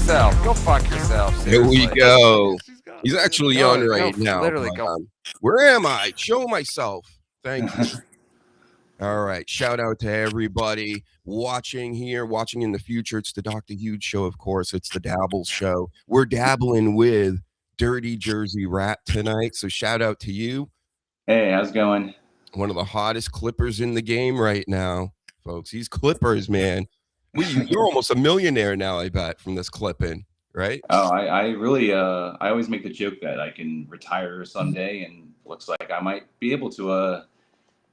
yourself. Go fuck yourself. Seriously. Here we go. He's actually on right now. Literally, go. Where am I? Show myself. Thank you. All right. Shout out to everybody watching here, watching in the future. It's the Dr. Huge Show, of course. It's the Dabble Show. We're dabbling with DrTJerzeyRRat tonight. So shout out to you. Hey, how's it going? One of the hottest clippers in the game right now, folks. These clippers, man. You're almost a millionaire now, I bet, from this clipping, right? Oh, I really, I always make the joke that I can retire someday, and looks like I might be able to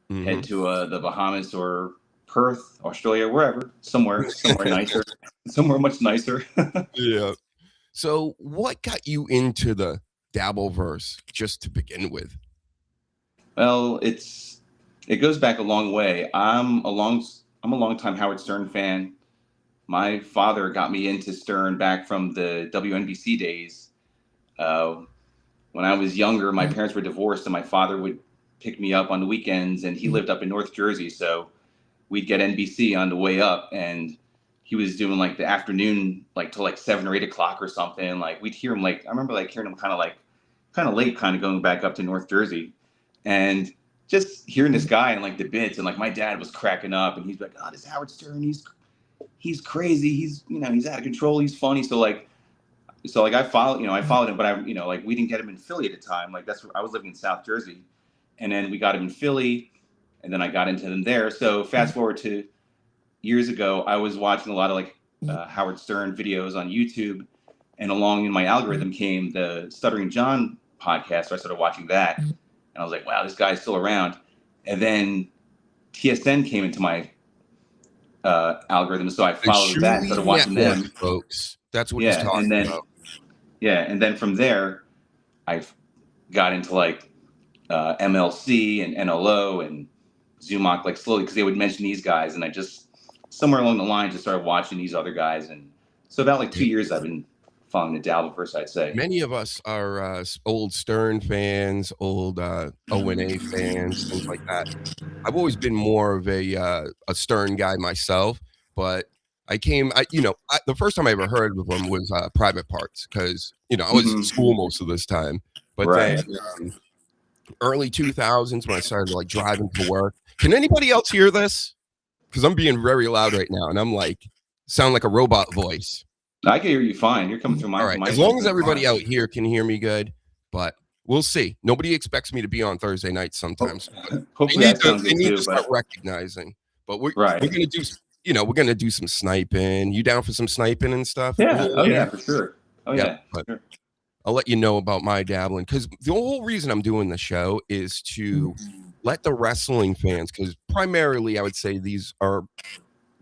head to the Bahamas or Perth, Australia, wherever, somewhere nicer, somewhere much nicer. Yeah. So what got you into the Dabbleverse just to begin with? Well, it goes back a long way. I'm a long-time Howard Stern fan. My father got me into Stern back from the WNBC days. When I was younger, my parents were divorced, and my father would pick me up on the weekends, and he lived up in North Jersey, so we'd get NBC on the way up, and he was doing like the afternoon, like till like 7 or 8 o'clock or something. Like we'd hear him, like I remember like hearing him kind of late, kind of going back up to North Jersey, and just hearing this guy and like the bits, and like my dad was cracking up, and he's like, "Oh, this Howard Stern, he's crazy. He's out of control. He's funny." So I followed him, but like we didn't get him in Philly at the time. Like that's where I was living in South Jersey, and then we got him in Philly, and then I got into them there. So fast forward to years ago, I was watching a lot of like Howard Stern videos on YouTube, and along in my algorithm came the Stuttering John podcast. So I started watching that, and I was like, wow, this guy's still around. And then TSN came into my algorithm, so I followed that, started watching them, folks. That's what he's talking about. Yeah, and then from there, I got into like MLC and NLO and Zumach, like slowly, because they would mention these guys, and I just somewhere along the line just started watching these other guys, and so about like 2 years I've been following the Dabbleverse, I'd say. Many of us are old Stern fans, old O&A fans, things like that. I've always been more of a Stern guy myself, but the first time I ever heard of him was Private Parts, because I was in school most of this time. But then early 2000s when I started like driving to work. Can anybody else hear this? Because I'm being very loud right now, and I'm like sound like a robot voice. I can hear you fine. You're coming through my. All right, as long as everybody out here can hear me good, but we'll see. Nobody expects me to be on Thursday nights sometimes. Hopefully, they need to start recognizing. But we're gonna do. We're gonna do some sniping. You down for some sniping and stuff? Yeah. Oh yeah, for sure. Oh yeah. Sure. I'll let you know about my dabbling, because the whole reason I'm doing the show is to let the wrestling fans, because primarily I would say these are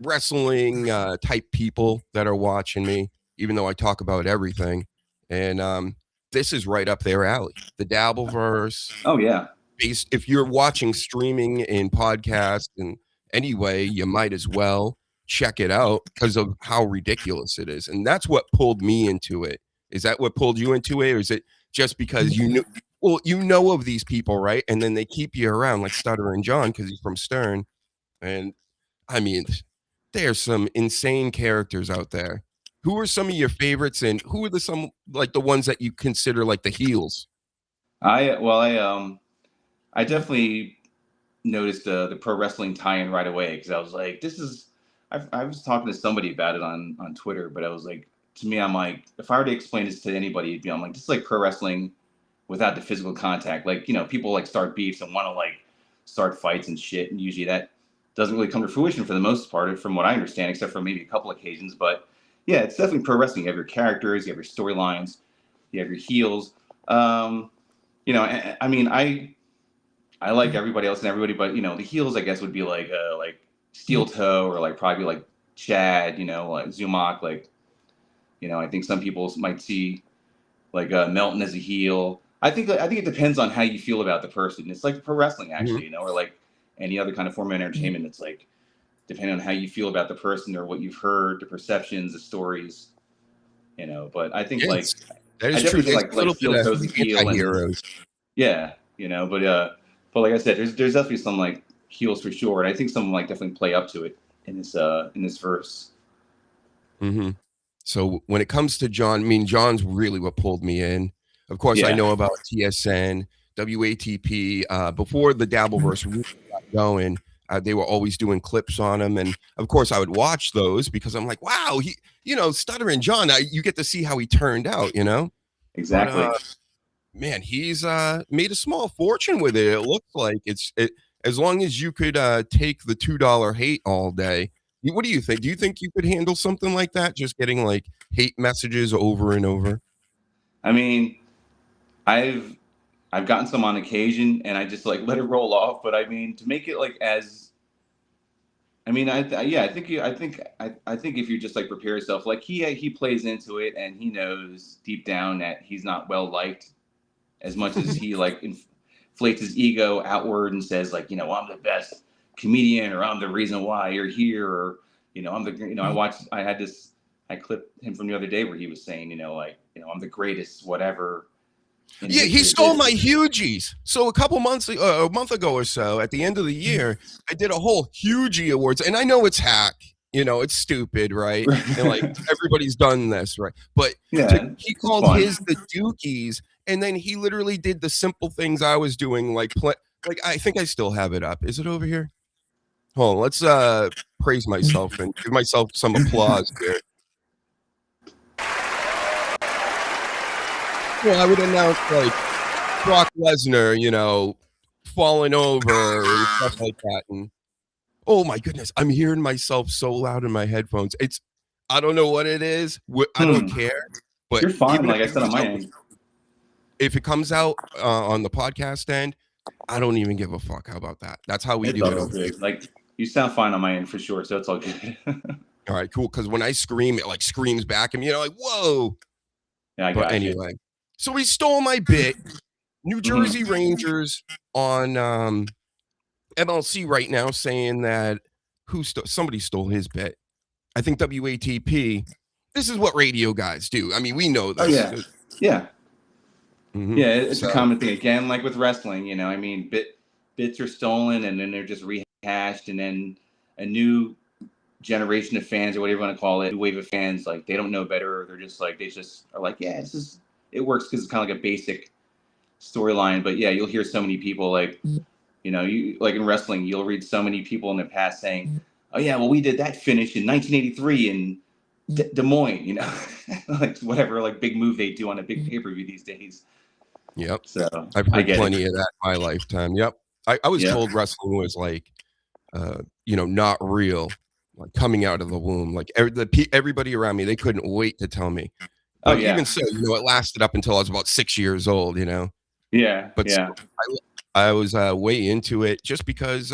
wrestling type people that are watching me, even though I talk about everything, and this is right up their alley, the Dabbleverse. Oh yeah. If you're watching streaming and podcast and anyway, you might as well check it out because of how ridiculous it is, and that's what pulled me into it. Is that what pulled you into it, or is it just because you know of these people, right? And then they keep you around, like Stuttering John, because he's from Stern, and I mean, there's some insane characters out there. Who are some of your favorites, and who are some like the ones that you consider like the heels? I definitely noticed the pro wrestling tie-in right away, because I was like, I was talking to somebody about it on Twitter, but I was like, to me, I'm like, if I were to explain this to anybody, I'm like, this is like pro wrestling without the physical contact. Like, people like start beefs and want to like start fights and shit, and usually that doesn't really come to fruition for the most part, from what I understand, except for maybe a couple occasions. But yeah, it's definitely pro wrestling. You have your characters, you have your storylines, you have your heels. I mean, I like everybody else and everybody, but the heels, I guess, would be like Steel Toe, or like probably like Chad, like Zumach, like. I think some people might see like Melton as a heel. I think it depends on how you feel about the person. It's like pro wrestling, actually, or like any other kind of form of entertainment. It's like depending on how you feel about the person or what you've heard, the perceptions, the stories. But I think that is true. Like Steel Toe's a heel, heroes. Yeah, but like I said, there's definitely some like heels for sure, and I think some like definitely play up to it in this verse. Mm-hmm. So when it comes to John, I mean, John's really what pulled me in. Of course, I know about TSN, WATP. Before the Dabbleverse really got going, they were always doing clips on him. And of course, I would watch those because I'm like, wow, he, Stuttering John, you get to see how he turned out, Exactly. But, man, he's made a small fortune with it. It looks like as long as you could take the $2 hate all day. What do you think? Do you think you could handle something like that? Just getting like hate messages over and over? I mean, I've gotten some on occasion, and I just like let it roll off. But I mean, to make it like as, I mean, I think if you just like prepare yourself, like he plays into it, and he knows deep down that he's not well liked as much as he like inflates his ego outward and says like, I'm the best comedian, or I'm the reason why you're here, or I'm the I clipped him from the other day where he was saying I'm the greatest whatever. Yeah, he stole my Hugies. So a month ago or so, at the end of the year, I did a whole Hugie Awards, and I know it's hack, it's stupid, right? And like everybody's done this, right? But he called his the Dookies, and then he literally did the simple things I was doing, like I think I still have it up. Is it over here? Hold on, let's praise myself and give myself some applause here. Well, I would announce like Brock Lesnar, falling over and stuff like that. And oh my goodness, I'm hearing myself so loud in my headphones. I don't know what it is. I don't care. But you're fine. Like I said on my end, if it comes out on the podcast end, I don't even give a fuck. How about that? That's how we do it. Like you sound fine on my end for sure, so it's all good. All right, cool. Because when I scream, it like screams back at me. Like whoa. Yeah, I got anyway. So he stole my bit. New Jersey Rangers on MLC right now saying that somebody stole his bit. I think WATP. This is what radio guys do. I mean, we know this. Oh yeah, yeah, yeah. It's a common thing. Again, like with wrestling, I mean, bits are stolen and then they're just rehashed, and then a new generation of fans, or whatever you want to call it, new wave of fans, like they don't know better. Or they're just like they are like, yeah, it works because it's kind of like a basic storyline. But yeah, you'll hear so many people like, you like in wrestling, you'll read so many people in the past saying, oh yeah, well we did that finish in 1983 in Des Moines, like whatever, like big move they do on a big pay-per-view these days. Yep. So I've heard plenty of that in my lifetime. Yep. I was told wrestling was like, not real, like coming out of the womb. Like everybody around me, they couldn't wait to tell me. But even so, it lasted up until I was about 6 years old, Yeah. But yeah. I was way into it just because,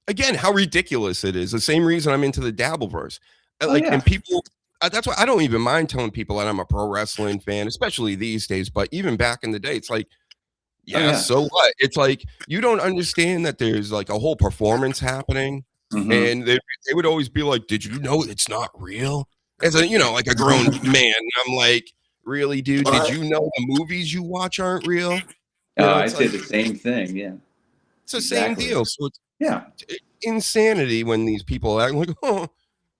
again, how ridiculous it is. The same reason I'm into the Dabbleverse. And people, that's why I don't even mind telling people that I'm a pro wrestling fan, especially these days. But even back in the day, it's like, so what? It's like, you don't understand that there's like a whole performance happening. And they would always be like, did you know it's not real? As a, like a grown man. I'm like, really, dude? Did you know the movies you watch aren't real? I'd say the same thing. Yeah. It's the same deal. So it's insanity when these people act like, oh,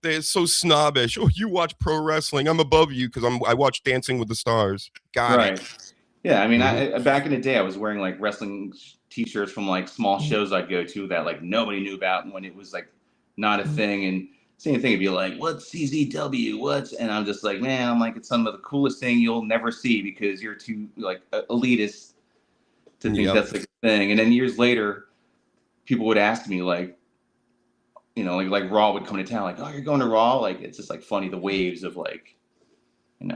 they're so snobbish. Oh, you watch pro wrestling. I'm above you because I watch Dancing with the Stars. Got it. Yeah. I mean, back in the day, I was wearing like wrestling t-shirts from like small shows I'd go to that like nobody knew about when it was like not a thing. And same thing, it'd be like, what's CZW? And I'm just like, man, I'm like, it's some of the coolest thing you'll never see because you're too like elitist to think that's like a thing. And then years later, people would ask me like, like Raw would come to town, like, oh, you're going to Raw? Like, it's just like funny, the waves of like,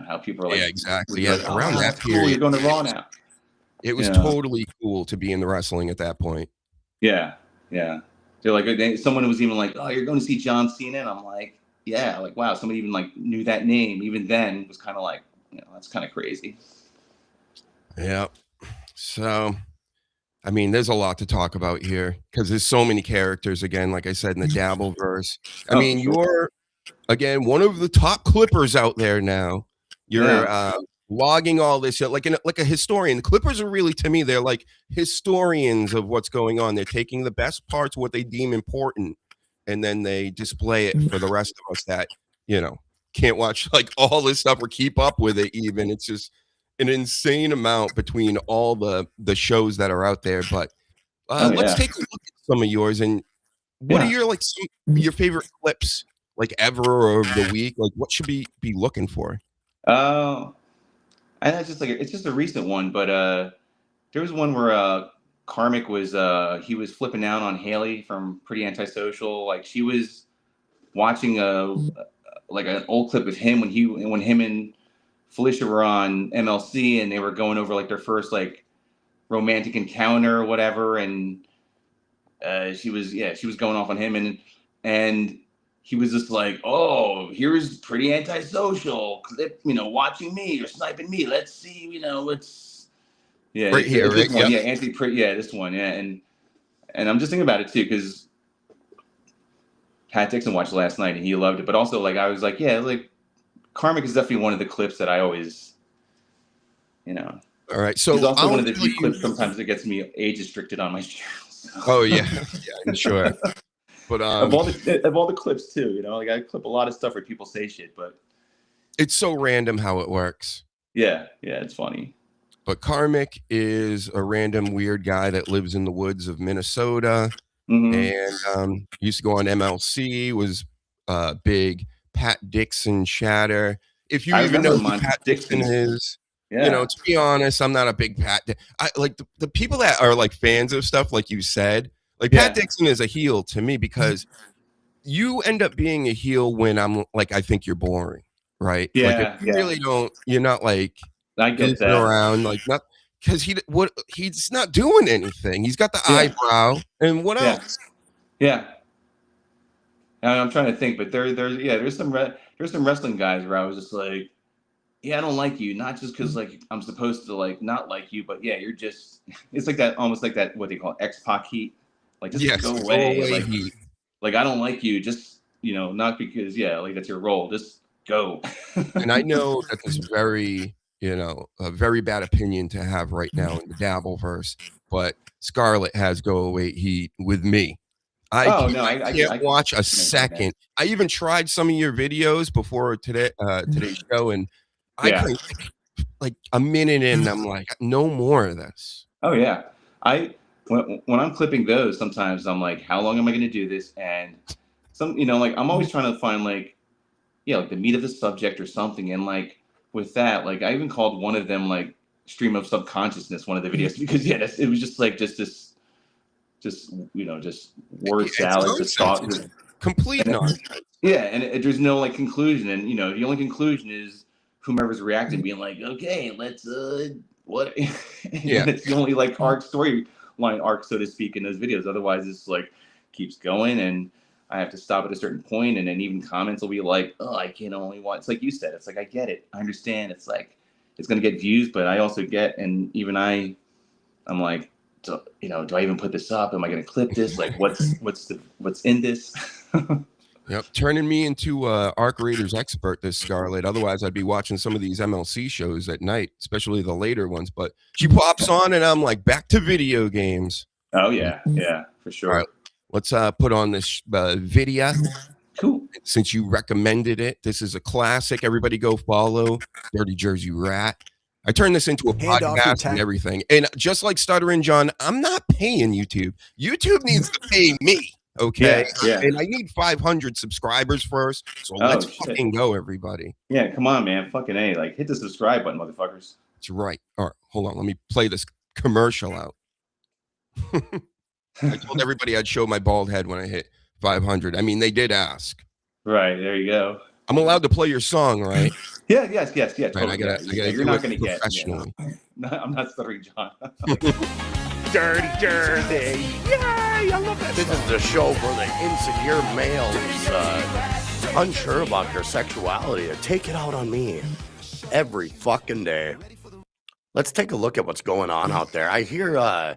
how people are like, exactly. Like, around that period, cool, you're going to Raw now. It was totally cool to be in the wrestling at that point. Yeah. Yeah. They're like, someone was even like, oh, you're going to see John Cena? And I'm like, yeah, like, wow, somebody even like knew that name. Even then, it was kind of like, that's kind of crazy. Yeah. So, I mean, there's a lot to talk about here because there's so many characters, again, like I said, in the Dabbleverse. I mean, you're, again, one of the top clippers out there now. You're logging all this shit like a historian. The clippers are really, to me, they're like historians of what's going on. They're taking the best parts, what they deem important, and then they display it for the rest of us that can't watch like all this stuff or keep up with it even. It's just an insane amount between all the shows that are out there. But let's take a look at some of yours. And what are your like your favorite clips like ever or of the week? Like what should we be looking for? And that's just like it's just a recent one, but there was one where Karmic was he was flipping out on Haley from Pretty Antisocial. Like she was watching like an old clip of him when him and Felicia were on MLC and they were going over like their first like romantic encounter or whatever, and she was going off on him and he was just like, oh, here's Pretty Antisocial clip, watching me or sniping me. Let's see, let's right here, this right? one, Anthony Pretty, this one, and I'm just thinking about it too because Pat Dixon watched last night and he loved it, but also like I was like, like Karmic is definitely one of the clips that I always, All right, so he's also one of the few clips sometimes that gets me age restricted on my channel. So. Oh yeah, I'm sure. But of all the clips too, like I clip a lot of stuff where people say shit, but it's so random how it works. Yeah, it's funny. But Karmic is a random weird guy that lives in the woods of Minnesota, and used to go on MLC. Was big Pat Dixon chatter. If you even know who Pat Dixon is. To be honest, I'm not a big Pat. I like the people that are like fans of stuff, like you said. Like Pat Dixon is a heel to me because you end up being a heel when I'm like, I think you're boring, right? Yeah, like if you really don't. You're not like I get that around like not because he's not doing anything. He's got the eyebrow and what else? Yeah. I'm trying to think, but there's some wrestling guys where I was just like. Yeah, I don't like you, not just because like I'm supposed to like not like you, but you're just it's like that almost like that what they call X-Pac heat. Like just go away. Like I don't like you, just not because like that's your role. Just go. And I know that this is very, a very bad opinion to have right now in the Dabbleverse, but Scarlett has go away heat with me. I can't watch a second. I even tried some of your videos before today's show, and I couldn't like a minute in. I'm like, no more of this. Oh yeah, when I'm clipping those, sometimes I'm like, how long am I going to do this? And like I'm always trying to find like the meat of the subject or something. And like with that, like I even called one of them like stream of subconsciousness, one of the videos, because it was just like just word salad, just talk, complete nonsense. Yeah, and there's no like conclusion, and the only conclusion is whomever's reacting being like, okay, let's what? It's the only like storyline arc, so to speak, in those videos. Otherwise, it's like keeps going, and I have to stop at a certain point, and then even comments will be like, oh, I can only watch. It's like you said. It's like I get it, I understand. It's like it's gonna get views, but I also get, and even I'm like, do I even put this up? Am I gonna clip this? Like, what's in this? Yep, turning me into Arc Raiders expert, this Scarlett. Otherwise, I'd be watching some of these MLC shows at night, especially the later ones. But she pops on, and I'm like, back to video games. Oh yeah, for sure. All right, let's put on this video. Cool. Since you recommended it, this is a classic. Everybody go follow DrtyJerzeyRRat. I turned this into a podcast and everything. And just like Stuttering John, I'm not paying YouTube. YouTube needs to pay me. Okay. Yeah. And I need 500 subscribers first. So let's fucking go, everybody. Yeah, come on, man. Fucking A. Like, hit the subscribe button, motherfuckers. That's right. All right. Hold on. Let me play this commercial out. I told everybody I'd show my bald head when I hit 500. I mean, they did ask. Right. There you go. I'm allowed to play your song, right? Yeah. Yes. Totally. Right, I gotta you're not going to get. Professionally. I'm not Stuttering John. Dirty Jersey. Yay! I love that. This is the show for the insecure males unsure about their sexuality to take it out on me every fucking day. Let's take a look at what's going on out there. I hear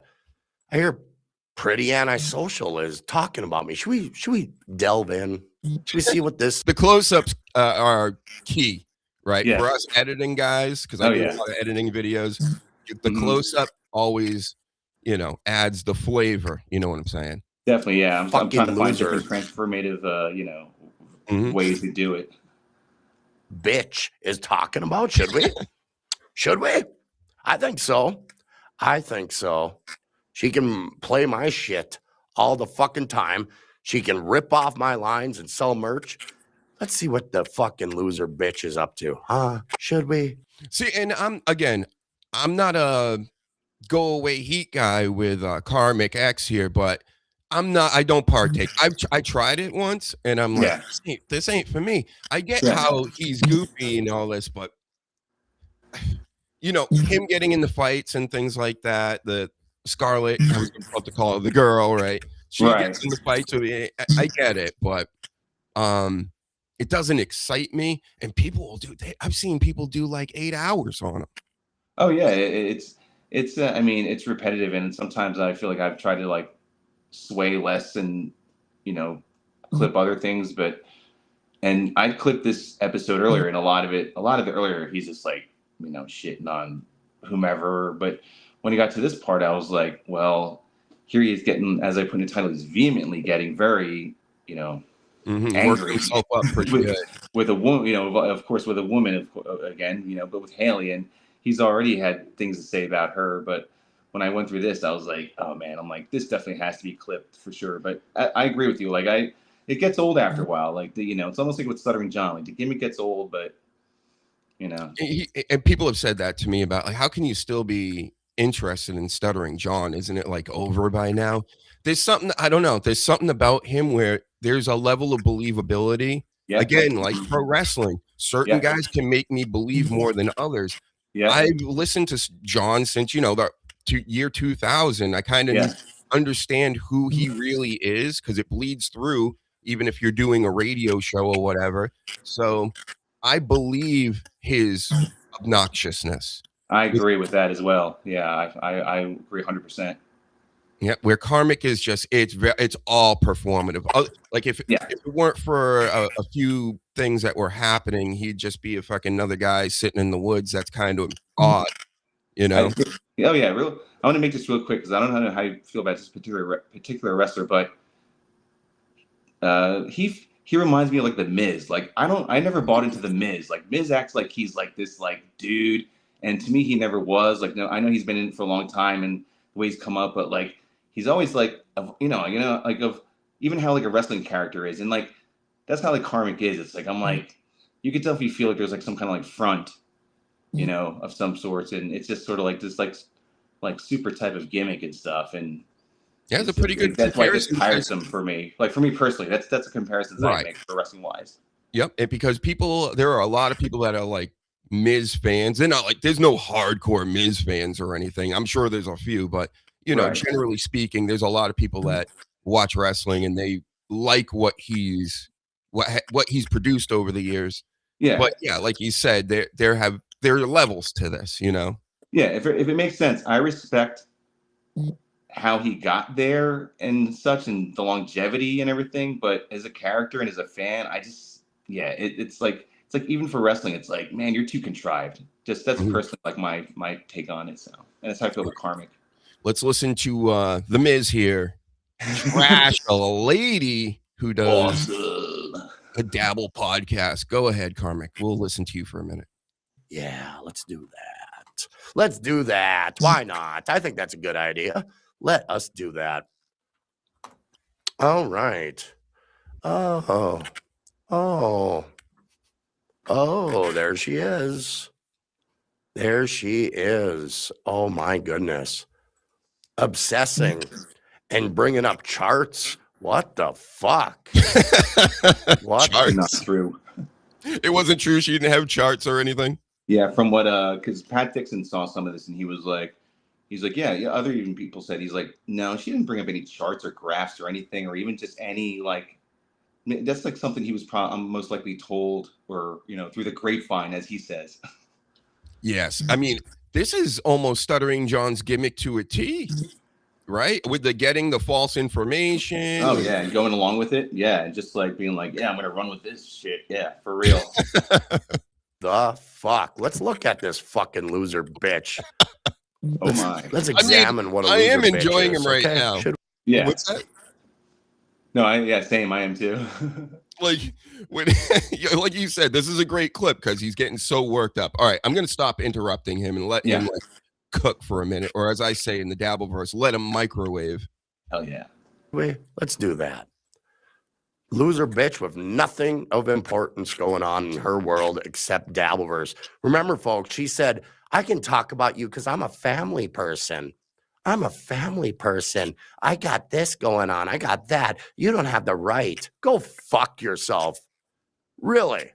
Pretty Antisocial is talking about me. Should we delve in? Should we see what this? The close-ups are key, right? Yeah. For us editing guys, because I do a lot of editing videos. The close-up always, adds the flavor. You know what I'm saying? Definitely, yeah. I'm trying to find different transformative, ways to do it. bitch is talking about. Should we? Should we? I think so. I think so. She can play my shit all the fucking time. She can rip off my lines and sell merch. Let's see what the fucking loser bitch is up to. Huh? Should we? See, and I'm not a go away heat guy with Karmic X here, but I don't partake. I tried it once and I'm like, this ain't for me. I get how he's goofy and all this, but you know, him getting into fights and things like that, the Scarlet, I was about to call her the girl, right? She gets in the fights with me. I get it, but it doesn't excite me. And people will do, I've seen people do like 8 hours on them. Oh yeah, it's I mean, it's repetitive, and sometimes I feel like I've tried to like sway less and, you know, clip other things, and I clipped this episode earlier, and a lot of it earlier, he's just like, you know, shitting on whomever. But when he got to this part, I was like, well, here he is getting, as I put in the title, he's vehemently getting very, you know, angry himself up pretty good with a woman, you know, of course, with a woman again, you know, but with Haley, and he's already had things to say about her. But when I went through this, I was like, oh man, I'm like, this definitely has to be clipped for sure. But I agree with you. Like it gets old after a while. Like you know, it's almost like with Stuttering John. Like the gimmick gets old, but you know. And people have said that to me about like, how can you still be interested in Stuttering John? Isn't it like over by now? There's something, I don't know. There's something about him where there's a level of believability. Yeah. Again, like pro wrestling, certain guys can make me believe more than others. Yeah. I've listened to John since, you know, the year 2000. I kind of understand who he really is because it bleeds through, even if you're doing a radio show or whatever. So I believe his obnoxiousness. I agree with that as well. Yeah, I agree 100%. Yeah, where Karmic is just it's all performative. Like if it weren't for a few things that were happening, he'd just be a fucking another guy sitting in the woods. That's kind of odd, you know. I want to make this real quick because I don't know how you feel about this particular wrestler, but he reminds me of like the Miz. Like I never bought into the Miz. Like Miz acts like he's like this like dude, and to me he never was. Like no, I know he's been in it for a long time and the way he's come up, but like. He's always like, you know, like of even how like a wrestling character is. And like, that's how like Karmic is. It's like, I'm like, you can definitely feel like there's like some kind of like front, you know, of some sorts. And it's just sort of like this like super type of gimmick and stuff. And yeah, it's a pretty good that's why it's tiresome for me. Like for me personally, that's a comparison that I make for wrestling wise. Yep. And because there are a lot of people that are like Miz fans. They're not like, there's no hardcore Miz fans or anything. I'm sure there's a few, but you know, generally speaking, there's a lot of people that watch wrestling and they like what he's produced over the years. Yeah. But yeah, like you said, there are levels to this, you know. Yeah, if it makes sense, I respect how he got there and such, and the longevity and everything. But as a character and as a fan, I just it's like even for wrestling, it's like, man, you're too contrived. Just that's personally like my take on it. So, and that's how I feel with Karmic. Let's listen to the Miz here trash a lady who does a Dabble podcast. Go ahead, Karmic. We'll listen to you for a minute. Yeah, let's do that. Let's do that. Why not? I think that's a good idea. Let us do that. All right. Oh, there she is. There she is. Oh, my goodness. Obsessing and bringing up charts. What the fuck? What? Charts. Not true. It wasn't true. She didn't have charts or anything. Yeah, from what because Pat Dixon saw some of this and he's like, yeah. Other even people said he's like, no, she didn't bring up any charts or graphs or anything, or even just any like. That's like something he was most likely told, or you know, through the grapevine, as he says. Yes, I mean. This is almost Stuttering John's gimmick to a T, right? With the getting the false information. Oh, yeah, and going along with it. Yeah, and just like being like, yeah, I'm going to run with this shit. Yeah, for real. The fuck? Let's look at this fucking loser bitch. Oh, my. Let's examine what a loser I am bitch enjoying is, him right now. Yeah. What's that? No, same. I am too. like when, like you said, this is a great clip because he's getting so worked up. All right, I'm gonna stop interrupting him and let him like cook for a minute, or as I say in the Dabbleverse, let him microwave. Hell yeah. Let's do that. Loser bitch with nothing of importance going on in her world except Dabbleverse. Remember, folks, she said, I can talk about you because I'm a family person. I'm a family person. I got this going on. I got that. You don't have the right. Go fuck yourself. Really?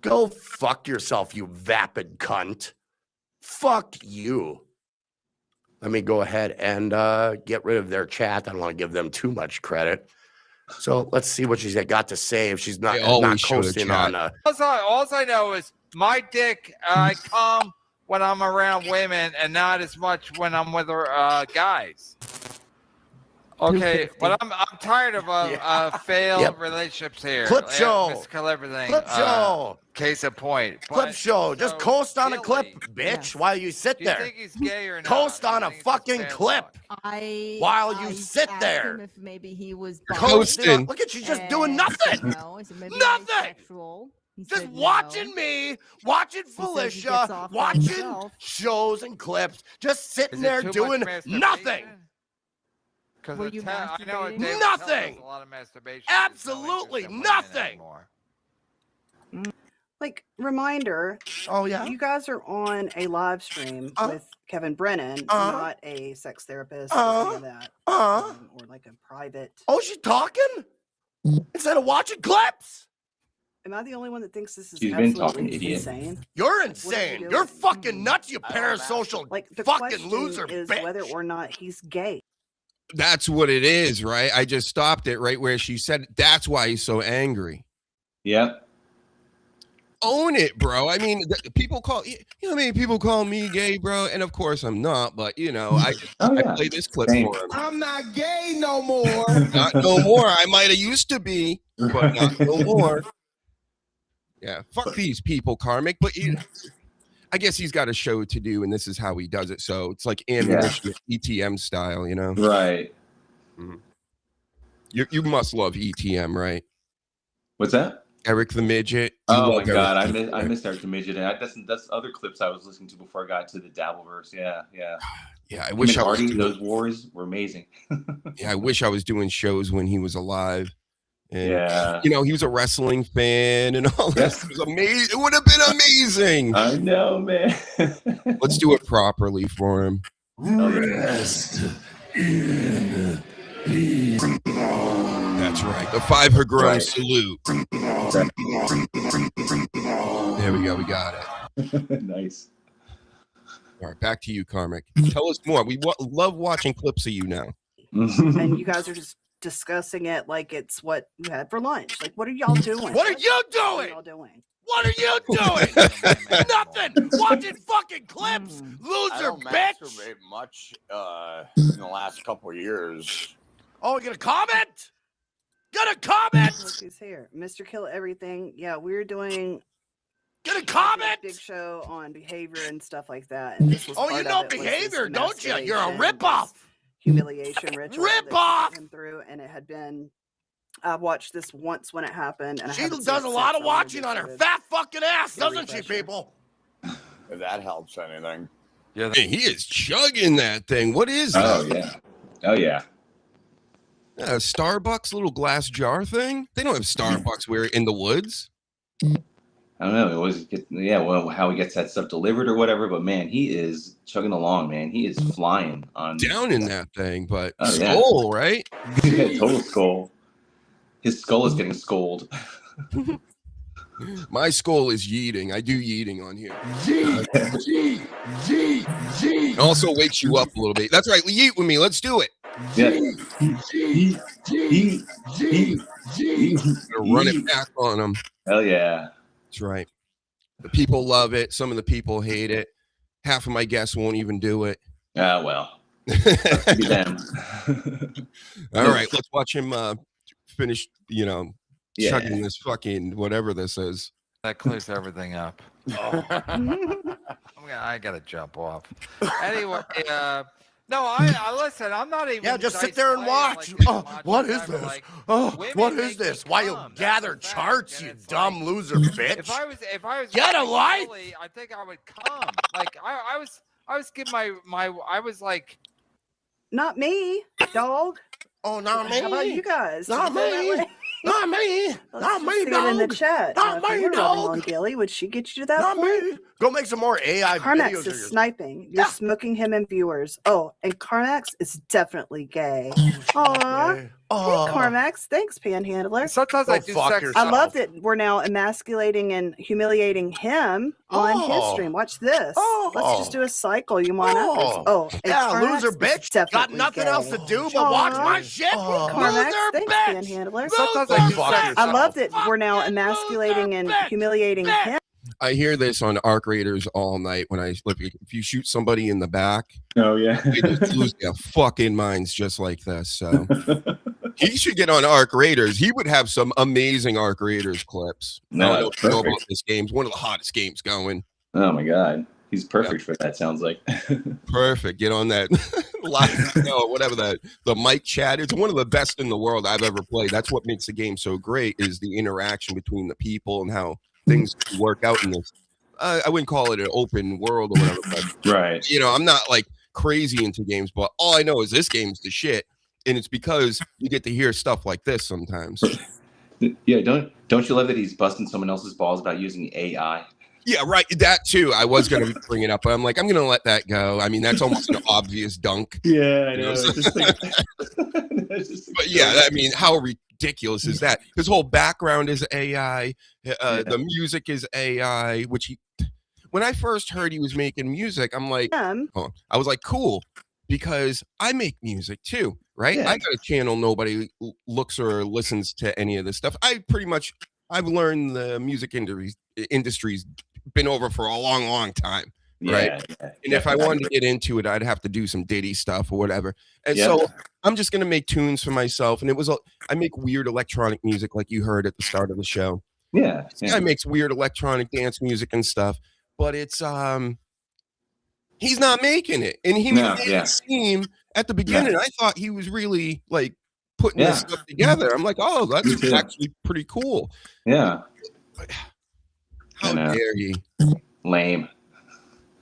Go fuck yourself, you vapid cunt. Fuck you. Let me go ahead and get rid of their chat. I don't want to give them too much credit. So let's see what she's got to say if she's not coasting on. All I know is my dick. I come when I'm around women, and not as much when I'm with guys. Okay, but I'm tired of failed relationships here. Clip show. Mystical everything. Clip show. Case in point. Clip show. Just coast on a clip, bitch, while you sit there. Do you think he's gay or not? Coast on a fucking clip. While you sit there. Him if maybe he was Coasting. Look at you just doing nothing. Nothing. Just watching me, watching Felicia, watching shows and clips, just sitting there doing nothing. Were you masturbating? Nothing. A lot of masturbation. Absolutely nothing. Like, reminder. Oh, yeah? You guys are on a live stream with Kevin Brennan, not a sex therapist or any of that. Or like a private. Oh, she's talking? Instead of watching clips? Am I the only one that thinks this is absolutely insane? You're insane. You're fucking nuts, you parasocial like, the fucking loser is bitch. Whether or not he's gay. That's what it is, right? I just stopped it right where she said it. That's why he's so angry. Yep. Own it, bro. I mean, people call you know how many people call me gay, bro, and of course I'm not. But you know, I play this clip for him. I'm not gay no more. Not no more. I might have used to be, but not no more. Yeah, fuck these people, Karmic. But I guess he's got a show to do, and this is how he does it. So it's like ammunition, ETM style, you know? Right. Mm-hmm. You must love ETM, right? What's that? Eric the Midget. Oh my God, I missed Eric the Midget. That's other clips I was listening to before I got to the Dabbleverse. Yeah. Yeah, I wish I was doing, those wars were amazing. Yeah, I wish I was doing shows when he was alive. And, yeah, you know, he was a wrestling fan and all that. It was amazing. It would have been amazing. I know, man. Let's do it properly for him. Rest in peace. That's right. The 5 Hagron salute. There we go. We got it. Nice. All right, back to you, Karmic. Tell us more. We love watching clips of you now. And you guys are just discussing it like it's what you had for lunch. Like, what are y'all doing? What are you doing? What are y'all doing? What are you doing? Nothing. Watching fucking clips. Loser, I don't bitch. masturbate much in the last couple of years. Oh, you gonna comment? Gonna comment? Look who's here. Mr. Kill Everything. Yeah, we're doing Gonna comment? big show on behavior and stuff like that. And this was Oh, part you of know it, was this behavior, don't you? You're a emasculation, ripoff. this humiliation ritual. that she Ripoff. put him through, and it had been. I watched this once when it happened, and I She haven't seen does it a lot since. of watching on her fat fucking ass, doesn't she, refresher. people? If that helps anything. Yeah, Hey, he is chugging that thing. What is that? Oh yeah. A Starbucks little glass jar thing? They don't have Starbucks where in the woods. I don't know. It was how he gets that stuff delivered or whatever. But man, he is chugging along. Man, he is flying on Down in that thing, but Oh, yeah. skull, right? Total skull. His skull is getting scolded. My skull is yeeting. I do yeeting on here. It also wakes you up a little bit. That's right. Yeet with me. Let's do it. Yeah. Gonna run it back on them. Hell yeah. That's right. The people love it. Some of the people hate it. Half of my guests won't even do it. Well. Be them. All right, let's watch him finish, chugging this fucking whatever this is. that clears everything up. I gotta jump off. Anyway, No, I listen. I'm not even. Yeah, just sit dice there and playing, watch. like, Oh, watching what is time, this? like, Oh, women what make is me this? Why you come. That's gather a fact, charts, and you it's dumb like, loser bitch? If I was Get a watching life. Billy, I think I would come. Like I was giving my I was like, Not me, dog. Oh, not me. How about you guys? Not Did you feel that me. way? Not me. Let's Not just me, see it in the dog. chat. Not If you me, were rubbing dog. on Gilly, would she get you to that Not point? me. Go make some more AI Carmax videos. is sniping. You're smoking him and viewers. Oh, and Carmax is definitely gay. Aw. Hey, Carmax. Thanks, Panhandler. sometimes I do sex. I love that we're now emasculating and humiliating him on his stream. Watch this. Let's just do a cycle. You want us? Oh, and yeah, Carmax loser bitch. Got nothing else to do but watch my shit. Carmax, Loser thanks, bitch. Panhandler. Sometimes I do sex. I love that we're now emasculating and humiliating him. I hear this on Arc Raiders all night when if you shoot somebody in the back, Oh yeah, they just lose their fucking minds just like this. So he should get on Arc Raiders. He would have some amazing Arc Raiders clips. No, I don't know about this game. It's one of the hottest games going. Oh my god, he's perfect for that. Sounds like perfect. Get on that live, whatever the mic chat. It's one of the best in the world I've ever played. That's what makes the game so great is the interaction between the people and how things work out in this. I wouldn't call it an open world or whatever, but right. I'm not like crazy into games, but all I know is this game's the shit, and it's because you get to hear stuff like this sometimes. Yeah, don't you love that he's busting someone else's balls about using AI? Yeah, right. That too. I was gonna bring it up, but I'm like, I'm gonna let that go. I mean, that's almost an obvious dunk. Yeah, I know. But yeah, I mean, how ridiculous is that? His whole background is AI. The music is AI. Which when I first heard he was making music, I'm like, I was like, cool, because I make music too, right? Yeah. I got a channel. Nobody looks or listens to any of this stuff. I've learned the music industry's been over for a long, long time. Right. Yeah, and if I wanted to get into it, I'd have to do some Diddy stuff or whatever. And so I'm just going to make tunes for myself. And I make weird electronic music like you heard at the start of the show. Yeah. This guy makes weird electronic dance music and stuff, but it's, he's not making it. And he made it seem at the beginning, I thought he was really like putting this stuff together. I'm like, oh, that's actually pretty cool. Yeah. How dare he? Lame.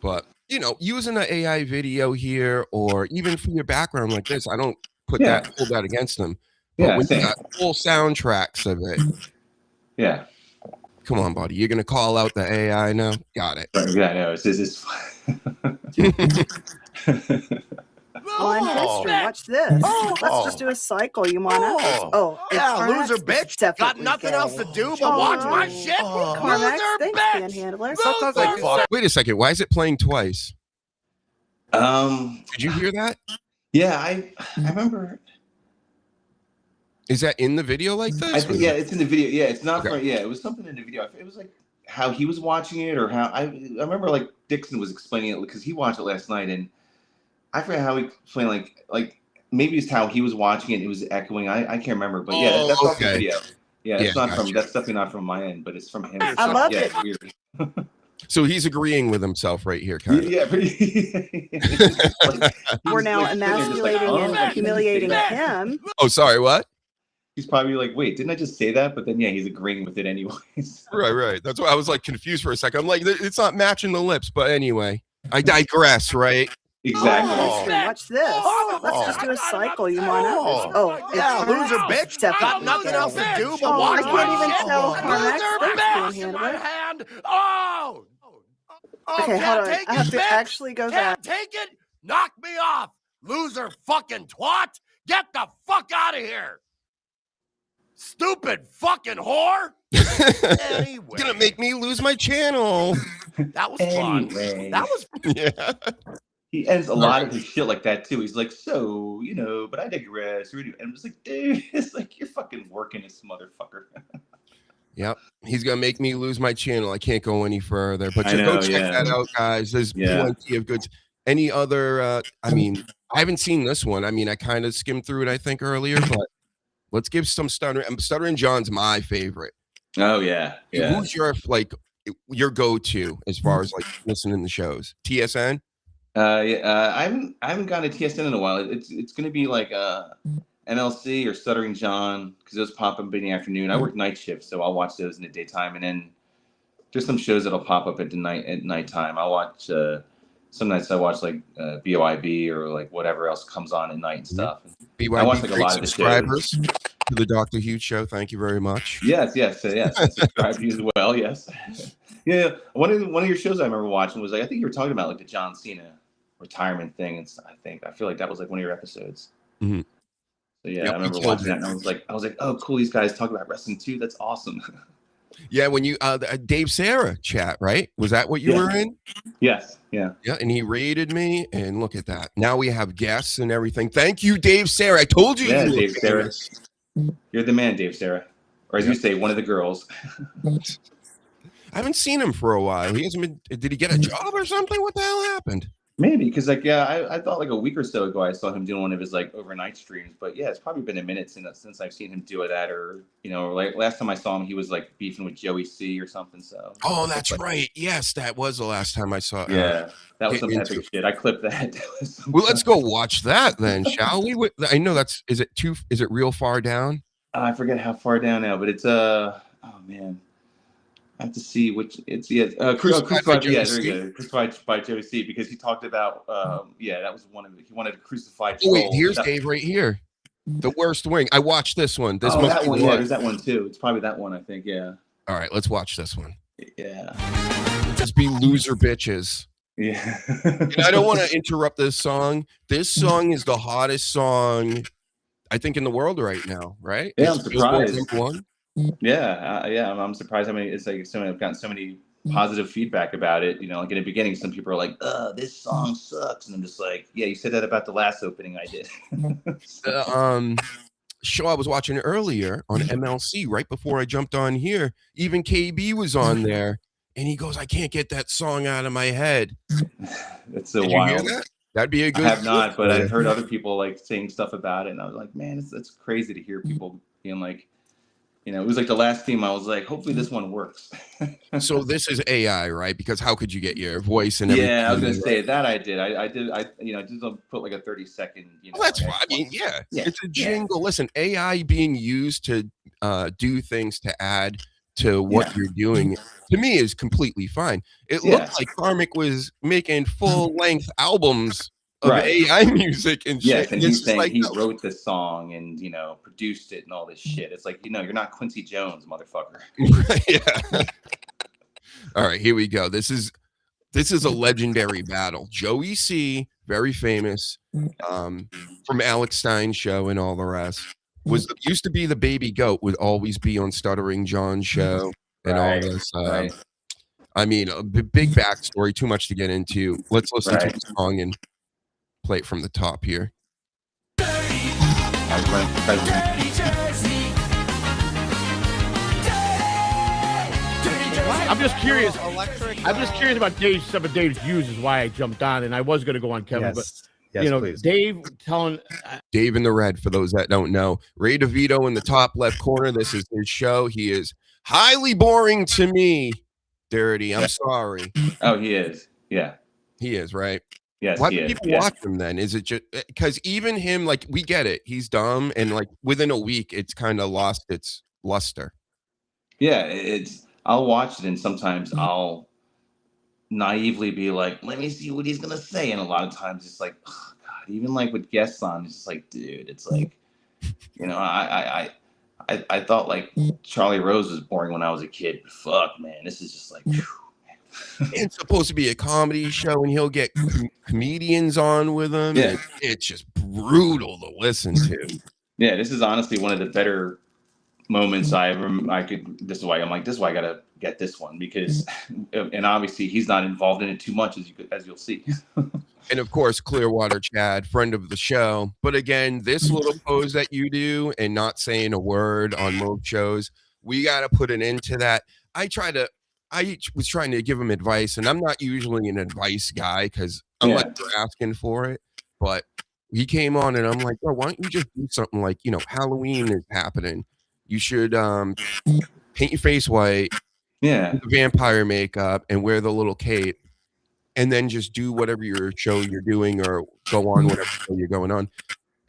But using an AI video here, or even for your background like this, I don't hold that against them. But when you got full soundtracks of it, come on, buddy, you're gonna call out the AI now? Got it. Yeah, no, it's On history, watch this. Let's just do a cycle. You want us? Oh, yeah, loser bitch. Got nothing else to do but watch my shit. Carmax, thanks, Panhandler. Sometimes I do. Wait a second. Why is it playing twice? Did you hear that? Yeah, I remember. Is that in the video like this? I think, it's in the video. Yeah, it's not. Okay. It was something in the video. It was like how he was watching it, or how I remember like Dixon was explaining it because he watched it last night, and I forget how he explained like maybe it's how he was watching it. It was echoing. I can't remember, but that's off the video. Yeah, it's not from. That's definitely not from my end, but it's from him. I love it. It's weird. So he's agreeing with himself right here, kind of. Yeah, pretty. We're now emasculating and humiliating him. Oh, sorry, what? He's probably like, wait, didn't I just say that? But then, he's agreeing with it anyways. Right. That's why I was like confused for a second. I'm like, it's not matching the lips, but anyway, I digress, right? Exactly. Watch this. Let's just do a cycle. You want us? Oh, yeah, loser bitch. Got nothing else to do but watch I can't even tell Carmax. Loser bitch. Hand. Okay, hold on. I have to actually go back. Can't take it? Knock me off, loser fucking twat. Get the fuck out of here. Stupid fucking whore. Anyway. It's gonna make me lose my channel. That was fun. That was He ends a lot of his shit like that too. He's like, so, but I digress. And I'm just like, dude, it's like you're fucking working this motherfucker. Yep. He's gonna make me lose my channel. I can't go any further. But go check that out, guys. There's plenty of goods. Any other I mean, I haven't seen this one. I mean, I kind of skimmed through it, I think, earlier, but let's give some Stuttering John's my favorite. Oh yeah. Who's your go-to as far as like listening to shows? TSN? I haven't gone to TSN in a while. It's going to be like MLC or Stuttering John, because those pop up in the afternoon. I work night shift, so I'll watch those in the daytime, and then there's some shows that'll pop up at nighttime. I'll watch. Some nights I watch like BYB or like whatever else comes on at night and stuff. BYB, I watch like a lot of the subscribers shows. to the Dr. Huge Show. Thank you very much. Yes. Subscribe to you as well. Yes. Yeah. One of your shows I remember watching was like, I think you were talking about like the John Cena retirement thing, and I feel like that was like one of your episodes. Mm-hmm. So yeah, I remember watching that, and I was like, oh, cool, these guys talk about wrestling too. That's awesome. Yeah, when you Dave Sarah chat, right? Was that what you were in? Yes. Yeah. Yeah, and he rated me, and look at that. Now we have guests and everything. Thank you, Dave Sarah. I told you. Yeah, Dave Sarah. You're the man, Dave Sarah, or as you say, one of the girls. I haven't seen him for a while. He hasn't been. Did he get a job or something? What the hell happened? Maybe because I thought like a week or so ago I saw him doing one of his like overnight streams, but yeah, it's probably been a minute since I've seen him do that, or like last time I saw him he was like beefing with Joey C or something. So that's right. Yes, that was the last time I saw. Yeah, that was some epic shit. I clipped that. Well, let's go watch that then, shall we? I know is it real far down? I forget how far down now, but it's oh man. I have to see which it's Crucified by Joey C. Crucified by Joey C, because he talked about that was one of he wanted to crucify. Oh wait, here's Dave right here. The worst wing. I watched this one. This must that be one. Yeah, there's that one too. It's probably that one, I think. Yeah. All right, let's watch this one. Yeah. Just be loser bitches. Yeah. And I don't want to interrupt this song. This song is the hottest song I think in the world right now, right? Yeah, I'm surprised. One. Yeah, I'm surprised how many. It's like I've gotten so many positive feedback about it. Like in the beginning, some people are like, this song sucks," and I'm just like, "Yeah, you said that about the last opening I did." Show I was watching earlier on MLC right before I jumped on here. Even KB was on there, and he goes, "I can't get that song out of my head." It's so wild. That'd be a good. I have not, but I've heard other people like saying stuff about it, and I was like, "Man, it's crazy to hear people being like." It was like the last theme. I was like, hopefully this one works. So this is AI, right? Because how could you get your voice and everything? Yeah, I was gonna say that I did. I just put like a 30-second. Well, that's fine. I mean, yeah, it's a jingle. Yeah. Listen, AI being used to do things to add to what you're doing, to me, is completely fine. It looked like Karmic was making full-length albums of AI music and shit. Yes, and he's saying like, he wrote this song and produced it and all this shit. It's like, you're not Quincy Jones, motherfucker. Yeah. All right, here we go. This is a legendary battle. Joey C, very famous, from Alex Stein's show and all the rest. Used to be the baby goat, would always be on Stuttering John's show and all this. I mean, a big backstory, too much to get into. Let's listen to the song and play it from the top here. I'm just curious. I'm just curious about some of Dave's views, is why I jumped on, and I was going to go on Kevin, but please. Dave telling Dave in the red, for those that don't know, Ray DeVito in the top left corner. This is his show. He is highly boring to me. Dirty. I'm sorry. Oh, he is. Yeah, he is, right? Yes, why do people watch him then? Is it just because even him, like, we get it, he's dumb, and like within a week it's kind of lost its luster. Yeah, I'll watch it, and sometimes I'll naively be like, let me see what he's gonna say, and a lot of times it's like, oh, God, even like with guests on, it's just like, dude, it's like, I thought like Charlie Rose was boring when I was a kid, but fuck, man, this is just like, whew. It's supposed to be a comedy show, and he'll get comedians on with him. Yeah. It's just brutal to listen to. Yeah, this is honestly one of the better moments this is why I'm like, this is why I gotta get this one, because and obviously he's not involved in it too much, as you'll see. And of course, Clearwater Chad, friend of the show. But again, this little pose that you do and not saying a word on most shows, we got to put an end to that. I was trying to give him advice, and I'm not usually an advice guy because unless you're asking for it, but he came on and I'm like, bro, why don't you just do something like, Halloween is happening. You should paint your face white, the vampire makeup, and wear the little cape. and then just do whatever your show you're doing or go on whatever show you're going on.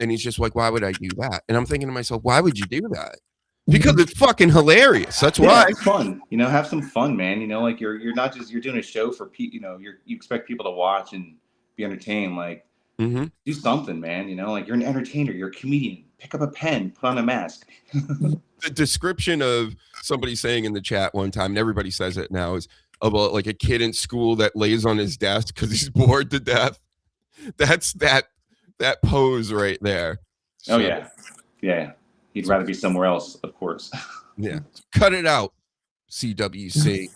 And he's just like, why would I do that? And I'm thinking to myself, why would you do that? Because it's fucking hilarious. That's why. It's fun. You know, have some fun, man. You know, like you're not just, you're doing a show for people, you know, you expect people to watch and be entertained. Like, do something, man. You know, like you're an entertainer, you're a comedian. Pick up a pen, put on a mask. The description of somebody saying in the chat one time, and everybody says it now, is about like a kid in school that lays on his desk because he's bored to death. That's that pose right there. So, yeah. He'd rather be somewhere else, of course. Yeah. Cut it out, CWC,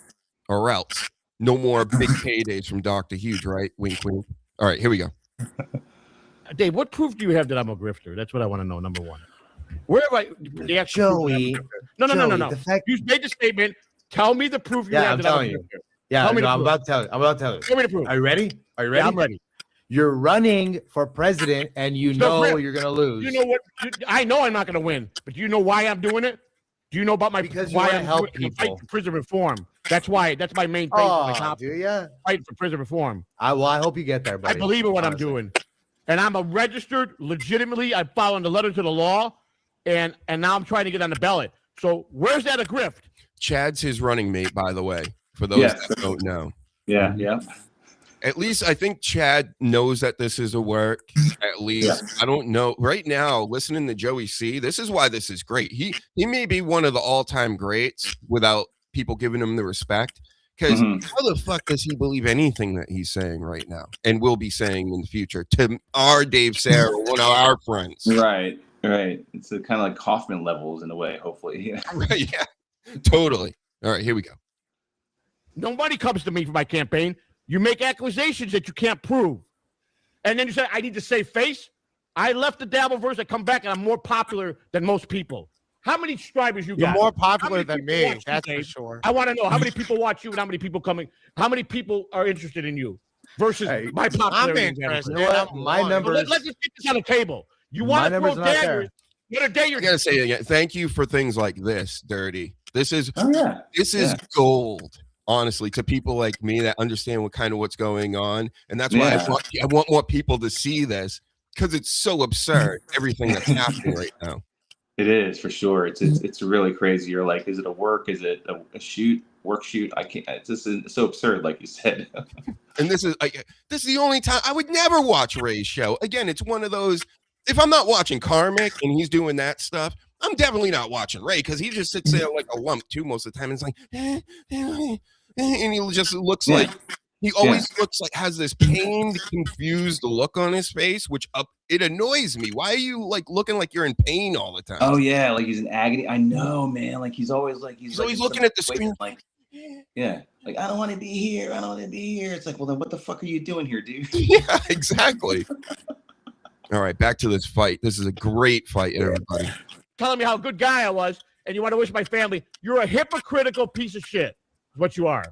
or else. No more big paydays from Dr. Huge, right? Wink, wink. All right, here we go. Dave, what proof do you have that I'm a grifter? That's what I want to know, number one. Where have I the actual Joey? No. The fact You made the statement. Tell me the proof you have I'm that I'm a telling you. grifter. Yeah, Tell me no, the I'm proof. about to tell you. I'm about to tell you. Tell me the proof. Are you ready? Are you ready? Yeah, I'm ready. You're running for president, and you know Griff, you're gonna lose. You know what? I know I'm not going to win, but do you know why I'm doing it? Do you know about my Because you why wanna I'm help doing it? I'm fighting people. for prison reform. That's why. That's my main thing. Oh, do you? Fighting for prison reform. I hope you get there, buddy. I believe in what honestly. I'm doing, and I'm a registered, legitimately. I'm following the letter to the law, and now I'm trying to get on the ballot. So where's that a grift? Chad's his running mate, by the way, for those that don't know. Yeah. At least I think Chad knows that this is a work. At least I don't know. Right now, listening to Joey C, this is why this is great. He may be one of the all-time greats without people giving him the respect. Because how the fuck does he believe anything that he's saying right now and will be saying in the future to our Dave Sarah, one of our friends? Right. It's kind of like Kaufman levels in a way, hopefully. Yeah. Right, yeah, totally. All right, here we go. Nobody comes to me for my campaign. You make accusations that you can't prove. And then you say, I need to save face. I left the Dabbleverse. I come back and I'm more popular than most people. How many subscribers you got? You're more popular than me. That's for sure. I want to know how many people watch you and how many people coming. How many people are interested in you versus my popularity. I'm interested. You know what? My numbers. Let's just get this on the table. You want to throw daggers. The other day I gotta say again, thank you for things like this, Dirty. This is gold. Honestly, to people like me that understand what's going on, and that's why I want more people to see this because it's so absurd. Everything that's happening right now. It is for sure. It's really crazy. You're like, is it a work? Is it a shoot? Work shoot? I can't. It's just so absurd, like you said. And this is the only time I would never watch Ray's show. Again, it's one of those. If I'm not watching Karmic and he's doing that stuff, I'm definitely not watching Ray because he just sits there like a lump too most of the time. And it's like, and he just looks like he always looks like has this pained, confused look on his face, which it annoys me. Why are you like looking like you're in pain all the time? Oh yeah, like he's in agony. I know, man. Like he's always always looking at the screen. Like, like I don't want to be here. I don't want to be here. It's like, well, then what the fuck are you doing here, dude? Yeah, exactly. All right, back to this fight. This is a great fight, everybody. Telling me how good guy I was, and you want to wish my family, you're a hypocritical piece of shit. Is what you are.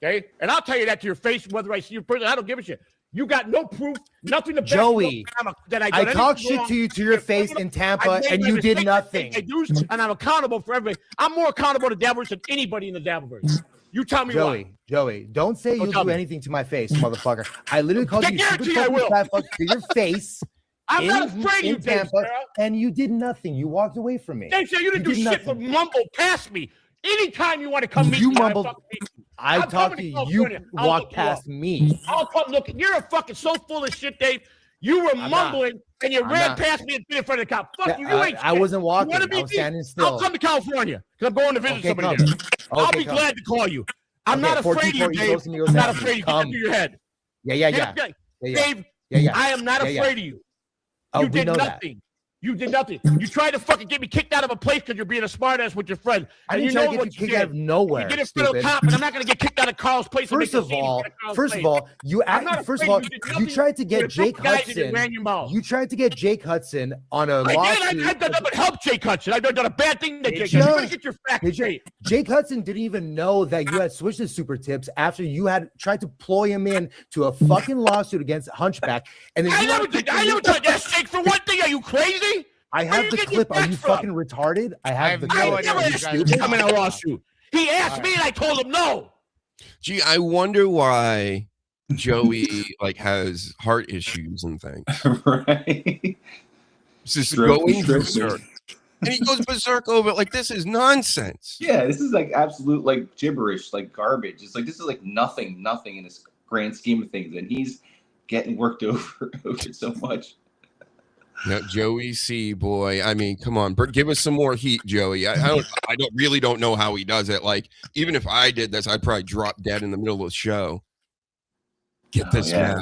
Okay? And I'll tell you that to your face, whether I see you in person. I don't give a shit. You got no proof, nothing to back Joey, that I talked shit to you to your face in Tampa, and you did nothing. And I'm accountable for everything. I'm more accountable to Dabbleverse than anybody in the Dabbleverse. You tell me why. Joey, don't say you'll do anything to my face, motherfucker. I literally called you stupid fucking fat fuck to your face. I'm not afraid of you, Tampa, and you did nothing. You walked away from me. Dave, you didn't do shit but mumble past me. Anytime you want to come meet you me, mumbled. I talked to you. You walked past me. I'll come look. You're a fucking so full of shit, Dave. You were mumbling and you ran past me and been in front of the cop. Fuck you. You ain't shit. I wasn't walking. I was standing still. I'll come to California because I'm going to visit somebody there. I'll be glad to call you. I'm not afraid of you, Dave. I'm not afraid of you. Get through your head. Yeah. Dave, I am not afraid of you. You did nothing. You did nothing. You tried to fucking get me kicked out of a place because you're being a smartass with your friend. I didn't try to get you kicked out of nowhere. You did it for the cop, and I'm not going to get kicked out of Carl's place. First of all, you tried to get Jake Hudson. You tried to get Jake Hudson on a lawsuit. I've done nothing but help Jake Hudson. I've done a bad thing to Jake Hudson. You better get your facts straight. Jake Hudson didn't even know that you had switched to super tips after you had tried to ploy him in to a fucking lawsuit against Hunchback. And then I never tried to ask Jake for one thing. Are you crazy? I have the clip. Are you fucking retarded? I have the clip. I never asked you to come in a lawsuit. He asked me and I told him no. Gee, I wonder why Joey like has heart issues and things. Right. It's just Stroke going stroke. berserk. And he goes berserk over it. Like, this is nonsense. Yeah, this is like absolute like gibberish, like garbage. It's like this is like nothing in this grand scheme of things, and he's getting worked over so much. Now, Joey C, boy. I mean, come on, give us some more heat, Joey. I don't know how he does it. Like, even if I did this, I'd probably drop dead in the middle of the show. Get this man.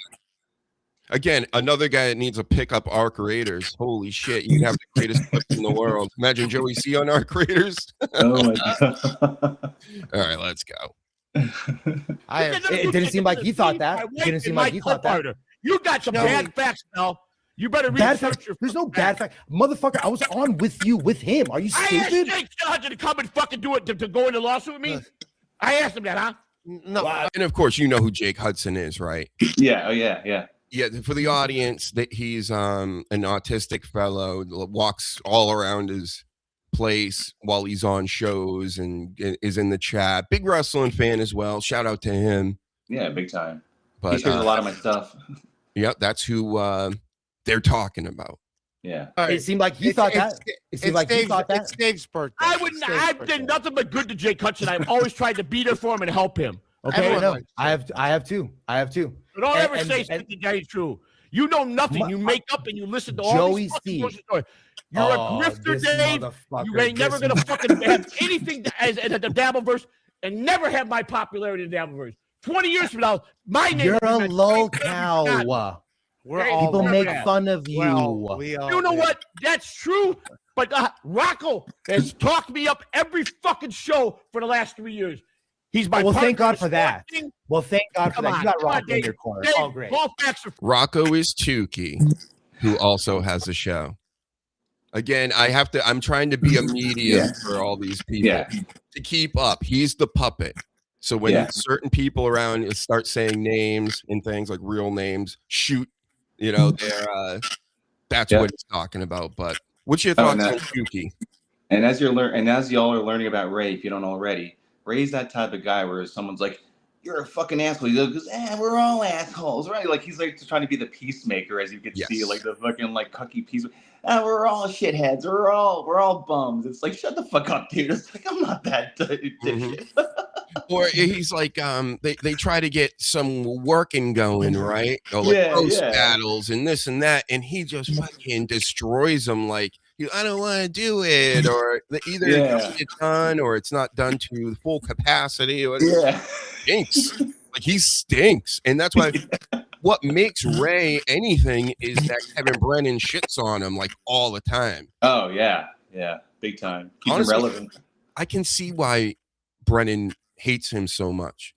Again, another guy that needs to pick up Arc Raiders. Holy shit, you'd have the greatest clip in the world. Imagine Joey C on Arc Raiders. Oh my god! All right, let's go. It didn't seem like he thought that. It didn't seem like he thought that. You got some bad facts, Mel. You better research your. There's no bad fact, motherfucker. I was on with you with him. Are you stupid? I asked Jake Hudson to come and fucking do it to go into lawsuit with me. I asked him that, huh? No. And of course, you know who Jake Hudson is, right? Yeah. Oh yeah. Yeah, for the audience, that he's an autistic fellow, walks all around his place while he's on shows and is in the chat. Big wrestling fan as well. Shout out to him. Yeah, big time. But He shares a lot of my stuff. Yeah, that's who they're talking about. Yeah. It seemed like he thought that. It seemed like he thought that. It's Dave's birthday. I did nothing but good to Jake Hudson. I've always tried to be there for him and help him. Okay, I have two. Don't ever say something that ain't true. You know nothing. You make up and you listen to all these fucking bullshit stories. You're a grifter, Dave. You ain't never gonna fucking have anything as the Dabbleverse and never have my popularity in the Dabbleverse. 20 years from now, my name. You're a low cow. People make fun of you. You know what? That's true. But Rocco has talked me up every fucking show for the last 3 years. He's my thank God for that. Well, thank God for that. You got Rocco in your corner. Dave, Oh, great. Rocco is Tukey, who also has a show. Again, I'm trying to be a medium for all these people to keep up. He's the puppet. So when certain people around start saying names and things like real names, shoot, that's what he's talking about. But what's your thoughts on Tukey? And as y'all are learning about Ray, if you don't already, Ray's that type of guy where someone's like, "You're a fucking asshole." He goes, "We're all assholes, right?" Like he's like trying to be the peacemaker, as you can see, like the fucking like cucky peace. We're all shitheads. We're all bums. It's like, shut the fuck up, dude. It's like, I'm not that dipshit. Or he's like, they try to get some working going, right? Or like roast battles and this and that, and he just fucking destroys them. Like, I don't want to do it, or either it doesn't get done, or it's not done to full capacity. Or stinks. Like he stinks, and that's why. What makes Ray anything is that Kevin Brennan shits on him like all the time. Oh yeah, big time. Keep him relevant. I can see why Brennan hates him so much.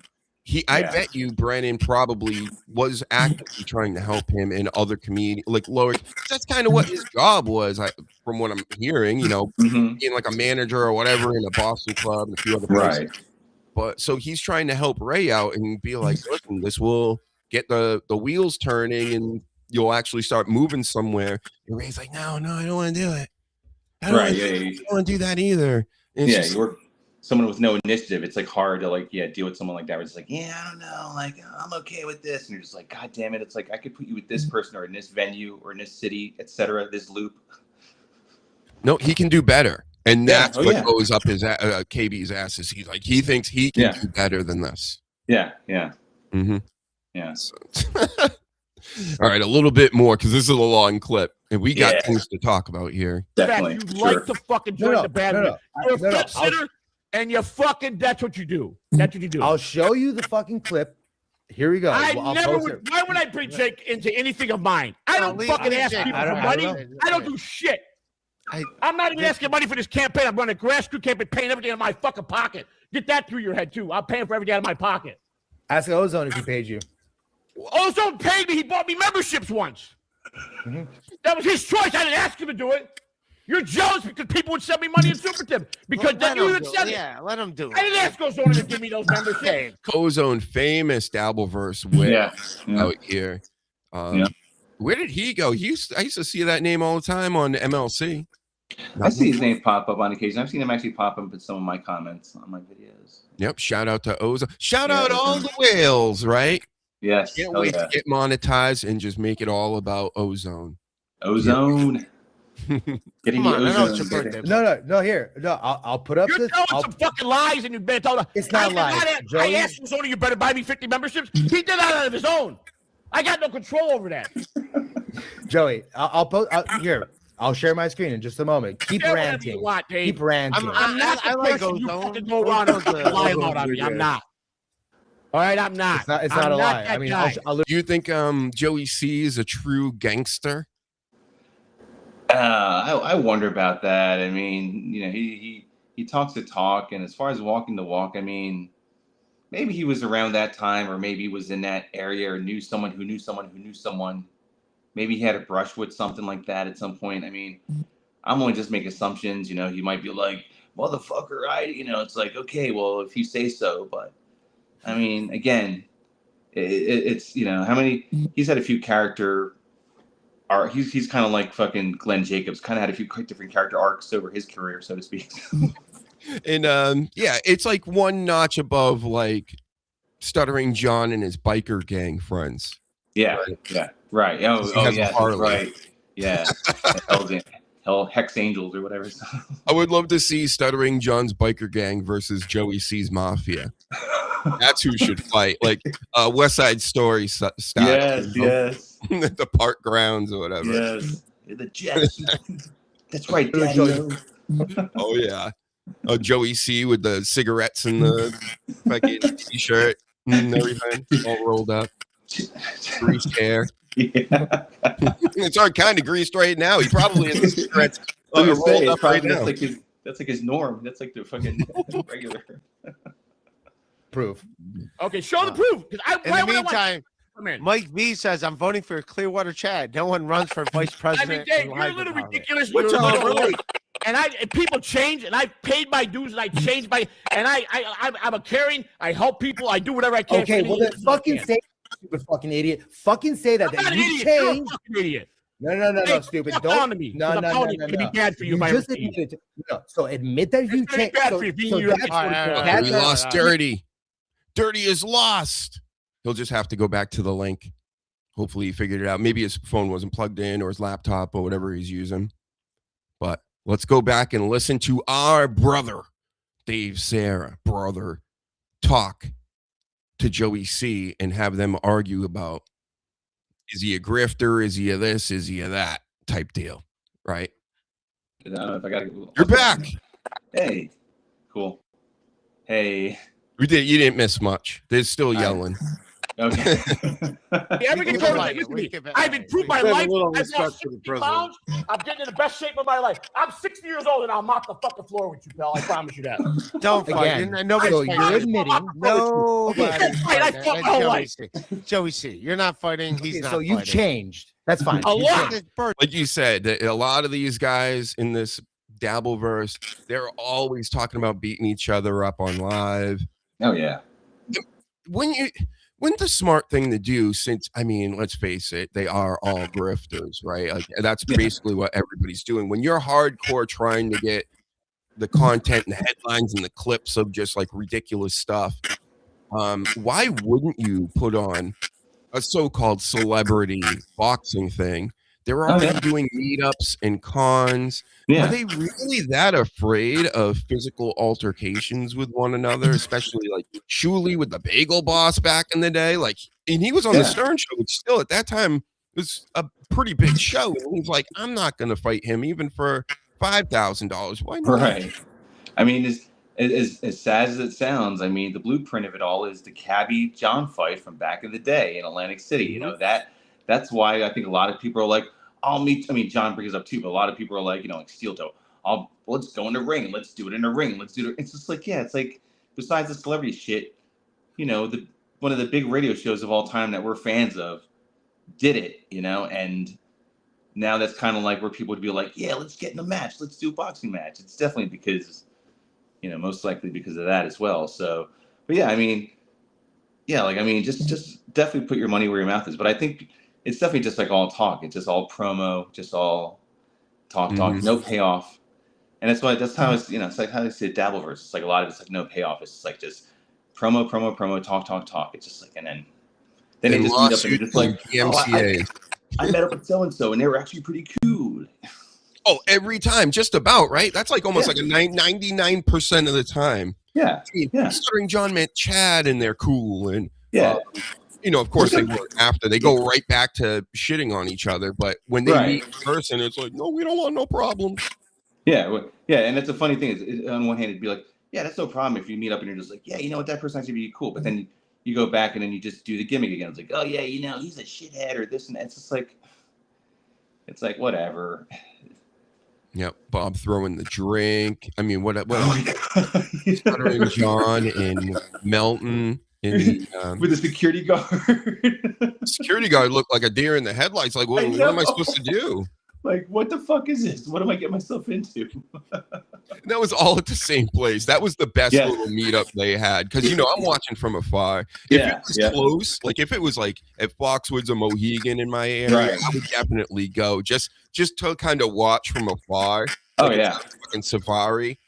I bet you Brennan probably was actively trying to help him in other comedians, like lower. That's kind of what his job was, from what I'm hearing. Being like a manager or whatever in a Boston club and a few other places. Right. But so he's trying to help Ray out and be like, listen, this will get the wheels turning and you'll actually start moving somewhere. And Ray's like, no, I don't want to do it. I don't want to do that either. And you're someone with no initiative. It's like hard to deal with someone like that. Where it's like, I don't know, like I'm okay with this, and you're just like, God damn it! It's like I could put you with this person or in this venue or in this city, etc. This loop. No, he can do better, and that's what goes up his KB's ass. Is he's like he thinks he can do better than this. Yeah. Yeah. So, all right, a little bit more because this is a long clip, and we got things to talk about here. Definitely. You like to fucking join the band. You're a fence sitter, and you fucking. That's what you do. I'll show you the fucking clip. Here we go. Why would I bring Jake into anything of mine? I don't fucking ask people for money. I don't do shit. I'm not even asking money for this campaign. I'm running a grassroots campaign, paying everything out of my fucking pocket. Get that through your head too. I'm paying for everything out of my pocket. Ask Ozone if he paid you. Ozone paid me. He bought me memberships once. That was his choice. I didn't ask him to do it. You're jealous because people would send me money in Super Tip because then you would send it. Yeah, let him do it. I didn't ask Ozone to give me those memberships. Ozone, famous Dabbleverse out here. Where did he go? I used to see that name all the time on MLC. I see his name pop up on occasion. I've seen him actually pop up in some of my comments on my videos. Yep. Shout out to Ozone. Shout out all the whales, right? Yes. Can't Hell wait yeah. to get monetized and just make it all about ozone. Ozone. Getting Come on, the I know it's ozone. your birthday. No. Here, no. I'll put up You're this. telling some fucking lies, and you better tell them. It's not lies, I Joey. asked him, Sony, you better buy me 50 memberships. He did that out of his own. I got no control over that. Joey, I'll post here. I'll share my screen in just a moment. Keep Share whatever ranting. you want, Dave. Keep ranting. I'm not the I like person you ozone. fucking go around and lie about on me. I'm not. All right, I'm not. It's not a lie. that I mean, guy. Do you think Joey C is a true gangster? I wonder about that. I mean, you know, he talks the talk, and as far as walking the walk, I mean, maybe he was around that time, or maybe he was in that area, or knew someone who knew someone who knew someone. Maybe he had a brush with something like that at some point. I mean, I'm only just making assumptions. You know, he might be like, motherfucker, it's like, okay, well, if you say so. But I mean, again, it's, you know, how many, he's had a few character he's kind of like fucking Glenn Jacobs, kind of had a few different character arcs over his career, so to speak. And yeah, it's like one notch above like Stuttering John and his biker gang friends. Yeah, yeah, right. Oh yeah, right. Yeah, Hell, Hex Angels or whatever. I would love to see Stuttering John's biker gang versus Joey C's Mafia. That's who should fight, like West Side Story style. Yes. The park grounds or whatever. Yes, the Jets. That's right, Daddy. Oh yeah. Oh, Joey C with the cigarettes and the fucking t-shirt and everything all rolled up. Greased hair. Yeah. It's all kind of greased right now. He probably has the cigarettes rolled up right now. That's like his norm. That's like the fucking regular. Proof. Okay, show the proof. In the meantime, Mike B says, I'm voting for Clearwater Chad. No one runs for vice president. I mean, Dave, you're a little ridiculous. And people change, and I paid my dues, and I changed my, and I'm a caring. I help people. I do whatever I can. Okay, well then fucking say, stupid fucking idiot. Fucking say that. I'm not an you idiot. You're a changed. fucking idiot. No, stupid. Don't to me. No. It'd be bad for you. Just admit it. No. So admit that you changed. Bad for you. We lost Dirty. Dirty is lost. He'll just have to go back to the link. Hopefully he figured it out. Maybe his phone wasn't plugged in or his laptop or whatever he's using. But let's go back and listen to our brother, Dave Sarah, brother, talk to Joey C and have them argue about, is he a grifter? Is he a this? Is he a that type deal? Right? I don't know if I got to. You're back. Hey. Cool. Hey. You didn't miss much. They're still yelling. Okay. I've improved my life. I've lost 60 pounds. I'm getting in the best shape of my life. I'm 60 years old and I'll mop the fucking floor with you, pal. I promise you that. Don't fight. So you're admitting. Joey C, you're not fighting. He's not. So you've changed. That's fine. A lot. Like you said, a lot of these guys in this Dabbleverse, they're always talking about beating each other up on live. Oh yeah. When's the smart thing to do, since, I mean, let's face it, they are all grifters, right? Like, that's basically what everybody's doing. When you're hardcore trying to get the content and the headlines and the clips of just like ridiculous stuff, why wouldn't you put on a so-called celebrity boxing thing? They're already doing meetups and cons. Are they really that afraid of physical altercations with one another, especially like Shuley with the Bagel Boss back in the day? Like, and he was on the Stern Show, which still at that time was a pretty big show. And he's like, I'm not going to fight him even for $5,000. Why not? Right. I mean, as sad as it sounds, I mean, the blueprint of it all is the Cabby John fight from back in the day in Atlantic City. You know, that's why I think a lot of people are like, John brings it up too, but a lot of people are like, like Steel Toe, let's go in the ring. Let's do it in the ring. Let's do it. It's just like, it's like, besides the celebrity shit, one of the big radio shows of all time that we're fans of did it, and now that's kind of like where people would be like, yeah, let's get in a match. Let's do a boxing match. It's definitely because, most likely because of that as well. So, but yeah, just definitely put your money where your mouth is. But I think it's definitely just like all talk. It's just all promo, just all talk, no payoff. And that's how it's, it's like how they say Dabbleverse. It's like a lot of it's like no payoff. It's like just promo, talk. It's just like, and then Then they And just meet up and lawsuits just like, and PMCA. I met up with so and so, and they were actually pretty cool. Oh, every time, just about, right? That's like almost like a 99% of the time. Yeah. I mean, Yeah. Stuttering John met Chad, and they're cool, and Yeah. you know, of course, they work after. They go right back to shitting on each other. But when they meet in person, it's like, no, we don't want no problems. Yeah, yeah, and it's a funny thing. Is on one hand, it'd be like, yeah, that's no problem if you meet up and you're just like, yeah, you know what, that person actually be cool. But then you go back and then you just do the gimmick again. It's like, oh yeah, you know, he's a shithead or this and that. It's like whatever. Yep, Bob throwing the drink. I mean, what Stuttering John and Melton in with the security guard. Security guard looked like a deer in the headlights. Like, what am I supposed to do? Like, what the fuck is this? What am I getting myself into? That was all at the same place. That was the best little meetup they had. Because, you know, I'm watching from afar. If it was close, like if it was like at Foxwoods or Mohegan in my area, I would definitely go just to kind of watch from afar. Oh, like yeah. Fucking safari.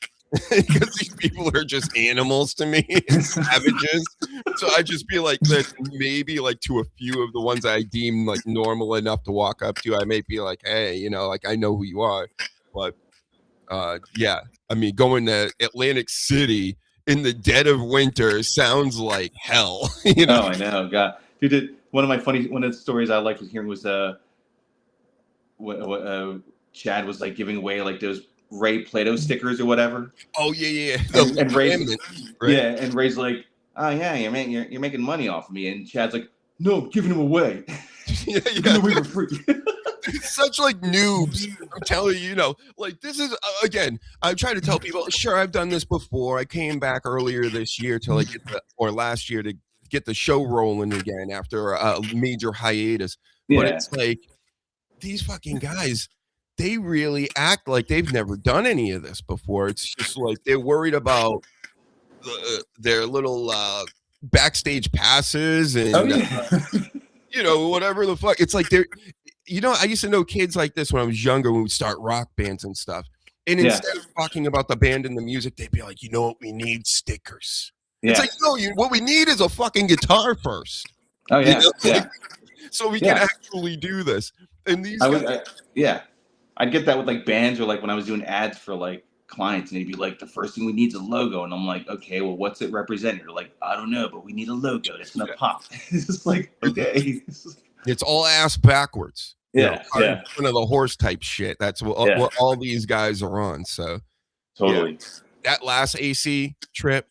Because these people are just animals to me, savages. So I just be like this, maybe like to a few of the ones I deem like normal enough to walk up to. I may be like, hey, you know, like I know who you are. But yeah, I mean, going to Atlantic City in the dead of winter sounds like hell. You know? Oh, I know. God, dude, one of the stories I liked was hearing was Chad was like giving away like those Ray Plato stickers or whatever. Oh yeah. And Ray's, and Ray's like, oh yeah, you're making money off of me, and Chad's like, no, I'm giving them away. Giving them away for free. It's such like noobs. I'm telling you, you know, like this is again. I'm trying to tell people, sure, I've done this before. I came back earlier this year to like or last year to get the show rolling again after a major hiatus. But it's like these fucking guys. They really act like they've never done any of this before. It's just like they're worried about their little backstage passes and you know, whatever the fuck. It's like they're, you know, I used to know kids like this when I was younger when we start rock bands and stuff. And instead of talking about the band and the music, they'd be like, you know what we need? Stickers. It's like, no, what we need is a fucking guitar first. Oh yeah, you know? So we can actually do this. And these I'd get that with like bands or like when I was doing ads for like clients and they'd be like, the first thing we need is a logo. And I'm like, okay, well, what's it represent? You're like, I don't know, but we need a logo that's going to pop. It's just like, okay. It's all ass backwards. Yeah. One of the horse type shit. That's what all these guys are on. So totally. That last AC trip,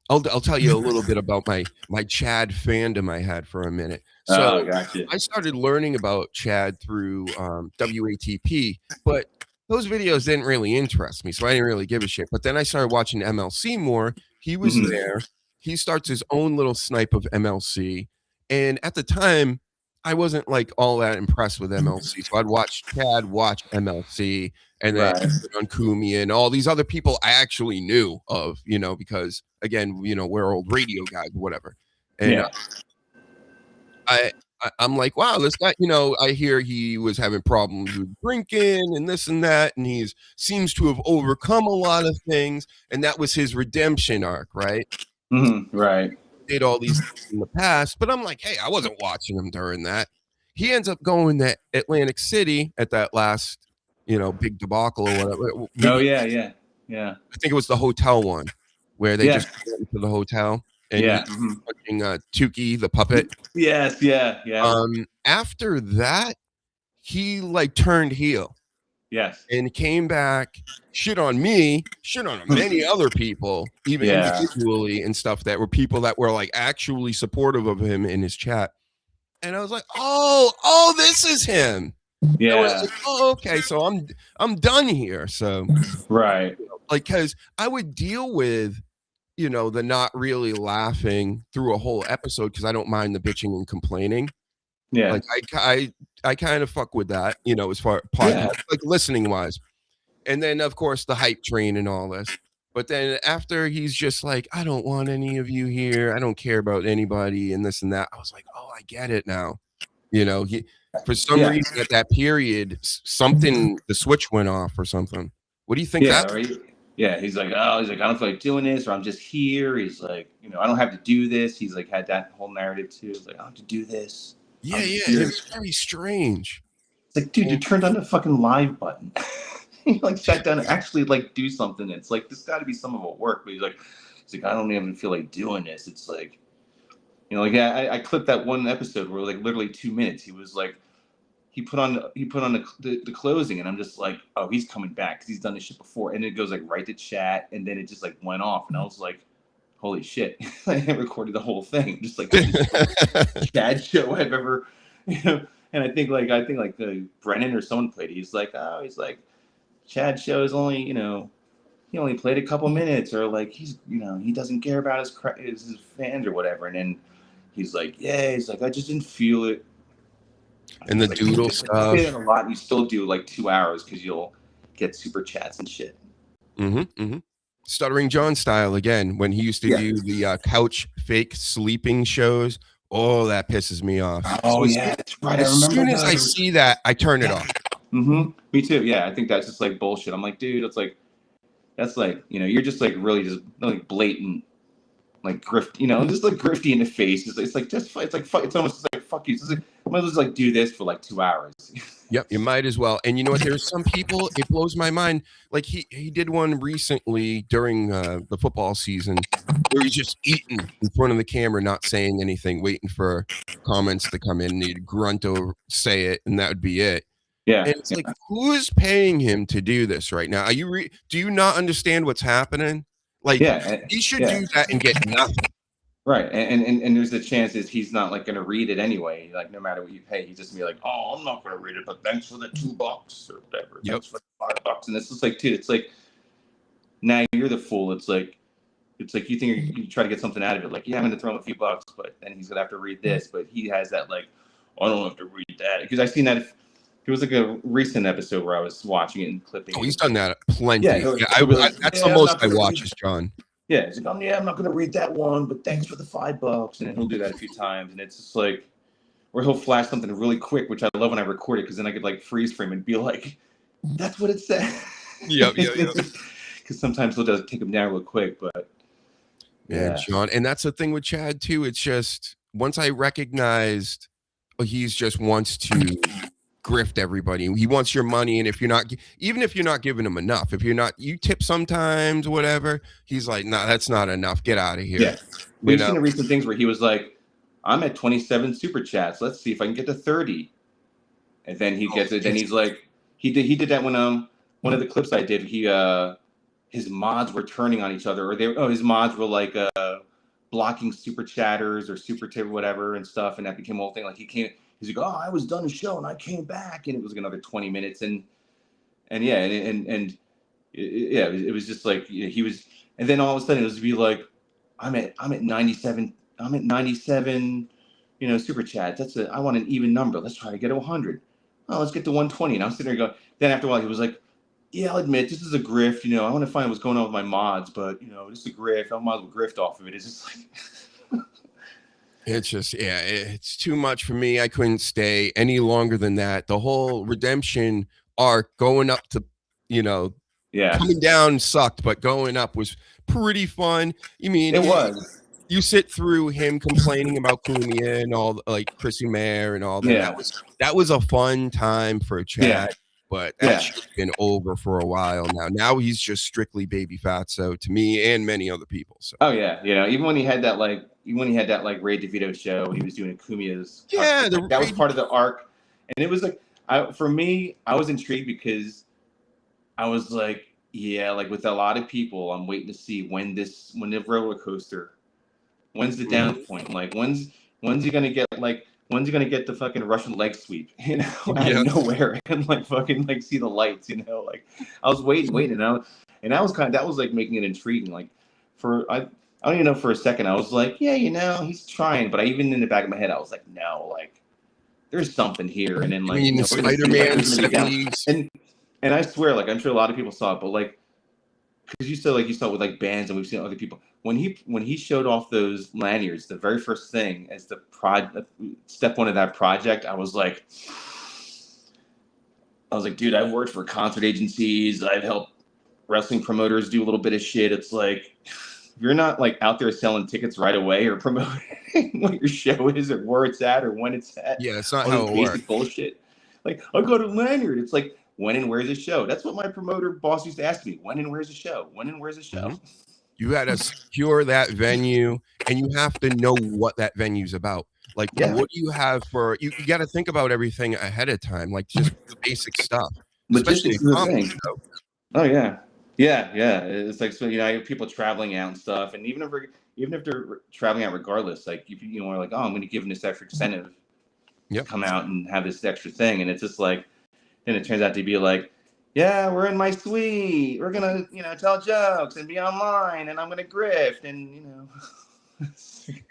I'll tell you a little bit about my Chad fandom I had for a minute. So gotcha. I started learning about Chad through WATP, but those videos didn't really interest me, so I didn't really give a shit. But then I started watching MLC more. He was there. He starts his own little snipe of MLC, and at the time, I wasn't like all that impressed with MLC. So I'd watch Chad watch MLC, and then on Kumi and all these other people I actually knew of, you know, because again, you know, we're old radio guys, whatever, and. I'm like, wow, this guy, you know, I hear he was having problems with drinking and this and that, and he's seems to have overcome a lot of things, and that was his redemption arc, right? Right. Did all these things in the past, but I'm like, hey, I wasn't watching him during that. He ends up going to Atlantic City at that last, you know, big debacle or whatever. Oh yeah. I think it was the hotel one where they just went to the hotel. And fucking Tukey the puppet. Yes. After that, he like turned heel. Yes. And came back, shit on me, shit on many other people, even individually and stuff that were people that were like actually supportive of him in his chat. And I was like, oh, this is him. Yeah. Like, oh, okay. So I'm done here. So right. Like, cause I would deal with, you know, the not really laughing through a whole episode because I don't mind the bitching and complaining. Yeah. Like I kind of fuck with that, you know, as far as podcast, like listening wise. And then of course the hype train and all this. But then after he's just like, I don't want any of you here. I don't care about anybody and this and that. I was like, oh, I get it now. You know, he for some reason at that period, something the switch went off or something. What do you think that? Right. Yeah, he's like, oh, he's like, I don't feel like doing this, or I'm just here. He's like, you know, I don't have to do this. He's like, had that whole narrative too. He's like, I don't have to do this. Yeah, it's very strange. It's like, dude, you turned on the fucking live button. He like sat down and actually like do something. It's like, this got to be some of it work. But he's like, I don't even feel like doing this. It's like, you know, like I clipped that one episode where like literally 2 minutes. He was like, he put on the closing, and I'm just like, oh, he's coming back because he's done this shit before. And it goes like right to chat, and then it just like went off, and I was like, holy shit! I recorded the whole thing, just like the Chad show I've ever, you know. And I think like the Brennan or someone played it. He's like, Chad show is only, you know, he only played a couple minutes, or like he's, you know, he doesn't care about his fans or whatever. And then he's like, yeah, he's like, I just didn't feel it. And the like, doodle stuff. A lot. You still do like 2 hours because you'll get super chats and shit. Stuttering John style again, when he used to do the couch fake sleeping shows. Oh, that pisses me off. Oh, yeah, that's right. As soon as I see that, I turn it off. Me too. Yeah, I think that's just like bullshit. I'm like, dude, that's like, you know, you're just like really just like blatant, like grift, you know, just like grifty in the face. It's like just, it's like fuck. It's almost like fuck you. It's like, I might as well just like do this for like 2 hours. Yep, you might as well. And you know what? There's some people, it blows my mind. Like he did one recently during the football season where he's just eating in front of the camera, not saying anything, waiting for comments to come in. And he'd grunt or say it, and that would be it. Yeah. And it's like, who's paying him to do this right now? Are you do you not understand what's happening? Like, he should do that and get nothing. Right, and there's a chance is he's not like going to read it anyway. Like no matter what you pay, he's just gonna be like, oh, I'm not going to read it, but thanks for the $2 or whatever. Thanks for the $5, and it's just like, dude, it's like now you're the fool. It's like you think you try to get something out of it. Like, yeah, I'm going to throw him a few bucks, but then he's going to have to read this. But he has that like, I don't have to read that because I've seen that. It was like a recent episode where I was watching it and clipping. Oh, he's done that plenty. Yeah, that's the most I watch is John. Yeah, he's like, I'm not going to read that one, but thanks for the $5. And then he'll do that a few times. And it's just like, or he'll flash something really quick, which I love when I record it because then I could like freeze frame and be like, that's what it said. Yep. Because sometimes he'll just take them down real quick. But yeah, John. And that's the thing with Chad, too. It's just once I recognized he's just wants to grift everybody. He wants your money, and even if you're not giving him enough, if you're not, you tip sometimes, whatever. He's like, no, that's not enough. Get out of here. Yeah, we've seen the recent things where he was like, I'm at 27 super chats. Let's see if I can get to 30. And then he gets it. Then he's like, he did that when one of the clips I did. His mods were turning on each other, or his mods were like blocking super chatters or super tip whatever and stuff, and that became a whole thing. Like he's like, oh, I was done the show and I came back, and it was like another 20 minutes, and it was just like he was, and then all of a sudden it was to be like, I'm at 97, you know, super chats. I want an even number. Let's try to get to 100. Oh, let's get to 120. And I'm sitting there going. Then after a while, he was like, yeah, I'll admit this is a grift. You know, I want to find what's going on with my mods, but you know, this is a grift. I might as well grift off of it. It's just like. It's just, it's too much for me. I couldn't stay any longer than that. The whole redemption arc going up to, you know, coming down sucked, but going up was pretty fun. You mean it was? You sit through him complaining about Cumia and all, like Chrissy Mayer and all that. Yeah. That was a fun time for a chat. Yeah. But that's been over for a while now. Now he's just strictly baby fatso to me and many other people. So. Oh yeah, you know, even when he had that like Ray DeVito show, he was doing Cumia's. Yeah, that was part of the arc, and it was like, for me, I was intrigued because I was like, yeah, like with a lot of people, I'm waiting to see when the roller coaster, when's the down point, like when's he gonna get the fucking Russian leg sweep, you know, out of nowhere, and like fucking like see the lights, you know, like I was waiting, and that was like making it intriguing. Like I don't even know, for a second I was like, yeah, you know, he's trying, but even in the back of my head I was like, no, like there's something here. And then like, you know, Spider-Man, and I swear, like I'm sure a lot of people saw it, but like because you saw it with like bands, and we've seen other people. When he showed off those lanyards, the very first thing as the step one of that project, I was like, dude, I've worked for concert agencies. I've helped wrestling promoters do a little bit of shit. It's like, if you're not like out there selling tickets right away or promoting what your show is or where it's at or when it's at. Yeah, it's not how it works. Bullshit. Like, I'll go to Lanyard. It's like, when and where's the show? That's what my promoter boss used to ask me. When and where's the show? When and where's the show? Mm-hmm. You got to secure that venue, and you have to know what that venue's about. Like, what do you have for you? You got to think about everything ahead of time, like just the basic stuff. Logistics is the thing. Oh yeah. It's like, so I have people traveling out and stuff, and even if they're traveling out regardless, like if you are like, oh, I'm going to give them this extra incentive to come out and have this extra thing, and it's just like, then it turns out to be like, yeah, we're in my suite, we're gonna tell jokes and be online, and I'm gonna grift, and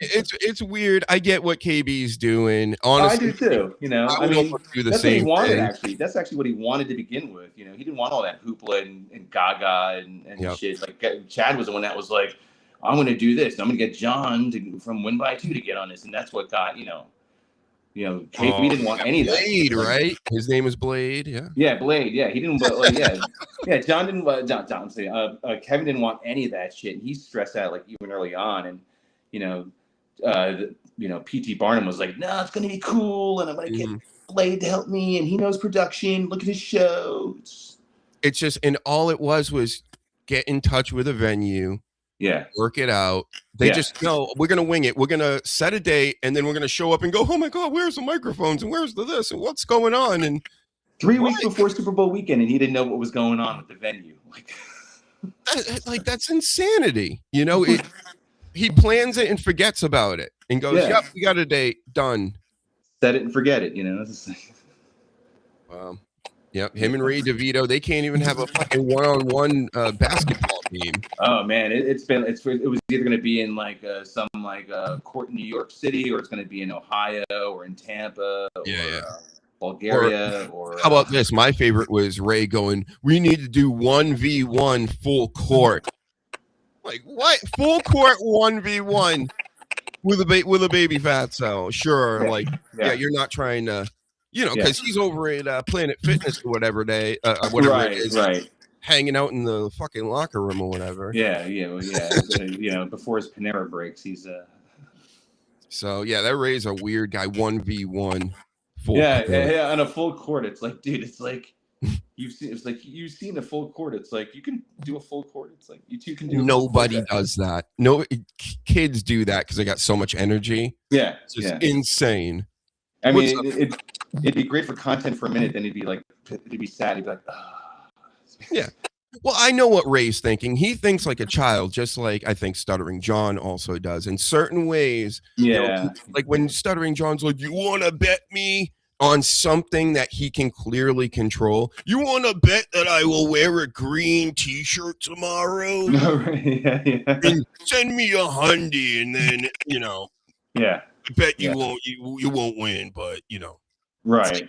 it's weird. I get what KB's doing. Honestly, I do too. I mean, do the that's same what he wanted. thing. Actually, that's actually what he wanted to begin with. He didn't want all that hoopla and gaga and shit. Like Chad was the one that was like, I'm going to do this. I'm going to get John from Win by 2 to get on this, and that's what got KB didn't want any of that. Blade, right? His name is Blade. Yeah, Blade. Yeah, he didn't. John didn't. John say, Kevin didn't want any of that shit, and he stressed out like even early on, and PT Barnum was like, no, it's gonna be cool, and I'm gonna get Blade to help me, and he knows production. Look at his show. It's just, and all it was get in touch with a venue. Yeah. Work it out. They just know we're gonna wing it. We're gonna set a date, and then we're gonna show up and go, oh my God, where's the microphones and where's the this and what's going on? And 3 weeks before Super Bowl weekend, and he didn't know what was going on with the venue. Like that's insanity. He plans it and forgets about it and goes, yep, we got a date, done. Set it and forget it. Wow. Yep, him and Ray DeVito, they can't even have a fucking one-on-one basketball team. Oh man, it was either going to be in like some court in New York City, or it's going to be in Ohio or in Tampa, or Bulgaria, or how about this? My favorite was Ray going, we need to do 1v1 full court. Like what? Full court 1v1 with a baby fatso. Sure, you're not trying to. Because he's over at Planet Fitness or whatever it is, hanging out in the fucking locker room or whatever. Before his Panera breaks, he's So that Ray's a weird guy. 1v1 full court. On a full court, it's like, dude, it's like you've seen a full court. It's like you can do a full court. It's like you two can do. Nobody does that. No kids do that because they got so much energy. Yeah, it's just insane. I mean, it'd be great for content for a minute. Then it'd be sad. He'd be like, yeah. Well, I know what Ray's thinking. He thinks like a child, just like I think Stuttering John also does in certain ways. Yeah. Like when Stuttering John's like, you want to bet me on something that he can clearly control? You want to bet that I will wear a green T-shirt tomorrow? And send me $100, and then Yeah. I bet you won't win, but Right.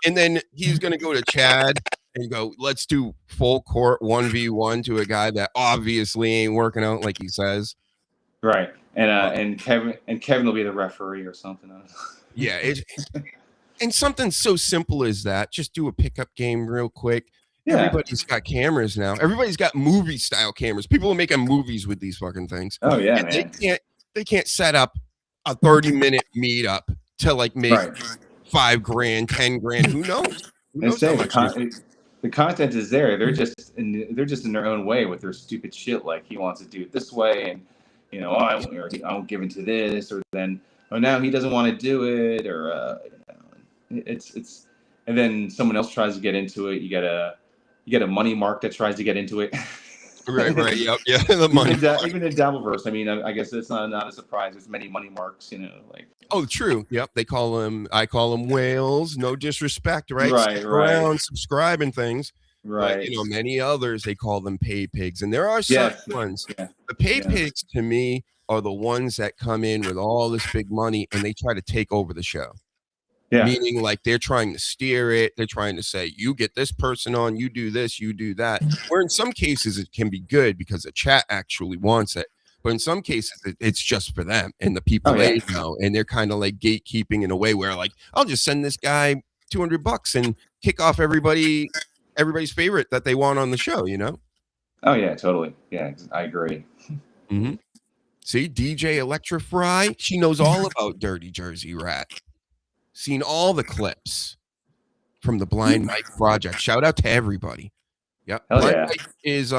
And then he's gonna go to Chad and go, let's do full court 1v1 to a guy that obviously ain't working out like he says. Right. And Kevin will be the referee or something. Yeah, and something so simple as that. Just do a pickup game real quick. Yeah. Everybody's got cameras now. Everybody's got movie style cameras. People are making movies with these fucking things. Oh yeah, and man. They can't set up a 30-minute meetup to like make $5,000, $10,000. Who knows? The content is there. They're just in their own way with their stupid shit. Like he wants to do it this way, and I won't give into this, or then now he doesn't want to do it, or it's and then someone else tries to get into it. You get a money mark that tries to get into it. Right. Yep. Yeah. The money. Even in Dabbleverse, I mean, I guess it's not a surprise. There's many money marks, like. Oh, true. Yep. I call them whales. No disrespect, right? Right. Around, subscribe and things. Right. But, many others they call them pay pigs, and there are some ones. Yeah. The pay pigs to me are the ones that come in with all this big money and they try to take over the show. Yeah. Meaning like they're trying to steer it. They're trying to say, you get this person on, you do this, you do that. Where in some cases it can be good because the chat actually wants it. But in some cases it's just for them and the people they know. And they're kind of like gatekeeping in a way where like, I'll just send this guy $200 and kick off everybody's favorite that they want on the show, Oh yeah, totally. Yeah, I agree. Mm-hmm. See, DJ Electrify, she knows all about Dirty Jersey Rat. Seen all the clips from the Blind Mike project. Shout out to everybody. Yep. Hell Blind yeah. Mike is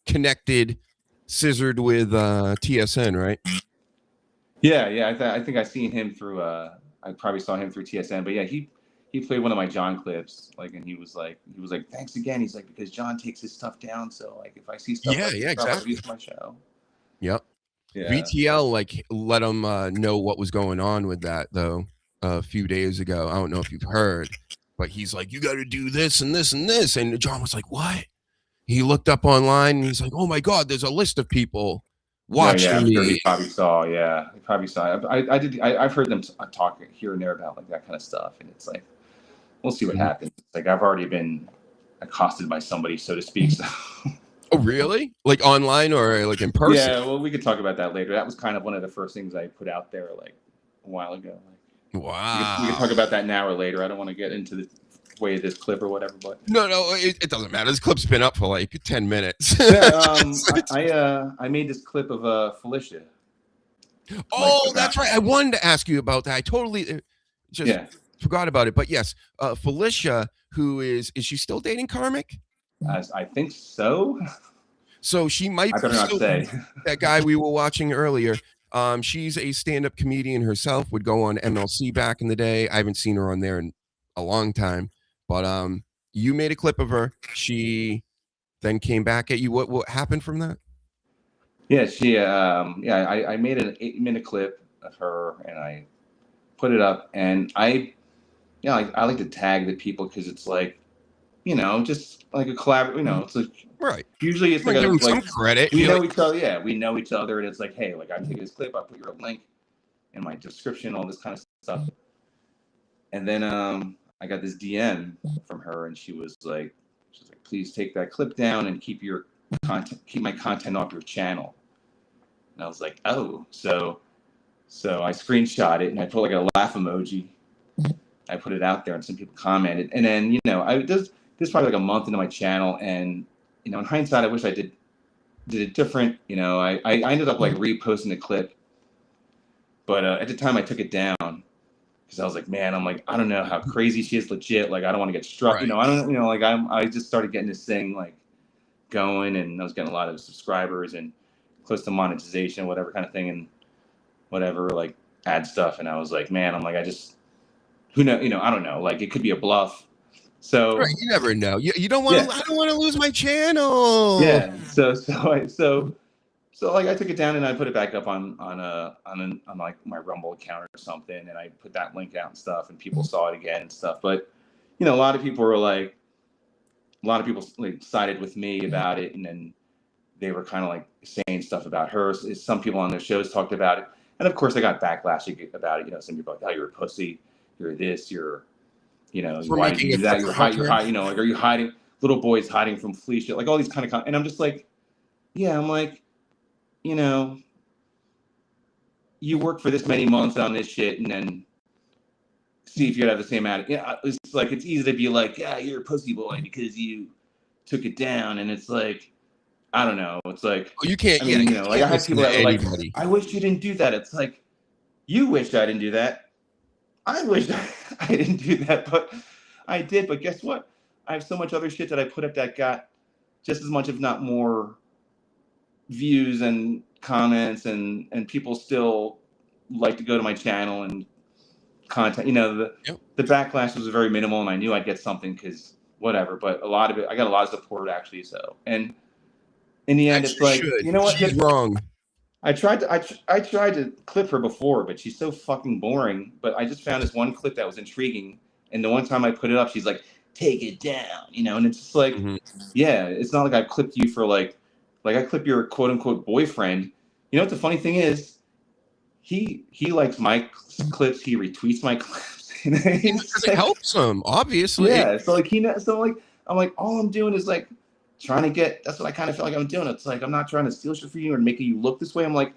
connected, scissored with TSN, right? Yeah. I think I seen him through. I probably saw him through TSN, but yeah, he played one of my John clips, like, and he was like, thanks again. He's like, because John takes his stuff down, so like if I see stuff, like exactly. use my show. Yep. Yeah. VTL like let him know what was going on with that though a few days ago. I don't know if you've heard, but he's like, you got to do this and this and this, and John was like, what? He looked up online and he's like, oh my god, there's a list of people watching me. Sure he probably saw. Yeah, he probably saw. I've heard them talk here and there about like that kind of stuff, and it's like, we'll see what happens. It's like I've already been accosted by somebody, so to speak. So. Oh, really? Like online or like in person? Yeah, well, we could talk about that later. That was kind of one of the first things I put out there like a while ago. Like, wow. We can talk about that now or later. I don't want to get into the way of this clip or whatever, but no, it doesn't matter. This clip's been up for like 10 minutes. Yeah, I made this clip of Felicia. Oh, that's right. I wanted to ask you about that. I totally just forgot about it. But yes, Felicia, who is she still dating Karmic? I think so. So she might be still that guy we were watching earlier. She's a stand-up comedian herself, would go on MLC back in the day. I haven't seen her on there in a long time. But you made a clip of her. She then came back at you. What happened from that? Yeah, she I made an 8-minute clip of her and I put it up, and I like to tag the people because it's like, you know, just like a collab, you know, it's like right. Usually it's like some credit. We know each other, yeah. We know each other, and it's like, hey, like I take this clip, I put your link in my description, all this kind of stuff. And then I got this DM from her, and she's like, please take that clip down and keep my content off your channel. And I was like, oh, so I screenshot it and I put like a laugh emoji. I put it out there and some people commented, and then, you know, this is probably like a month into my channel, and, you know, in hindsight, I wish I did it different. You know, I ended up like reposting the clip, but at the time I took it down because I was like, man, I don't know how crazy she is legit. Like, I don't want to get struck. Right. You know, I just started getting this thing like going, and I was getting a lot of subscribers and close to monetization, whatever kind of thing, and whatever, like ad stuff. And I was like, man, who knows? You know, I don't know. Like, it could be a bluff. So right, you never know. You don't want to. I don't want to lose my channel. Yeah. So like I took it down and I put it back up on like my Rumble account or something, and I put that link out and stuff, and people saw it again and stuff. But, you know, a lot of people like sided with me about it, and then they were kind of like saying stuff about her. Some people on their shows talked about it, and of course I got backlash about it. You know, some people like, oh, you're a pussy, you're this, you're, you know, why did you do that? You're hiding, you know, like, are you hiding? Little boys hiding from Felicia, like all these kind of, and I'm just like, yeah, I'm like, you know, you work for this many months on this shit, and then see if you have the same attitude. Yeah, it's like, it's easy to be like, yeah, you're a pussy boy because you took it down, and it's like, I don't know. It's like, you can't. I mean, you know, like I had people that were like, I wish you didn't do that. It's like, you wished I didn't do that. I wish I didn't do that, but I did. But guess what? I have so much other shit that I put up that got just as much, if not more, views and comments, and people still like to go to my channel and content. You know, the backlash was very minimal, and I knew I'd get something because whatever. But a lot of it, I got a lot of support actually. So, and in the end, it's like, you know what? She's wrong. I tried to clip her before, but she's so fucking boring. But I just found this one clip that was intriguing, and the one time I put it up, she's like, "Take it down," you know. And it's just like, yeah, it's not like I've clipped you for like I clip your quote unquote boyfriend. You know what the funny thing is? He likes my clips. He retweets my clips. Because it helps him, obviously. Yeah. So like I'm like, all I'm doing is like trying to get. That's what I kind of feel like I'm doing. It's like, I'm not trying to steal shit for you or making you look this way. I'm like,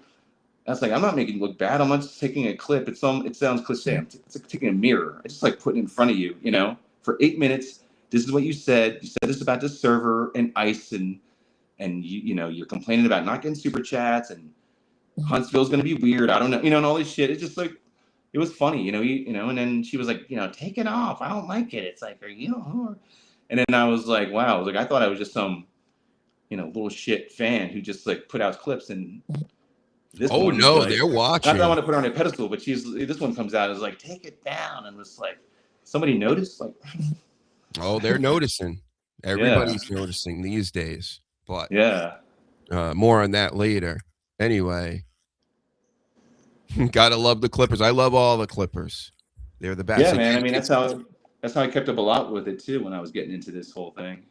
that's like, I'm not making you look bad. I'm not just taking a clip. It sounds cliche. It's like taking a mirror. I just like putting it in front of you, you know, for 8 minutes. This is what you said. You said this about the server and ICE and and you know, you're complaining about not getting super chats, and Huntsville's going to be weird. I don't know, you know, and all this shit. It's just like, it was funny, you know, and then she was like, you know, take it off. I don't like it. It's like, are you? And then I was like, wow. I was like, I thought I was just some, you know, little shit fan who just like put out clips, and this. Oh no, like, they're watching. Not that I want to put her on a pedestal, but this one comes out as like, take it down, and it's like, somebody noticed, like. Oh, they're noticing. Everybody's noticing these days. But more on that later. Anyway. Gotta love the Clippers. I love all the Clippers. They're the best. Yeah, man. I mean, that's how I kept up a lot with it too when I was getting into this whole thing.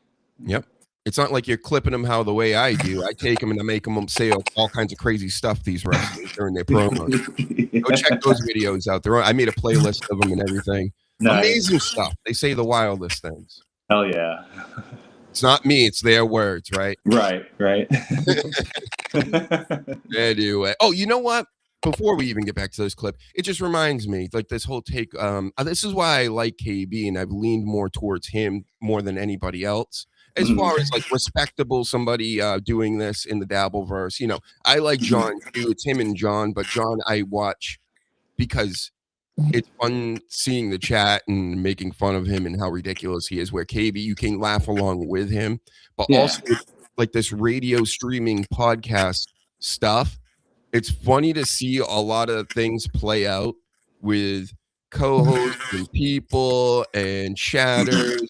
Yep. It's not like you're clipping them how the way I do. I take them and I make them say all kinds of crazy stuff, these wrestlers, during their promos. Go check those videos out there. I made a playlist of them and everything. Nice. Amazing stuff. They say the wildest things. Hell yeah. It's not me. It's their words, right? Right. Anyway. Oh, you know what? Before we even get back to this clip, it just reminds me, like, this whole take. This is why I like KB, and I've leaned more towards him more than anybody else. As far as like respectable somebody doing this in the Dabbleverse, you know, I like John too. It's him and John, but John I watch because it's fun seeing the chat and making fun of him and how ridiculous he is. Where KB, you can laugh along with him, but also like this radio streaming podcast stuff. It's funny to see a lot of things play out with co-hosts and people and shatters,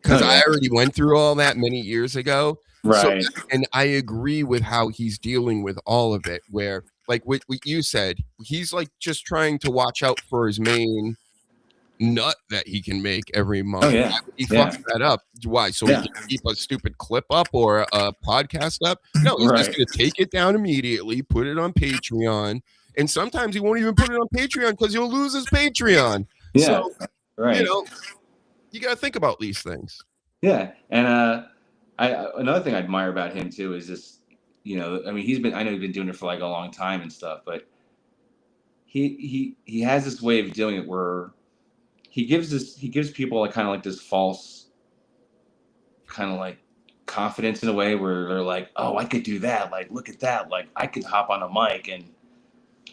because I already went through all that many years ago. Right. So, and I agree with how he's dealing with all of it, where like what you said, he's like just trying to watch out for his main nut that he can make every month. He fucks that up. Why? So he can keep a stupid clip up or a podcast up? No, he's just gonna take it down immediately, put it on Patreon, and sometimes he won't even put it on Patreon because he'll lose his Patreon. So, you know, you gotta think about these things. Yeah, and another thing I admire about him too is just, you know, I mean, I know he's been doing it for like a long time and stuff, but he has this way of doing it where he gives people like kind of like this false kind of like confidence in a way where they're like, oh, I could do that. Like, look at that. Like, I could hop on a mic and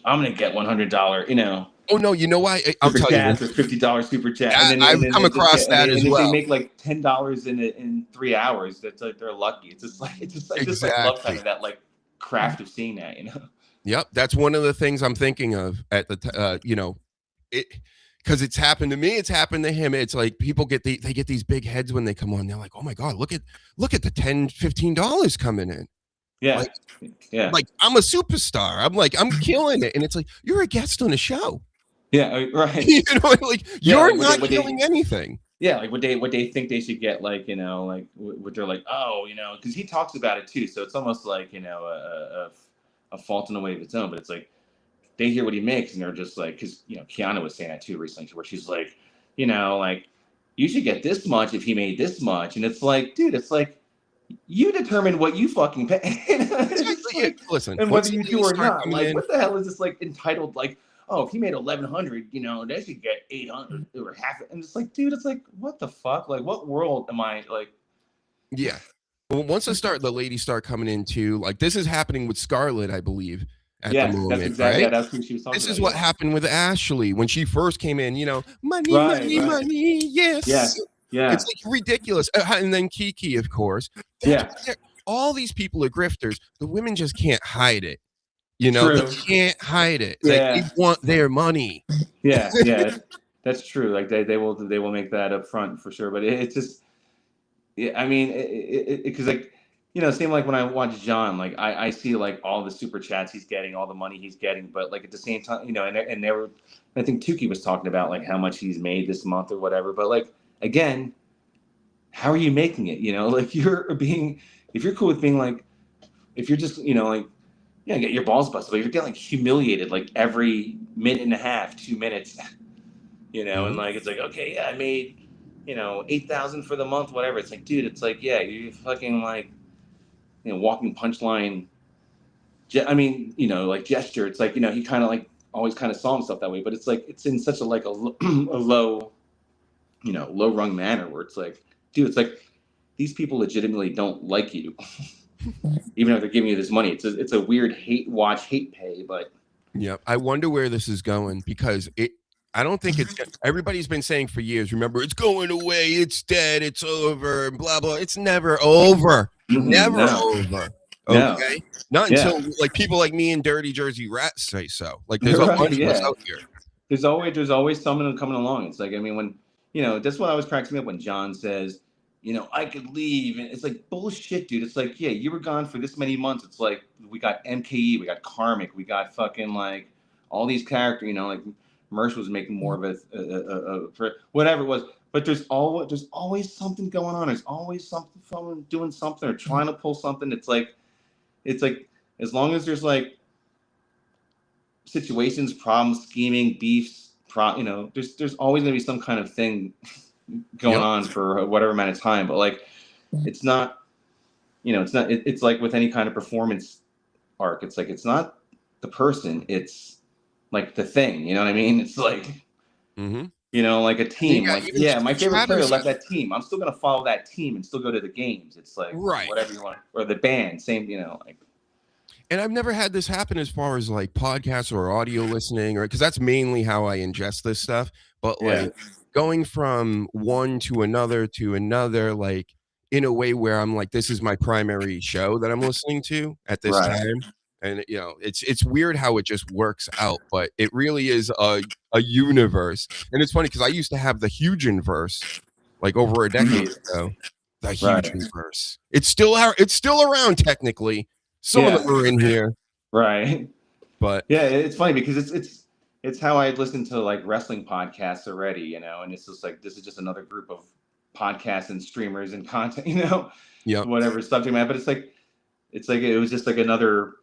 I'm going to get $100, you know. Oh, no, you know why? I'll tell you. Or $50 super chat. And I've come across that as well. If they make like $10 in 3 hours, that's like, they're lucky. It's just like, I just like love kind of that like craft of seeing that, you know? Yep. That's one of the things I'm thinking of at the, you know, because it's happened to me, it's happened to him. It's like people they get these big heads when they come on. They're like, oh my God, look at the $10, $15 coming in. Yeah. Like I'm a superstar. I'm like, I'm killing it. And it's like, you're a guest on a show. Yeah, right. You know, like you're not killing anything. Yeah, like what they think they should get, like, you know, like what they're like, oh, you know, because he talks about it too. So it's almost like, you know, a fault in a way of its own. But it's like, they hear what he makes and they're just like, because, you know, Kiana was saying that too recently, where she's like, you know, like, you should get this much if he made this much. And it's like, dude, it's like, you determine what you fucking pay. Like, listen, and whether you do or not, like, what the hell is this like entitled? Like, oh, if he made 1,100, you know, they should get 800 or half it. And it's like, dude, it's like, what the fuck? Like, what world am I like? Yeah. Well, once the ladies start coming in too, like this is happening with Scarlett, I believe. At the moment, that's exactly, right? That's who she was talking This about, is what happened with Ashley when she first came in. You know, money, yes. Yeah. It's like ridiculous. And then Kiki, of course. All these people are grifters. The women just can't hide it. You know, they can't hide it. Like, they want their money. Yeah, that's true. Like they will make that up front for sure. But it's just, I mean, because like, you know, same like when I watch John, like I see like all the super chats he's getting, all the money he's getting, but like at the same time, you know, and they were, I think Tukey was talking about like how much he's made this month or whatever. But like, again, how are you making it? You know, like if you're cool with being like, if you're just, you know, like, yeah, get your balls busted, but you're getting like humiliated like every minute and a half, 2 minutes, you know, and like it's like, okay, yeah, I made, you know, 8,000 for the month, whatever. It's like, dude, it's like, yeah, you fucking like, you know, walking punchline. I mean, you know, like gesture. It's like, you know, he kind of like always kind of saw himself that way, but it's like it's in such a like a low, you know, low rung manner where it's like, dude, it's like these people legitimately don't like you. even if they're giving you this money. It's a weird hate pay, but yeah, I wonder where this is going because I don't think it's everybody's been saying for years, remember, it's going away, it's dead, it's over, blah blah. It's never over. Never over. Okay. Not until like people like me and DrTJerzeyRRat say so. Like there's a bunch of us out here. There's always someone coming along. It's like, I mean, when that's what always cracks me up when John says, I could leave, and it's like bullshit, dude. It's like, yeah, you were gone for this many months. It's like we got MKE, we got Karmic, we got fucking like all these characters, like Mersh was making more of a for whatever it was. But there's always something going on. There's always someone doing something or trying to pull something. It's like as long as there's like situations, problems, scheming, beefs, there's always gonna be some kind of thing going on for whatever amount of time. But like, it's not, it's like with any kind of performance arc. It's like it's not the person. It's like the thing. You know what I mean? It's like. Like a team. My favorite player left that team. I'm still gonna follow that team and still go to the games. It's like whatever you want, or the band, same. Like. And I've never had this happen as far as like podcasts or audio listening, or because that's mainly how I ingest this stuff. But like going from one to another, like in a way where I'm like, this is my primary show that I'm listening to at this time. And it's weird how it just works out, but it really is a universe. And it's funny because I used to have the HUGENverse like over a decade ago. The HUGENverse. It's still around technically. Some of them are in here, right? But it's funny because it's how I listen to like wrestling podcasts already, and it's just like this is just another group of podcasts and streamers and content, whatever subject matter. But it's like it was just like another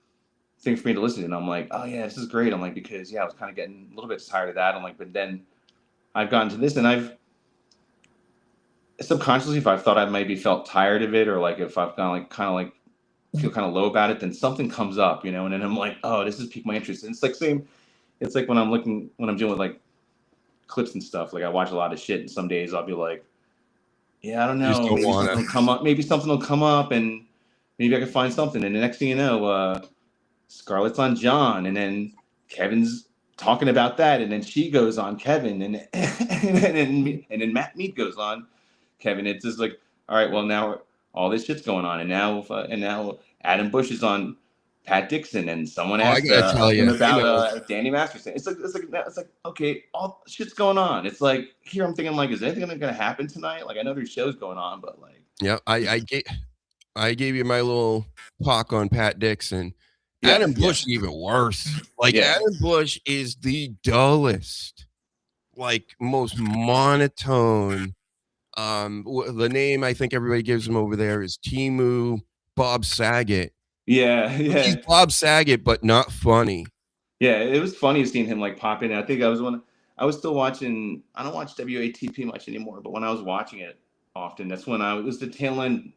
thing for me to listen to, and I'm like, oh yeah, this is great. I'm like, because I was kind of getting a little bit tired of that. I'm like, but then I've gotten to this, and I've subconsciously, if I've thought I maybe felt tired of it, or like if I've kind of like feel kind of low about it, then something comes up, and then I'm like, oh, this has piqued my interest. And it's like it's like when I'm doing like clips and stuff, like I watch a lot of shit, and some days I'll be like, yeah, I don't know, maybe something will come up, and maybe I can find something, and the next thing you know, Scarlett's on John, and then Kevin's talking about that, and then she goes on Kevin, and then Matt Mead goes on Kevin. It's just like, all right, well now all this shit's going on, and now Adam Bush is on Pat Dixon, and someone asked him about Danny Masterson. It's like okay, all shit's going on. It's like here I'm thinking like, is anything gonna happen tonight? Like I know there's shows going on, but like I gave you my little talk on Pat Dixon. Adam Bush is even worse. Like Adam Bush is the dullest, like most monotone. The name I think everybody gives him over there is Timu Bob Saget. Yeah. He's Bob Saget, but not funny. Yeah, it was funny seeing him like pop in. I think I was still watching. I don't watch WATP much anymore, but when I was watching it often, that's when it was the tail end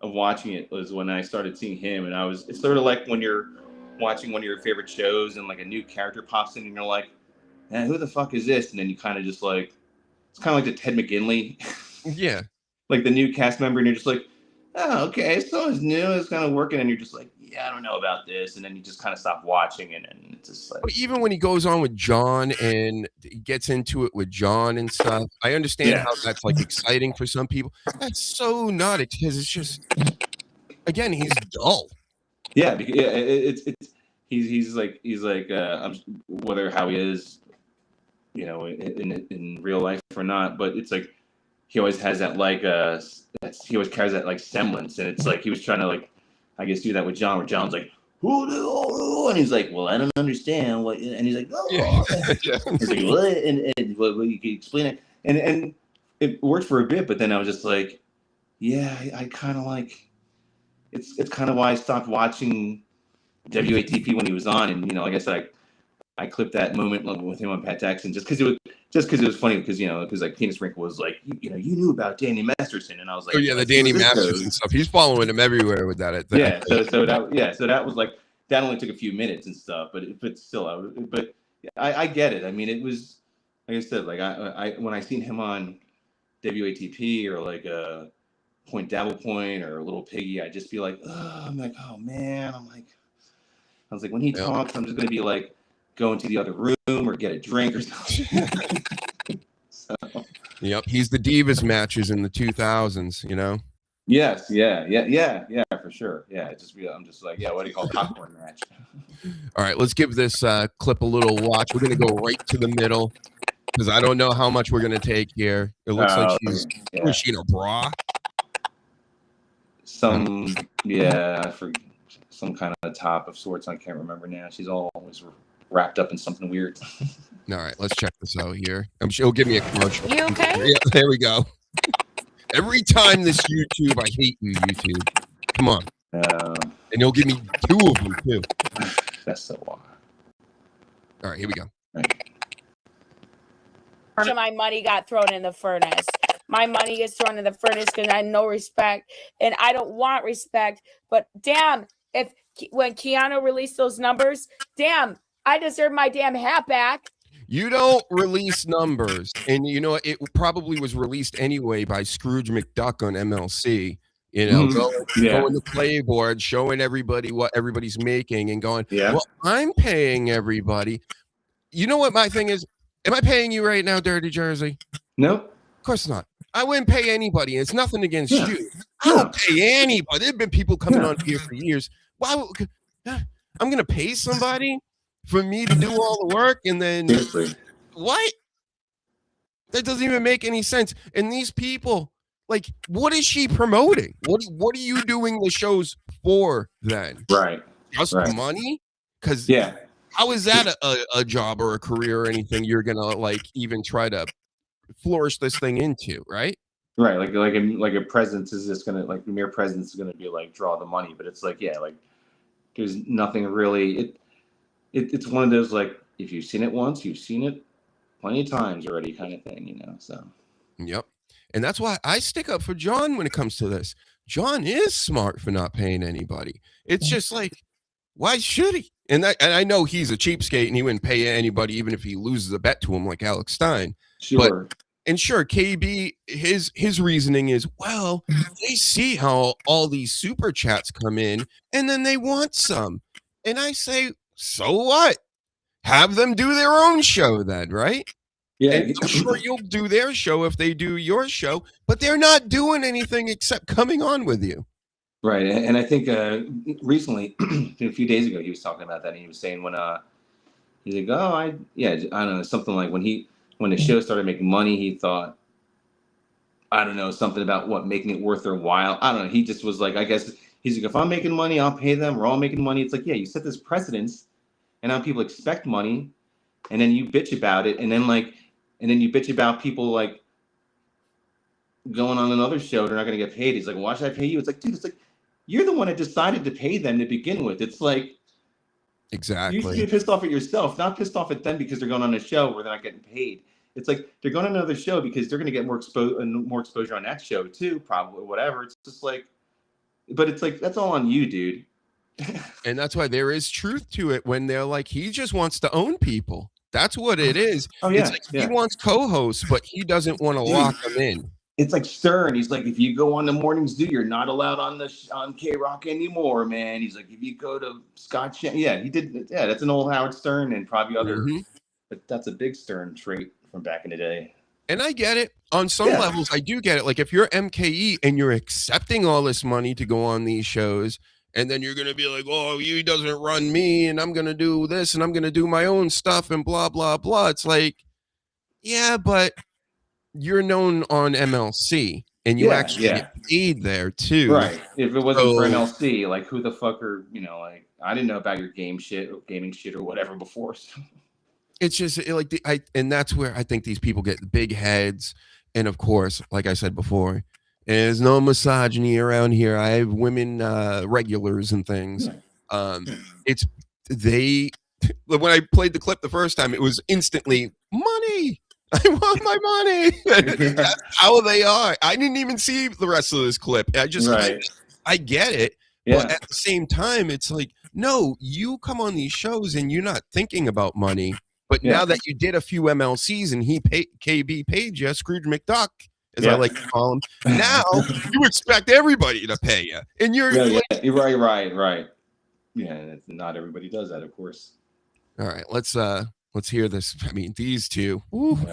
of watching it was when I started seeing him, and it's sort of like when you're watching one of your favorite shows and like a new character pops in and you're like, man, who the fuck is this? And then you kind of just like, it's kind of like the Ted McGinley. Like the new cast member, and you're just like, oh, okay, so it's new, it's kind of working, and you're just like, yeah, I don't know about this, and then you just kind of stop watching, and it's just like. But even when he goes on with John and he gets into it with John and stuff, I understand how that's like exciting for some people. That's so not, because it's just, again, he's dull. Yeah, because he's like whether how he is, in real life or not, but it's like he always has that he always carries that like semblance, and it's like he was trying to like, I guess, do that with John, where John's like, and he's like, well, I don't understand what, and he's like, oh, he's like, what, and well, you can explain it, and it worked for a bit, but then I was just like, yeah, I kind of like, it's kind of why I stopped watching WATP when he was on, and like I said, I clipped that moment with him on Pat Jackson just because it was funny, because like Penis Wrinkle was like, you knew about Danny Masterson, and I was like, oh yeah, the Danny Masterson stuff. He's following him everywhere with that. So that was like, that only took a few minutes and stuff, but still, I get it. I mean, it was like I said, like I when I seen him on WATP or like Point Dabble Point or Little Piggy, I'd just be like, I'm like, oh man, I was like, when he talks, I'm just gonna be like, go into the other room or get a drink or something. So. Yep, he's the Divas matches in the 2000s, you know. Yes, yeah, for sure. Yeah, I'm just like, yeah, what do you call it? Popcorn match? All right, let's give this clip a little watch. We're gonna go right to the middle because I don't know how much we're gonna take here. It looks like she's was she in a bra? I forget, some kind of top of sorts. I can't remember now. She's always wrapped up in something weird. All right, let's check this out here. She'll give me a commercial. You okay? Yeah, there we go. Every time this YouTube, I hate you, YouTube. Come on. And you'll give me 2 of them, too. That's so wild. All right, here we go. My money got thrown in the furnace. My money gets thrown in the furnace because I had no respect. And I don't want respect. But damn, when Keanu released those numbers, damn, I deserve my damn hat back. You don't release numbers, and you know it probably was released anyway by Scrooge McDuck on MLC. You know, going to Playboard, showing everybody what everybody's making, and going, well, I'm paying everybody. You know what my thing is? Am I paying you right now, Dirty Jersey? Nope. Of course not. I wouldn't pay anybody. It's nothing against you. I don't pay anybody. There have been people coming on here for years. Why? I'm gonna pay somebody for me to do all the work, and then what? That doesn't even make any sense. And these people, like, what is she promoting? What are you doing the shows for then? Right. Just money? Because how is that a job or a career or anything you're gonna like even try to flourish this thing into, right? Right. Like a presence is just gonna, like, mere presence is gonna be like draw the money, but it's like, like there's nothing really. It's one of those, like, if you've seen it once, you've seen it plenty of times already kind of thing, you know. So yep. And that's why I stick up for John when it comes to this. John is smart for not paying anybody. It's just like, why should he? And I know he's a cheapskate and he wouldn't pay anybody even if he loses a bet to him like Alex Stein. Sure. And sure, KB, his reasoning is, well, they see how all these super chats come in and then they want some. And I say, so what? Have them do their own show then, right? Yeah. And I'm sure you'll do their show if they do your show, but they're not doing anything except coming on with you. Right. And I think recently, a few days ago, he was talking about that, and he was saying when he's like, I don't know, something like when the show started making money, he thought, I don't know, something about making it worth their while. I don't know. He just was like, I guess he's like, if I'm making money, I'll pay them. We're all making money. It's like, yeah, you set this precedence, and now people expect money, and then you bitch about it, and then you bitch about people like going on another show, they're not going to get paid. He's like, why should I pay you? It's like, dude, it's like, you're the one that decided to pay them to begin with. It's like, exactly. You should be pissed off at yourself, not pissed off at them because they're going on a show where they're not getting paid. It's like they're going on another show because they're going to get more exposure on that show too, probably, whatever. It's just like, but it's like, that's all on you, dude. And that's why there is truth to it when they're like, he just wants to own people. That's what it is. Oh, yeah. It's like he wants co-hosts, but he doesn't want to lock them in. It's like Stern. He's like, if you go on the morning zoo, you're not allowed on K-Rock anymore, man. He's like, if you go to Scott he did. Yeah, that's an old Howard Stern and probably other. But that's a big Stern trait from back in the day. And I get it. On some levels, I do get it. Like if you're MKE and you're accepting all this money to go on these shows, and then you're going to be like, oh, he doesn't run me, and I'm going to do this, and I'm going to do my own stuff, and blah, blah, blah. It's like, yeah, but you're known on MLC, and you actually get paid there, too. Right. If it wasn't for MLC, like, who the fuck are, like, I didn't know about your gaming shit or whatever before. So. It's just, like, and that's where I think these people get big heads, and, of course, like I said before, there's no misogyny around here. I have women regulars and things. It's when I played the clip the first time, it was instantly money. I want my money. That's how they are. I didn't even see the rest of this clip. I just I get it. But at the same time, it's like, no, you come on these shows and you're not thinking about money. But now that you did a few MLCs and KB paid you, Scrooge McDuck, as I like to call them. Now you expect everybody to pay you, and you're you're right. Yeah, not everybody does that, of course. All right, let's hear this. I mean, these two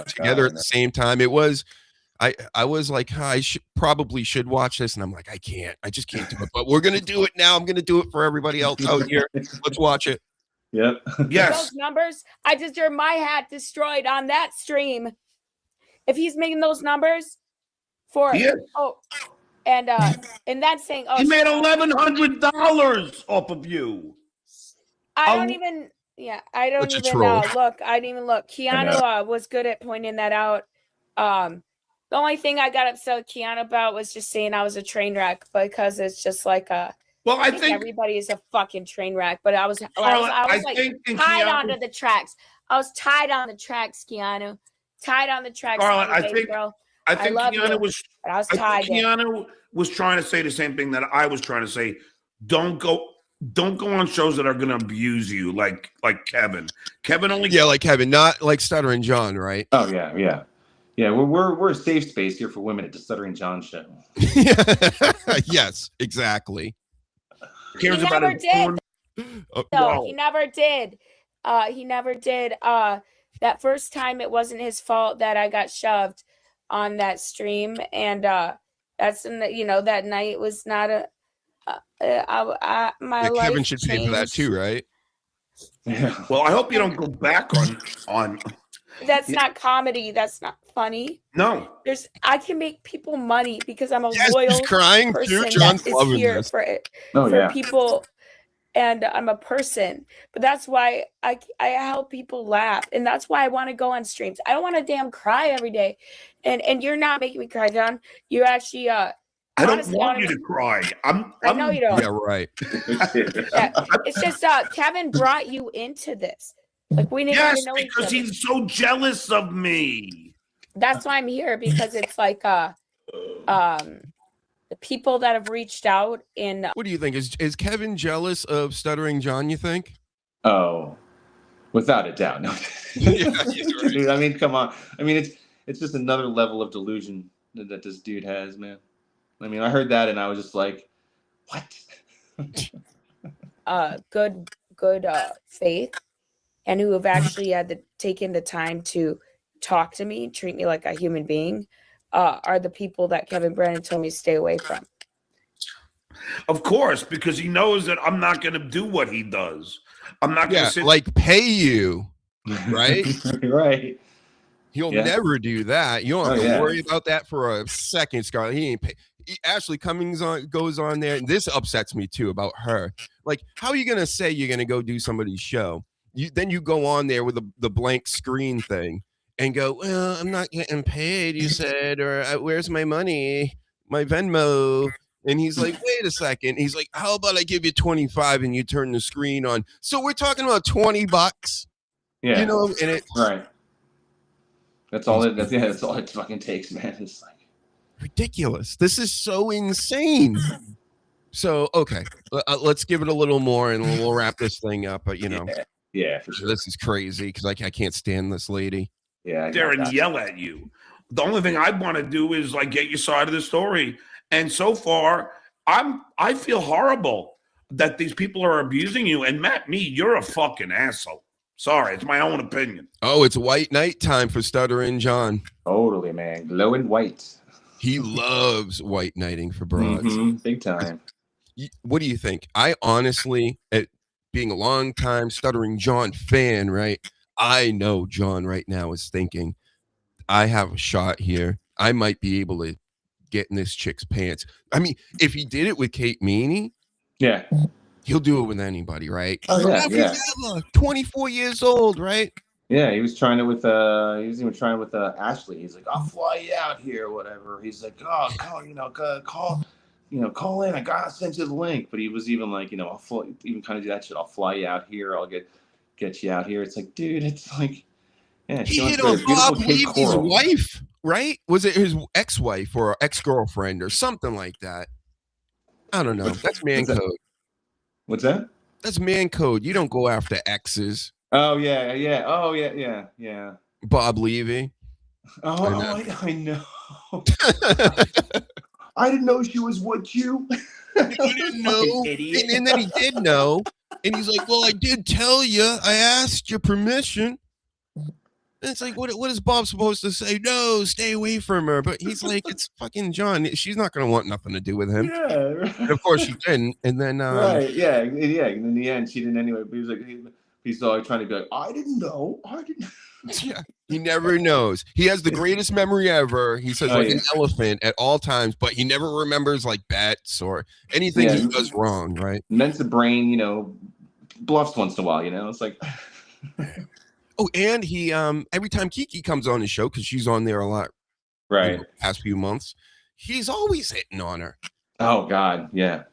together at the same time. It was. I was like, I probably should watch this, and I'm like, I just can't do it. But we're gonna do it now. I'm gonna do it for everybody else out here. Let's watch it. Yep. Yes. Those numbers, I just heard my hat destroyed on that stream. If he's making those numbers for and that's saying he made $1,100 off of you. I don't even look. I didn't even look. Keanu was good at pointing that out. The only thing I got upset with Keanu about was just saying I was a train wreck, because it's just like I think everybody is a fucking train wreck. But I was like tied onto the tracks. I was tied on the tracks, Keanu. Tied on the tracks. I think Keanu was trying to say the same thing that I was trying to say. Don't go on shows that are going to abuse you, like Kevin. Kevin only like Kevin, not like Stuttering John, right? Oh yeah. Yeah, we're a safe space here for women at the Stuttering John show. Yes, exactly. He never did. No, he never did. He never did. That first time, it wasn't his fault that I got shoved on that stream, and that's that night was not my life. Kevin should pay for that too, right? Yeah. Well, I hope you don't go back on. That's not comedy. That's not funny. No. I can make people money because I'm a yes, loyal he's crying person too. John's that is here this. for yeah. people, and I'm a person. But that's why I help people laugh, and that's why I want to go on streams. I don't want to damn cry every day, and you're not making me cry, John. You're actually I don't want you to cry. I know you don't. Yeah, right. It's just Kevin brought you into this. Like we didn't even know each other. He's so jealous of me. That's why I'm here, because it's like the people that have reached out in. What do you think? Is Kevin jealous of Stuttering John, you think? Oh, without a doubt. No. Yeah, right. Dude, I mean, come on. I mean, it's just another level of delusion that this dude has, man. I mean, I heard that and I was just like, what? Good faith, and who have actually had taken the time to talk to me, treat me like a human being, are the people that Kevin Brennan told me to stay away from. Of course, because he knows that I'm not going to do what he does. I'm not going to pay you, right? Right. He'll never do that. You don't have to worry about that for a second, Scarlett. He ain't pay. Ashley Cummings goes on there, and this upsets me too about her. Like, how are you going to say you're going to go do somebody's show? Then you go on there with the blank screen thing and go, well, I'm not getting paid, you said, or where's my money, my Venmo? And he's like, wait a second. He's like, how about I give you 25 and you turn the screen on? So we're talking about $20. Yeah. You know, and it's right. That's all it fucking takes, man. It's like ridiculous. This is so insane. So, okay, let's give it a little more and we'll wrap this thing up. But, you know. Yeah, for sure. This is crazy because I can't stand this lady. Yeah, there and yell at you. The only thing I want to do is like get your side of the story. And so far, I feel horrible that these people are abusing you. And Matt, you're a fucking asshole. Sorry, it's my own opinion. Oh, it's white night time for Stuttering John. Totally, man. Glowing white. He loves white knighting for broads. Mm-hmm. Big time. What do you think? I honestly, being a long time Stuttering John fan, right? I know John right now is thinking, I have a shot here. I might be able to get in this chick's pants. I mean, if he did it with Kate Meany, yeah, he'll do it with anybody, right? Oh, yeah. 24 years old, right? Yeah, he was trying it with even trying it with Ashley. He's like, I'll fly you out here or whatever. He's like, oh, call in. I gotta send you the link. But he was even like, I'll even kind of do that shit. I'll fly you out here. I'll get you out here. It's like, dude, it's like, yeah. He hit on Bob Levy's wife, right? Was it his ex-wife or ex-girlfriend or something like that? I don't know. That's man code. What's that? That's man code. You don't go after exes. Oh yeah. Oh yeah. Bob Levy. Oh, I know. I didn't know she was with you. I didn't know. And then he did know. And he's like, well, I did tell you. I asked your permission. And it's like, what is Bob supposed to say? No, stay away from her. But he's like, it's fucking John. She's not going to want nothing to do with him. Yeah. Right. And of course she didn't. And then, right. Yeah. And in the end, she didn't anyway. But he was like, he's all trying to be like, I didn't know. Yeah, he never knows. He has the greatest memory ever. He says an elephant at all times, but he never remembers like bets or anything he does wrong, right? Men's the brain, bluffs once in a while, It's like oh, and he every time Kiki comes on his show, because she's on there a lot, right? Past few months, he's always hitting on her. Oh God, yeah.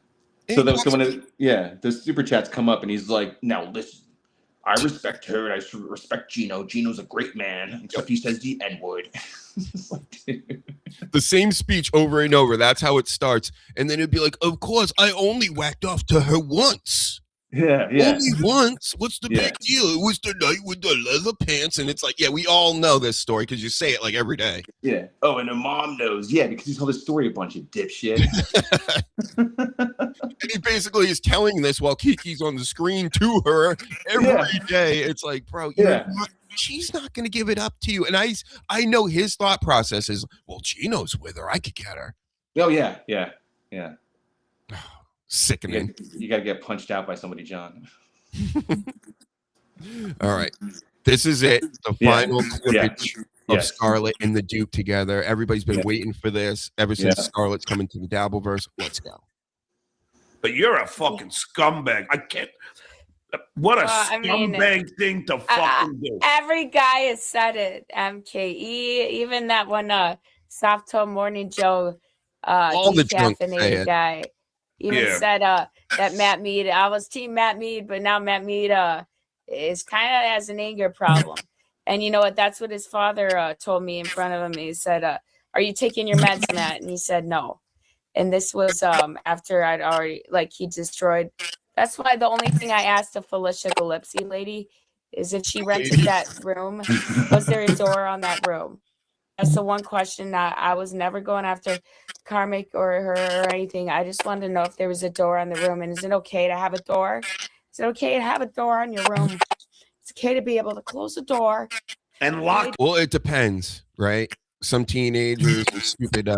So when the super chats come up and he's like, now listen. I respect her, and I respect Gino. Gino's a great man, except he says the N-word. The same speech over and over. That's how it starts. And then it'd be like, of course, I only whacked off to her once. Yeah. Only once? What's the big deal? It was the night with the leather pants. And it's like, yeah, we all know this story because you say it like every day. Yeah. Oh, and her mom knows. Yeah, because you told the story a bunch of dipshit. And he basically is telling this while Kiki's on the screen to her every day. It's like, bro, she's not going to give it up to you. And I know his thought process is, well, Gino's with her. I could get her. Oh, yeah. Sickening. You got to get punched out by somebody, John. All right. This is it. The final clippage of Scarlett and the Duke together. Everybody's been waiting for this ever since Scarlett's coming to the Dabbleverse. Let's go. But you're a fucking scumbag. I can't. What a scumbag thing to fucking do. Every guy has said it, MKE. Even that one Soft Toe Morning Joe decaffeinated guy. Even said that Matt Mead, I was team Matt Mead, but now Matt Mead is kind of has an anger problem. And you know what? That's what his father told me in front of him. He said, are you taking your meds, Matt? And he said, no. And this was after I'd already, he destroyed. That's why the only thing I asked the Felicia Gillespie lady is if she rented that room, was there a door on that room? That's the one question that I was never going after Karmic or her or anything. I just wanted to know if there was a door on the room. And is it okay to have a door? Is it okay to have a door on your room? It's okay to be able to close the door and lock. Well, it depends, right? Some teenagers and stupid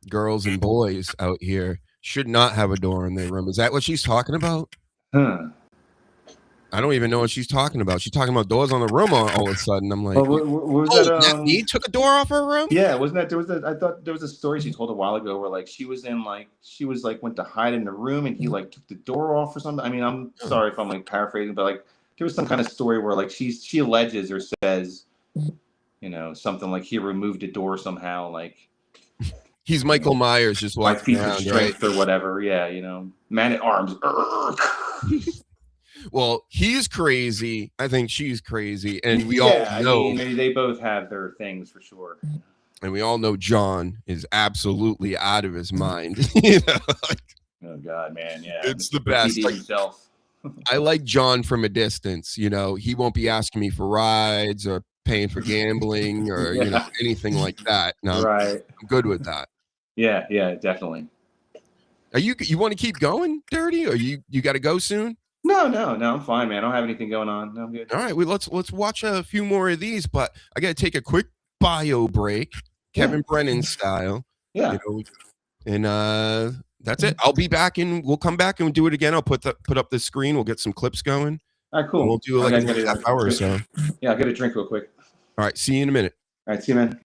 girls and boys out here should not have a door in their room. Is that what she's talking about? I don't even know what she's talking about. She's talking about doors on the room all of a sudden. I'm like, Matt Mead took a door off her room? Yeah, wasn't that I thought there was a story she told a while ago where she was went to hide in the room and he took the door off or something. I mean, I'm sorry if I'm paraphrasing, but there was some kind of story where she alleges or says, something like he removed a door somehow, he's Michael Myers just walking around, strength or whatever. Yeah, man at arms. Well, he's crazy. I think she's crazy, and we all know. I mean, they both have their things for sure. And we all know John is absolutely out of his mind. Oh God, man, yeah, it's the best. I like John from a distance. He won't be asking me for rides or paying for gambling or anything like that. No, right. I'm good with that. Yeah, definitely. Are you want to keep going, Dirty, or you got to go soon? No, I'm fine, man. I don't have anything going on. No, I'm good. All right, let's watch a few more of these, but I got to take a quick bio break, Kevin Brennan style. Yeah. And that's it. I'll be back and we'll come back and do it again. I'll put up the screen. We'll get some clips going. All right, cool. We'll do a half hour or so. Yeah, I'll get a drink real quick. All right, see you in a minute. All right, see you, man.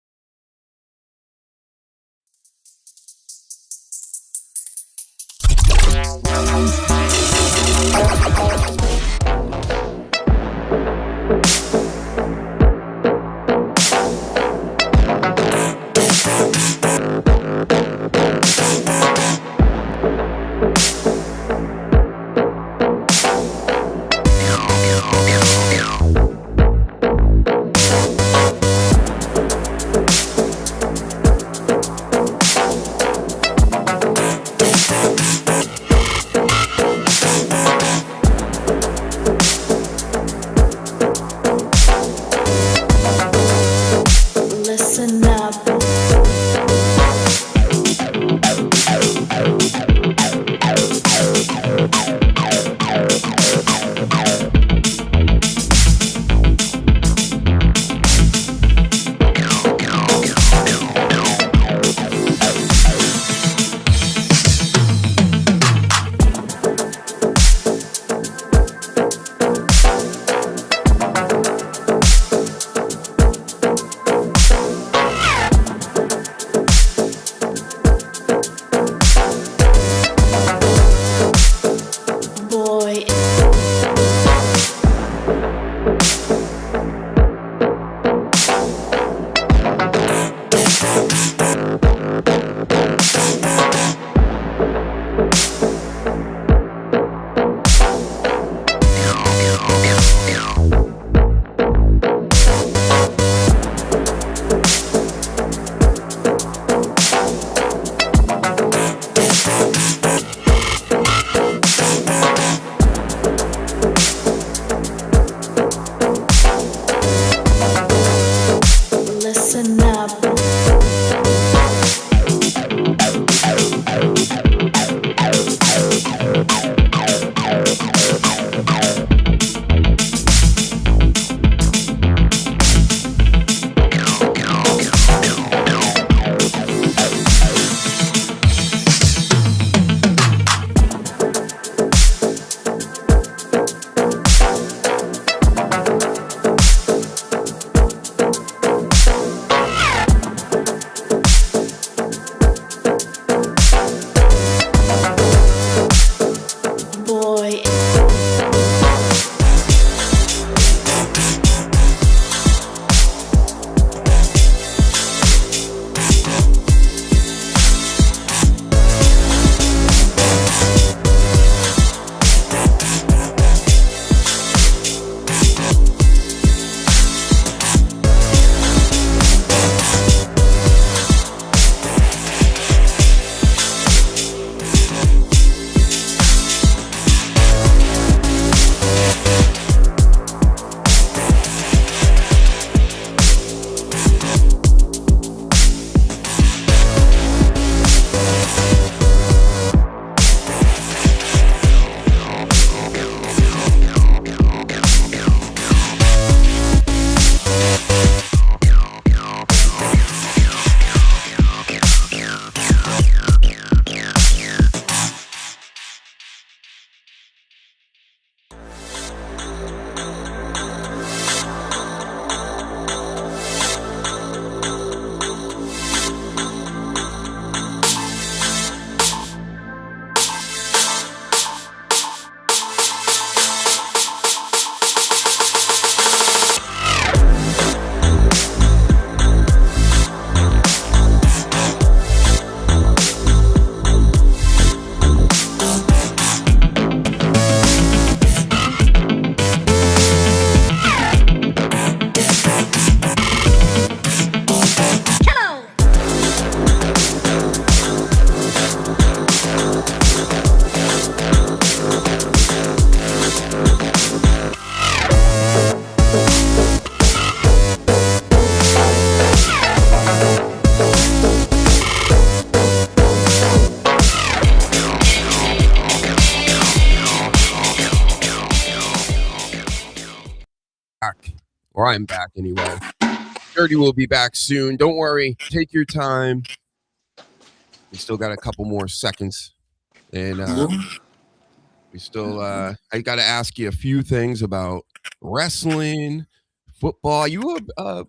or I'm back anyway. Dirty will be back soon. Don't worry. Take your time. We still got a couple more seconds. And we still, I got to ask you a few things about wrestling, football.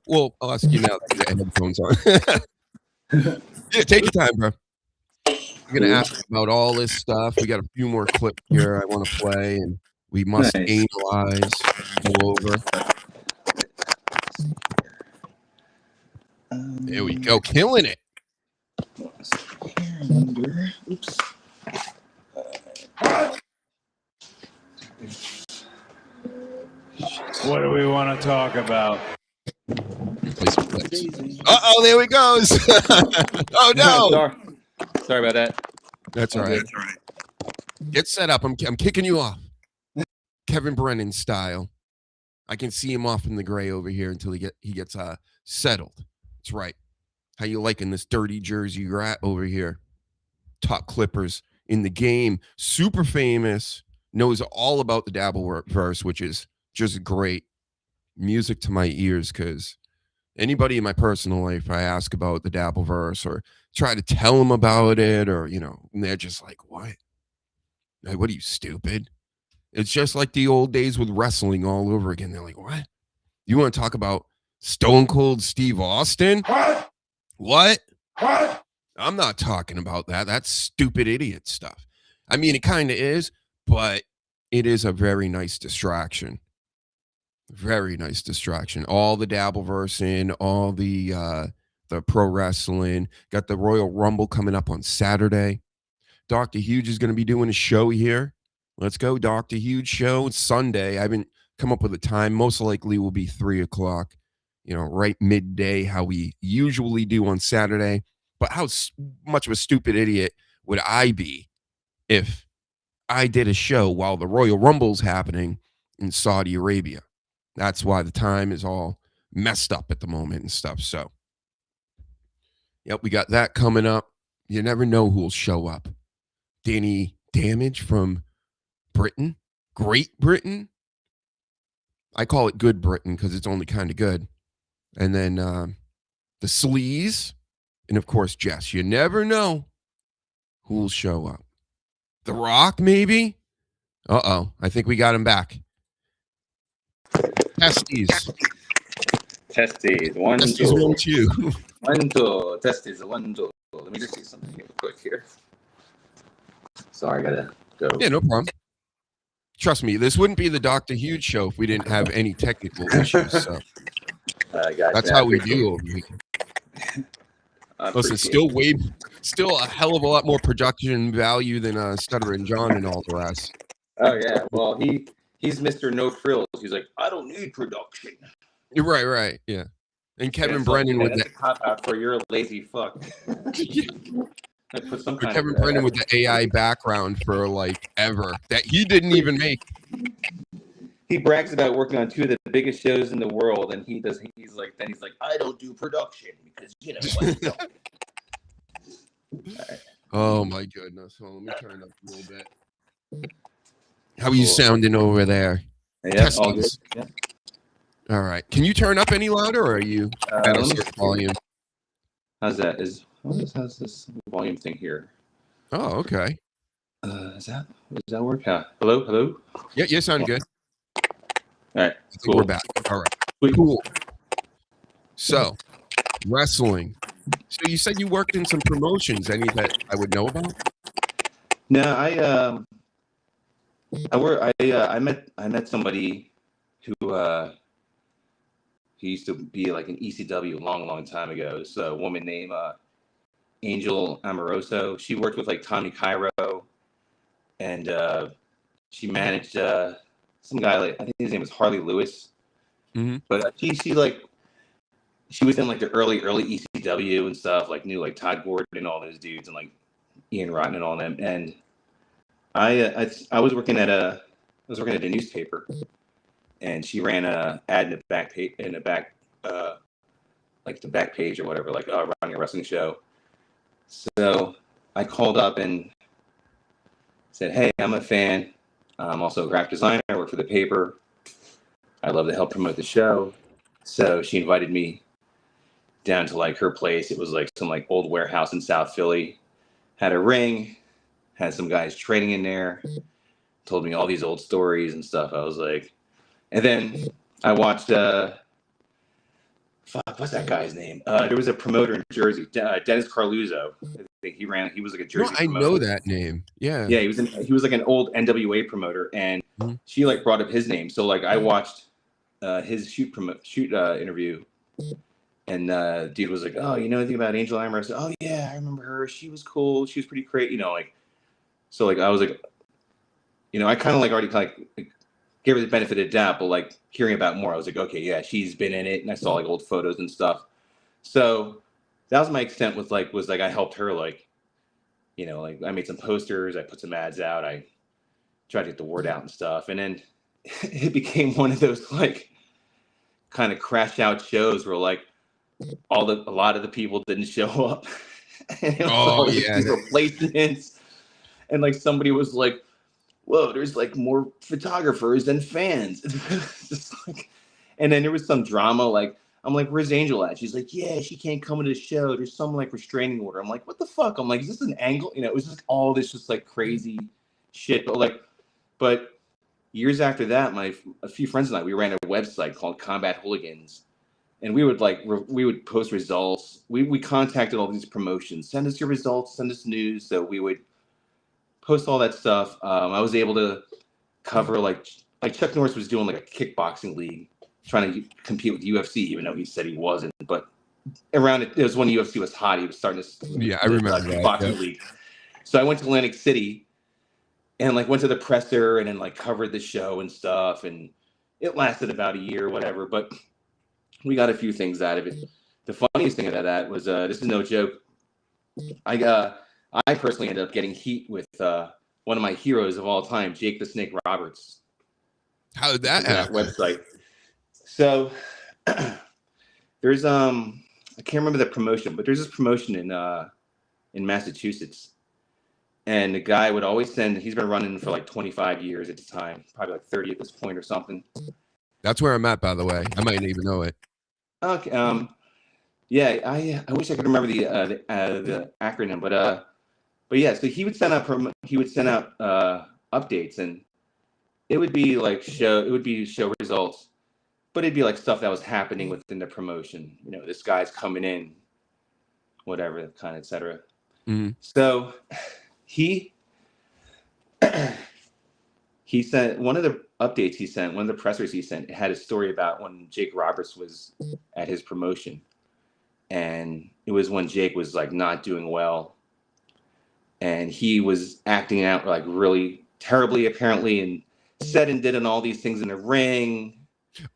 Well, I'll ask you now that you got headphones on. Yeah, take your time, bro. I'm going to ask about all this stuff. We got a few more clips here I want to play, and we must analyze, go over. There we go. Killing it. Oops. What do we want to talk about? Uh-oh, there he goes. Oh, no. Sorry about that. That's all right. Get set up. I'm kicking you off. Kevin Brennan style. I can see him off in the gray over here until he gets settled. That's right. How you liking this dirty Jersey rat over here? Top clippers in the game. Super famous. Knows all about the Dabbleverse, which is just great music to my ears, because anybody in my personal life I ask about the Dabbleverse or try to tell them about it, or, and they're just like, what? Like, what are you, stupid? It's just like the old days with wrestling all over again. They're like, what? You want to talk about Stone Cold Steve Austin? What? I'm not talking about that. That's stupid idiot stuff. I mean, it kind of is, but it is a very nice distraction. Very nice distraction. All the Dabbleverse in, all the pro wrestling. Got the Royal Rumble coming up on Saturday. Dr. Huge is going to be doing a show here. Let's go, Dr. Huge show. It's Sunday. I haven't come up with a time. Most likely will be 3 o'clock, right midday, how we usually do on Saturday. But how much of a stupid idiot would I be if I did a show while the Royal Rumble's happening in Saudi Arabia? That's why the time is all messed up at the moment and stuff. So, yep, we got that coming up. You never know who'll show up. Danny Damage from Britain, Great Britain. I call it Good Britain because it's only kind of good. And then the Sleaze. And, of course, Jess. You never know who'll show up. The Rock, maybe? Uh-oh. I think we got him back. Testes. Testes. One, Testes, two. 1, 2. 1, 2. Testes. 1, 2. Let me just see something real quick here. Sorry, I gotta go. Yeah, no problem. Trust me, this wouldn't be the Dr. Huge show if we didn't have any technical issues. So that's how we do over here. Listen, still a hell of a lot more production value than Stuttering John and all the rest. Oh yeah, well he's Mr. No Frills. He's like, I don't need production. Right, yeah. And Kevin Brennan with the cop out for you're a lazy fuck. Kevin Brennan with the AI background for like ever that he didn't even make. He brags about working on 2 of the biggest shows in the world, and he's like, I don't do production because what? Right. Oh my goodness! Well, let me turn it up a little bit. How are you sounding over there? Yeah, all good. Yeah. All right. Can you turn up any louder, or are you at a certain volume? How's that? How's this volume thing here? Oh, okay. Does that work? Yeah. Hello? Yeah, you sound good. All right. Cool. We're back. All right. Sweet. Cool. So, wrestling. So you said you worked in some promotions. Any that I would know about? No, I met somebody who he used to be like an ECW a long time ago. It's a woman named Angel Amoroso. She worked with like Tommy Cairo, and she managed some guy, like I think his name was Harley Lewis. Mm-hmm. But she was in like the early ECW and stuff, like knew like Todd Gordon and all those dudes and like Ian Rotten and all them. And I was working at a newspaper, and she ran a ad in the back page, like the back page or whatever, like running a wrestling show. So I called up and said, "Hey, I'm a fan. I'm also a graphic designer. I work for the paper. I'd love to help promote the show. So she invited me down to like her place. It was like some like old warehouse in South Philly. Had a ring, had some guys training in there, told me all these old stories and stuff. I was like, and then I watched what's that guy's name? There was a promoter in Jersey, Dennis Carluzzo. I think he was like a Jersey I promoter. know that name. Yeah. Yeah, he was like an old NWA promoter, and she like brought up his name. So like I watched his shoot interview, and dude was like, "Oh, you know anything about Angel Amber?" I said, "Oh yeah, I remember her. She was cool. She was pretty great." You know, like, so like I was like, you know, I kind of like already like gave her the benefit of the doubt, but like hearing about more, I was like, okay, yeah, she's been in it, and I saw like old photos and stuff. So that was my extent with like I helped her, like, you know, like I made some posters, I put some ads out, I tried to get the word out and stuff, and then it became one of those like kind of crash out shows where like a lot of the people didn't show up, and it was all these replacements, and like somebody was like, whoa, there's like more photographers than fans. Just like, and then there was some drama. Like, I'm like, where's Angel at? She's like, yeah, she can't come to the show. There's some like restraining order. I'm like, what the fuck? I'm like, is this an angle? You know, it was just all this just like crazy shit. But years after that, a few friends and I, we ran a website called Combat Hooligans. And we would post results. We contacted all these promotions. Send us your results, send us news. So we would post all that stuff. I was able to cover like Chuck Norris was doing like a kickboxing league, trying to compete with UFC, even though he said he wasn't. But around it was when UFC was hot. He was starting to I remember that kickboxing league. So I went to Atlantic City and like went to the presser and then like covered the show and stuff. And it lasted about a year or whatever. But we got a few things out of it. The funniest thing about that was this is no joke. I personally ended up getting heat with one of my heroes of all time, Jake the Snake Roberts. How did that happen? That website. So there's I can't remember the promotion, but there's this promotion in Massachusetts, and the guy would always send. He's been running for like 25 years at the time, probably like 30 at this point or something. That's where I'm at, by the way. I might not even know it. Okay. Yeah, I wish I could remember the acronym, but yeah, so he would send out updates, and it would be like show results, but it'd be like stuff that was happening within the promotion. You know, this guy's coming in, whatever, kind of, etc. Mm-hmm. So he sent one of the updates he sent, one of the pressers he sent, it had a story about when Jake Roberts was at his promotion. And it was when Jake was like not doing well. And he was acting out like really terribly, apparently, and said and did and all these things in the ring.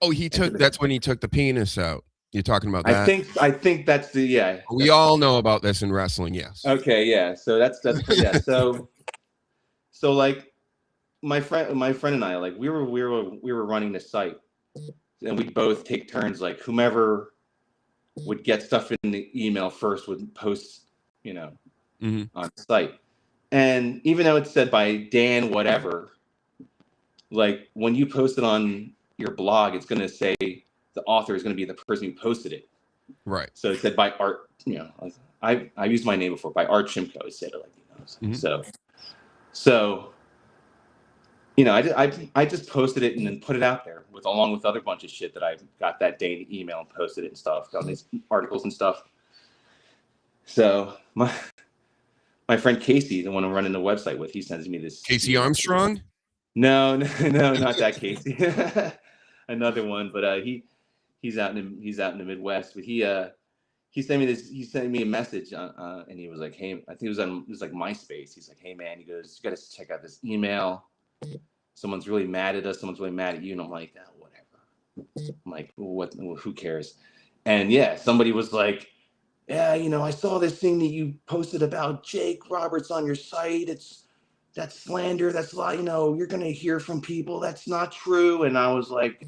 Oh, that's when he took the penis out. You're talking about that? I think that's the We all know about this in wrestling, yes. Okay, yeah. So that's yeah. So like my friend and I, like we were running the site, and we'd both take turns, like whomever would get stuff in the email first would post, you know, on the site. And even though it's said by Dan whatever, like when you post it on your blog, it's going to say the author is going to be the person who posted it. Right. So it said by Art, you know, I used my name before, by Art Chimko. It said it like, you know, so you know, I just posted it and then put it out there along with other bunch of shit that I got that day in the email and posted it and stuff, got these articles and stuff. So my friend Casey, the one I'm running the website with, he sends me this. Casey Armstrong? No, not that Casey. Another one, but he's out in the Midwest. But he sent me this. He sent me a message, and he was like, "Hey," I think it was like MySpace. He's like, "Hey man," he goes, "You got to check out this email. Someone's really mad at us. Someone's really mad at you." And I'm like, "Oh, whatever." I'm like, "What? Who cares?" And yeah, somebody was like, "Yeah, you know, I saw this thing that you posted about Jake Roberts on your site. That's slander. That's like, you know, you're gonna hear from people. That's not true." And I was like,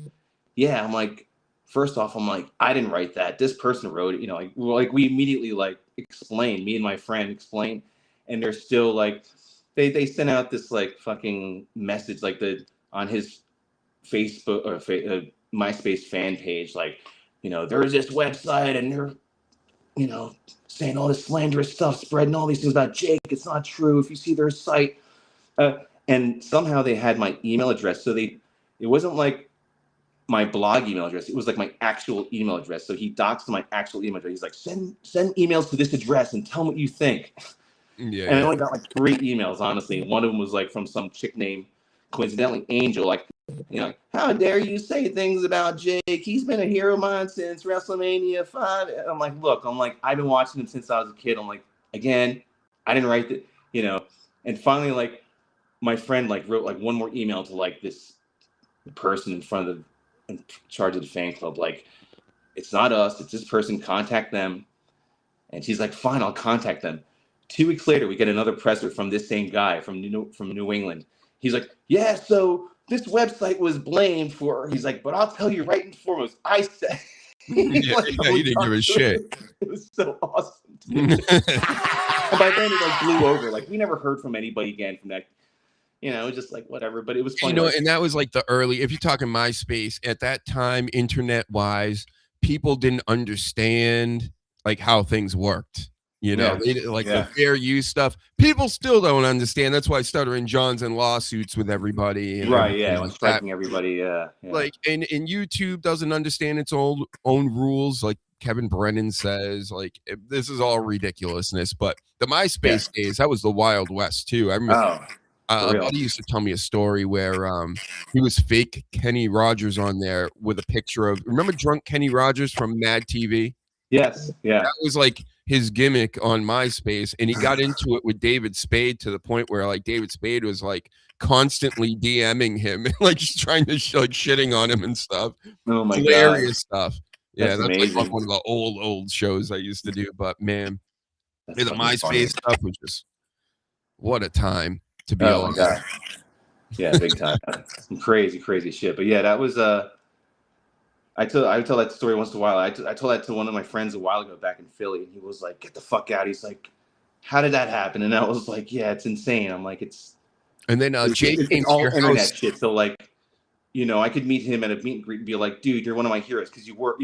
"Yeah." I'm like, first off, I'm like, I didn't write that. This person wrote it. You know, like we immediately like explained. Me and my friend explained, and they're still like, they sent out this like fucking message like on his Facebook or MySpace fan page, like, there's this website and they're, saying all this slanderous stuff, spreading all these things about Jake. It's not true. If you see their site, and somehow they had my email address. So it wasn't like my blog email address. It was like my actual email address. So he doxed my actual email address. He's like, send emails to this address and tell me what you think. Yeah. And I only got like 3 emails, honestly. One of them was like from some chick named, coincidentally, Angel. Like, how dare you say things about Jake? He's been a hero of mine since WrestleMania 5. I'm like, look, I've been watching him since I was a kid. I'm like, again, I didn't write it, And finally, like, my friend like wrote like one more email to like this person in charge of the fan club. Like, it's not us, it's this person. Contact them. And she's like, fine, I'll contact them. 2 weeks later, we get another presser from this same guy from New England. He's like, yeah, so this website was blamed for. He's like, but I'll tell you right and foremost, I said. You didn't give a shit. It was so awesome. And by then it like blew over. Like, we never heard from anybody again from that. Just like whatever. But it was fun. And that was like the early. If you're talking MySpace at that time, internet wise, people didn't understand like how things worked. They the fair use stuff. People still don't understand. That's why Stuttering John's in lawsuits with everybody. Right, yeah. Striking everybody, yeah. Like, and YouTube doesn't understand its own rules. Like Kevin Brennan says, like, this is all ridiculousness. But the MySpace days, that was the Wild West, too. I remember a buddy used to tell me a story where he was fake Kenny Rogers on there with a picture of, remember drunk Kenny Rogers from Mad TV? Yes, yeah. That was like his gimmick on MySpace, and he got into it with David Spade to the point where like David Spade was like constantly DMing him and like just trying to like shitting on him and stuff. Oh my Hilarious stuff. That's That's like one of the old shows I used to do. But man, the MySpace stuff was just what a time to be alive. God. Yeah, big time. Some crazy shit. But yeah, that was I tell that story once in a while. I told that to one of my friends a while ago back in Philly, and he was like, "Get the fuck out!" He's like, "How did that happen?" And I was like, "Yeah, it's insane." I'm like, "It's." And then Jake came all to your internet house. shit. So like, I could meet him at a meet and greet and be like, "Dude, you're one of my heroes because you were,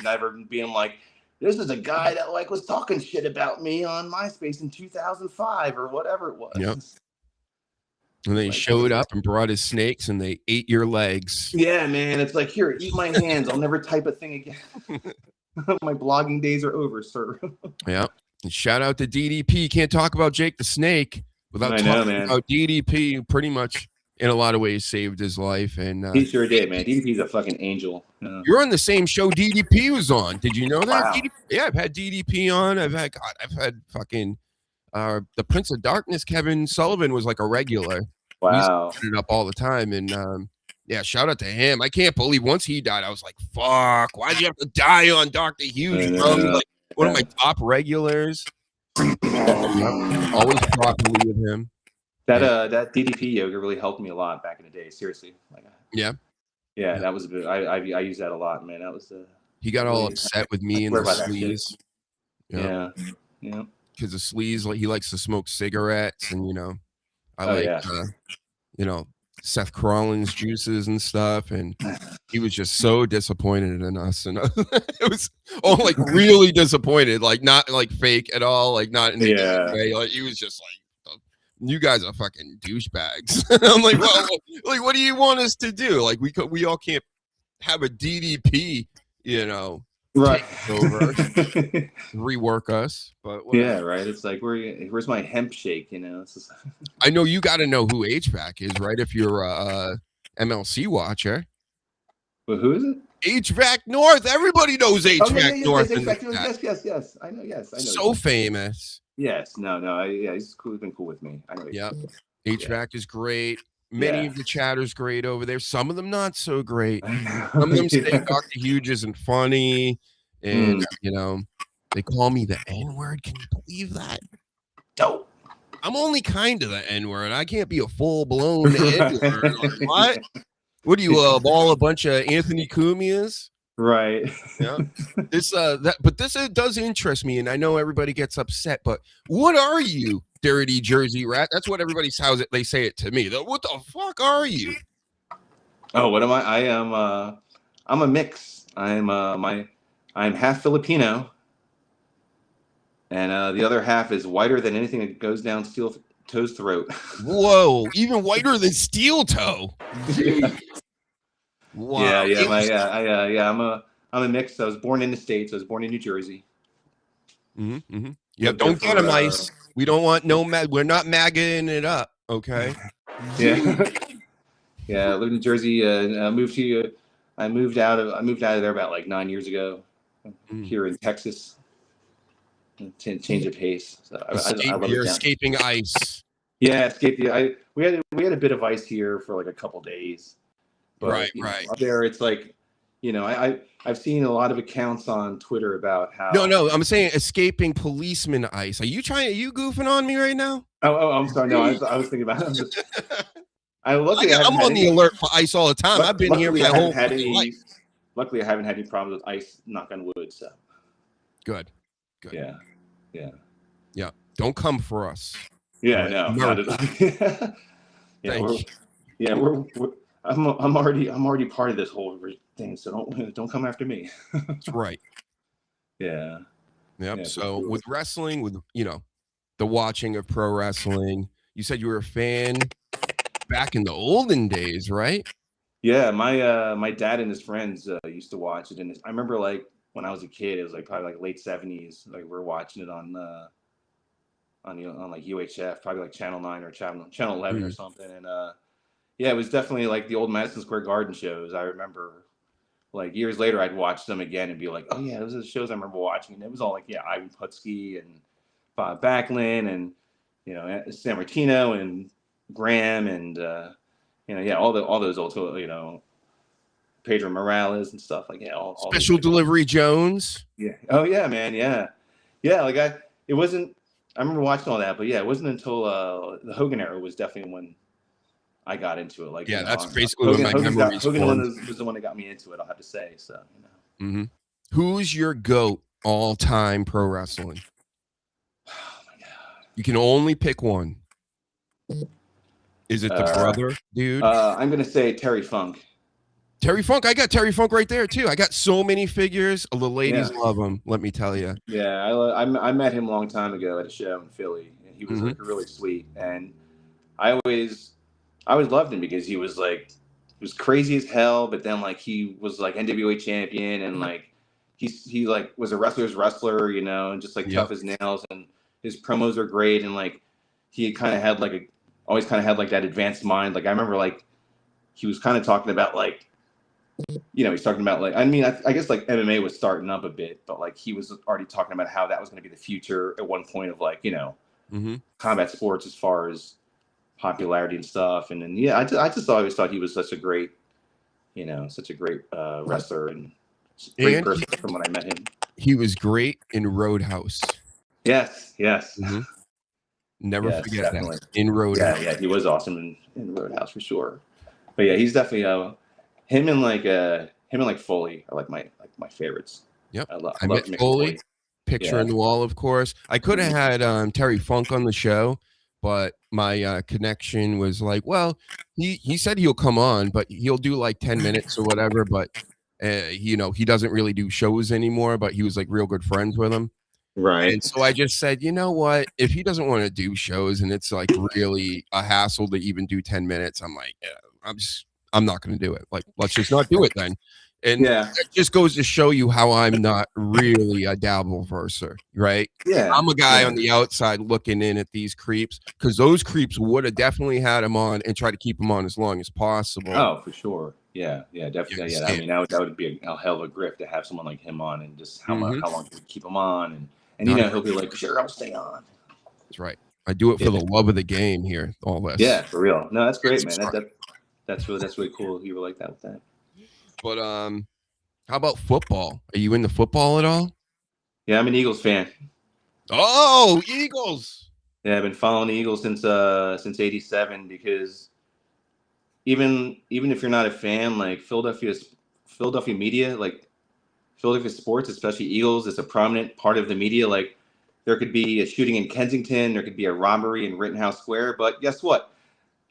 never being like, this is a guy that like was talking shit about me on MySpace in 2005 or whatever it was." Yep. And they showed up and brought his snakes, and they ate your legs. Yeah, man. It's like, here, eat my hands. I'll never type a thing again. My blogging days are over, sir. Yeah. And shout out to DDP. Can't talk about Jake the Snake without talking about DDP, who pretty much, in a lot of ways, saved his life. And he sure did, man. DDP's a fucking angel. You're on the same show DDP was on. Did you know that? Wow. Yeah, I've had DDP on. I've had fucking the Prince of Darkness. Kevin Sullivan was like a regular. Wow. He's it up all the time. And yeah, shout out to him. I can't believe once he died, I was like, fuck, why'd you have to die on Dr. Huge, bro? Like one of my top regulars. Always properly with him. That DDP yoga really helped me a lot back in the day. Seriously. Like, yeah. That was a bit. I use that a lot, man. That was he got all upset with me and the sleaze. Yeah. Because the sleaze, like, he likes to smoke cigarettes, and I Seth Rollins juices and stuff, and he was just so disappointed in us, and it was like really disappointed, like not like fake at all, like not in the way. Like he was just like, "You guys are fucking douchebags." And I'm like, "Well, like, what do you want us to do? Like, we all can't have a DDP, right over rework us." But yeah, right. It's like, where's my hemp shake? It's just... I know you got to know who HVAC is, right? If you're a MLC watcher. But who is it? HVAC North. Everybody knows HVAC North. Yes. I know. So famous. Yes. No. He's cool. He's been cool with me. I know. Yep. HVAC is great. Many of the chatter's great over there. Some of them not so great. Some of them say Dr. Huge isn't funny, and they call me the N-word. Can you believe that? Dope. I'm only kind of the N-word. I can't be a full-blown N-word. Like, what? What do you all a bunch of Anthony Cumias? Right. Yeah. But this does interest me, and I know everybody gets upset. But what are you, Dirty Jersey Rat? That's what everybody's how they say it to me. What the fuck are you? Oh, what am I? I'm a mix. I'm half Filipino, and the other half is whiter than anything that goes down Steel Toe's throat. Whoa, even whiter than Steel Toe. Wow. I'm a mix. I was born in the States. I was born in New Jersey. Yeah, don't get him, Ice. We don't want no we're not MAGAing it up, okay? Yeah. Yeah, I lived in Jersey. I moved out of there about like 9 years ago. Here in Texas. Change of pace. So I love you're it escaping ice. Yeah, we had a bit of ice here for like a couple days. But, right. Up there, it's like, I've seen a lot of accounts on Twitter about how. No, I'm saying escaping policeman ice. Are you goofing on me right now? Oh, I'm sorry. No, I was thinking about it. I'm on the alert for ice all the time. I've been here my whole life. Luckily, I haven't had any problems with ice. Knock on wood. So good. Yeah. Don't come for us. Yeah, no. Not at all. I'm already part of this whole thing. So don't come after me. That's right. Yeah. Yep. So with wrestling, with the watching of pro wrestling, you said you were a fan back in the olden days, right? Yeah, my dad and his friends used to watch it, and I remember like when I was a kid, it was like probably like late 70s. Like we were watching it on like UHF, probably like Channel 9 or Channel 11 or something, and yeah, it was definitely like the old Madison Square Garden shows. I remember like years later, I'd watch them again and be like, oh yeah, those are the shows I remember watching, and it was all like Ivan Putski and Bob Backlund and San Martino and Graham and all those old Pedro Morales and stuff like all Special Delivery Jones. Yeah. Oh yeah, man. Yeah. Like it wasn't. I remember watching all that, but yeah, it wasn't until the Hogan era was definitely when I got into it. Like that's basically when my memories. Hogan was the one that got me into it. I'll have to say. So Who's your GOAT all-time pro wrestling? Oh my God. You can only pick one. Is it the brother, dude? I'm gonna say Terry Funk. Terry Funk. I got Terry Funk right there too. I got so many figures. The ladies love him. Let me tell you. Yeah, I met him a long time ago at a show in Philly, and he was like really sweet. And I always loved him because he was crazy as hell, but then like he was like NWA champion, and like he like was a wrestler's wrestler, and just like tough as nails, and his promos are great, and like he kind of had like always kind of had like that advanced mind. Like I remember like he was kind of talking about like, he's talking about like, I mean, I guess like MMA was starting up a bit, but like he was already talking about how that was going to be the future at one point of like, combat sports as far as popularity and stuff. And then, I just always thought he was such a great, wrestler and great person from when I met him. He was great in Roadhouse. Yes. Never forget that. In Roadhouse. Yeah, he was awesome in Roadhouse for sure. But yeah, he's definitely him and like Foley are like my favorites. Yep. I met Foley. Picture on the wall, of course. I could have had Terry Funk on the show, but my connection was like, well, he said he'll come on, but he'll do like 10 minutes or whatever. But he doesn't really do shows anymore. But he was like real good friends with him. Right. And so I just said, you know what? If he doesn't want to do shows and it's like really a hassle to even do 10 minutes, I'm like, I'm not going to do it. Like, let's just not do it then. And it just goes to show you how I'm not really a Dabbleverser, right? Yeah. I'm a guy on the outside looking in at these creeps, because those creeps would have definitely had him on and try to keep him on as long as possible. Oh, for sure. Yeah, definitely. Yeah, I mean, that would be a hell of a grift to have someone like him on, and just how long can we keep him on, and he'll be like, sure, I'll stay on. That's right. I do it for the love of the game here. All this. Yeah, for real. No, that's great, man. That's really cool. You were like that with that. But how about football? Are you into football at all? Yeah, I'm an Eagles fan. Oh, Eagles! Yeah, I've been following the Eagles since '87, because even if you're not a fan, like Philadelphia media, like Philadelphia sports, especially Eagles, is a prominent part of the media. Like there could be a shooting in Kensington, there could be a robbery in Rittenhouse Square, but guess what?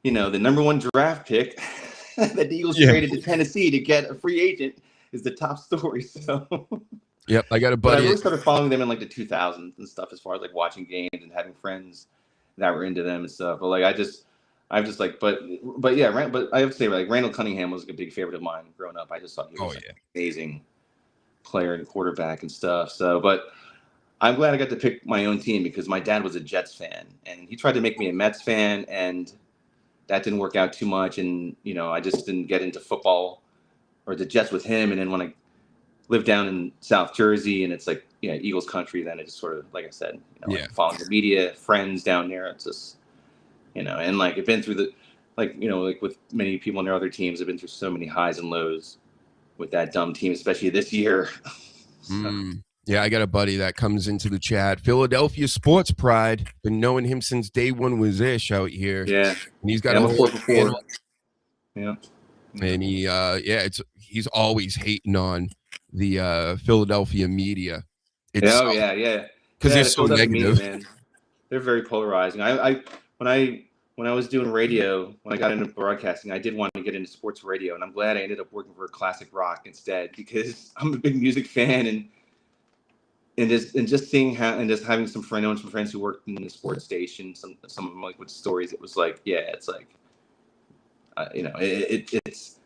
The number one draft pick that the Eagles traded to Tennessee to get a free agent is the top story. So yep, I got a but I buddy. really started following them in like the 2000s and stuff, as far as like watching games and having friends that were into them and stuff. But like I'm just like, but yeah, but I have to say, like, Randall Cunningham was like a big favorite of mine growing up. I just thought he was an amazing player and quarterback and stuff. So, but I'm glad I got to pick my own team, because my dad was a Jets fan and he tried to make me a Mets fan, and that didn't work out too much. And, you know, I just didn't get into football or the Jets with him. And then when I lived down in South Jersey and it's like, you know, Eagles country, then it just sort of, like I said, you know, like following the media, friends down there, it's just, you know, and like I've been through the, like, you know, like with many people on their other teams, I've been through so many highs and lows with that dumb team, especially this year. Yeah, I got a buddy that comes into the chat. Philadelphia sports pride. Been knowing him since day one was ish out here. Yeah, and he's got a a whole before. Yeah, and he's always hating on the Philadelphia media. It's yeah, because they're so negative. Media, man. They're very polarizing. When I was doing radio, when I got into broadcasting, I did want to get into sports radio, and I'm glad I ended up working for classic rock instead, because I'm a big music fan, and just seeing how, and just having some friends who worked in the sports station, some of them like with stories, it was like, yeah, it's like, you know, it's,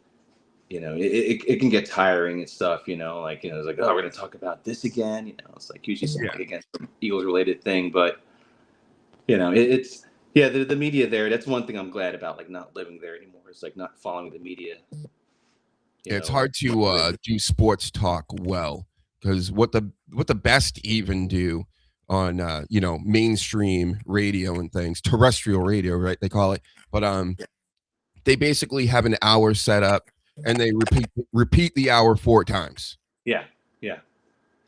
you know, it can get tiring and stuff, you know, like, you know, it's like, oh, we're gonna talk about this again, you know, it's like usually something against some Eagles related thing, but you know, it's. Yeah, the media there, that's one thing I'm glad about, like not living there anymore. It's like not following the media. It's hard to do sports talk well, because what the best even do on you know, mainstream radio and things, terrestrial radio, right? They call it. But they basically have an hour set up and they repeat the hour 4 times. Yeah.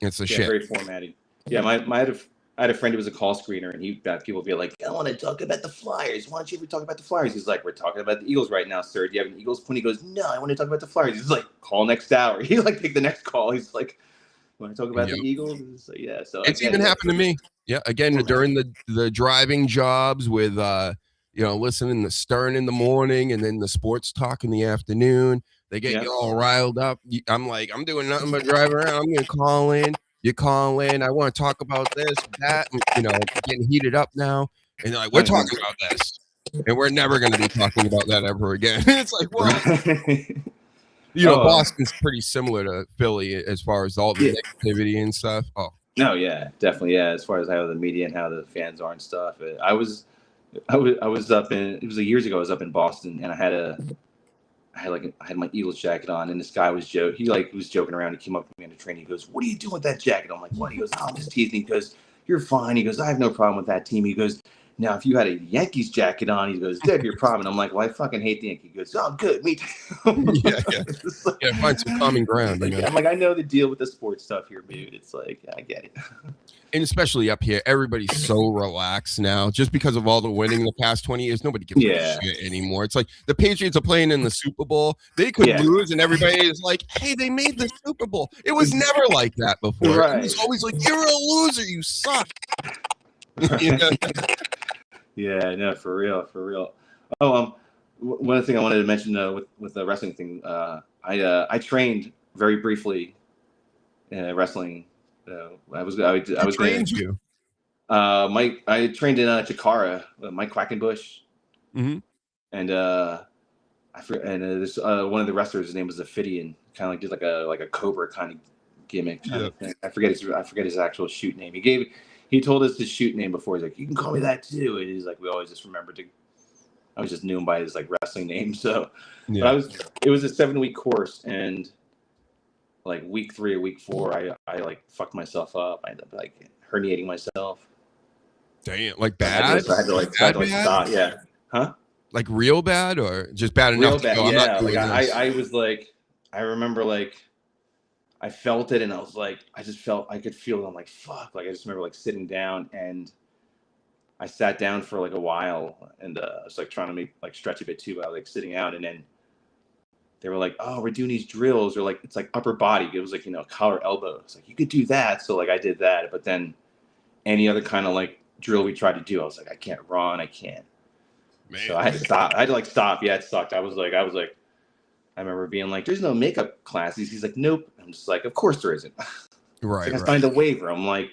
It's a shit. Very formatted. Yeah, I had a friend who was a call screener, and people be like, I want to talk about the Flyers. Why don't you ever talk about the Flyers? He's like, we're talking about the Eagles right now, sir. Do you have an Eagles point? He goes, no, I want to talk about the Flyers. He's like, call next hour. He like take the next call. He's like, want to talk about the Eagles? So, yeah. So it's even happened to me. Yeah. Again, during the driving jobs with you know, listening to Stern in the morning and then the sports talk in the afternoon. They get you all riled up. I'm like, I'm doing nothing but drive around. I'm gonna call in. You call in, I want to talk about this, that, and, you know, getting heated up now. And they're like, we're talking about this. And we're never going to be talking about that ever again. It's like, what? You know, Boston's pretty similar to Philly as far as all the negativity and stuff. Oh. No, yeah, definitely. Yeah, as far as how the media and how the fans are and stuff. I was up in, it was years ago, I was up in Boston, and I had my Eagles jacket on, and this guy was was joking around. He came up to me on the train. He goes, "What are you doing with that jacket?" I'm like, "What?" He goes, "Oh, I'm just teasing." He goes, "You're fine." He goes, "I have no problem with that team." He goes, "Now, if you had a Yankees jacket on," he goes, "that'd be your problem." And I'm like, "Well, I fucking hate the Yankees." He goes, "Oh, good, me too." Yeah, find some common ground. I'm like, I know the deal with the sports stuff here, dude. It's like, I get it. And especially up here, everybody's so relaxed now, just because of all the winning the past 20 years. Nobody gives a shit anymore. It's like the Patriots are playing in the Super Bowl. They could lose, and everybody is like, hey, they made the Super Bowl. It was never like that before. Right. It was always like, you're a loser, you suck. Yeah, no, for real. Oh, one other thing I wanted to mention with the wrestling thing, I trained very briefly in wrestling. I trained you. I trained in Chikara, Mike Quackenbush, and this one of the wrestlers, his name was Ophidian, kind of like did like a Cobra kind of gimmick. Kind of thing. I forget his actual shoot name. He told us his shoot name before. He's like, you can call me that too. And he's like, we always just remembered to. I was just knew him by his like wrestling name. So, but it was a 7-week course, and like week 3 or week 4, I like fucked myself up. I ended up like herniating myself. Damn, like bad? I had to stop. Yeah. Huh? Like real bad or just bad enough? Real bad, yeah. Like I was like, I remember like, I felt it, and I was like, I could feel it. I'm like, fuck. Like I just remember like sitting down, and I sat down for like a while, and I was like trying to stretch a bit too. But I was like sitting out, and then they were like, "Oh, we're doing these drills," or like it's like upper body. It was like, you know, collar elbow. It's like you could do that. So like I did that, but then any other kind of like drill we tried to do, I was like, I can't run, I can't. Man. So I had to stop. I had to like stop. Yeah, it sucked. I was like, I remember being like, "There's no makeup classes." He's like, "Nope." I'm just like, "Of course there isn't." Right. I signed a waiver. I'm like,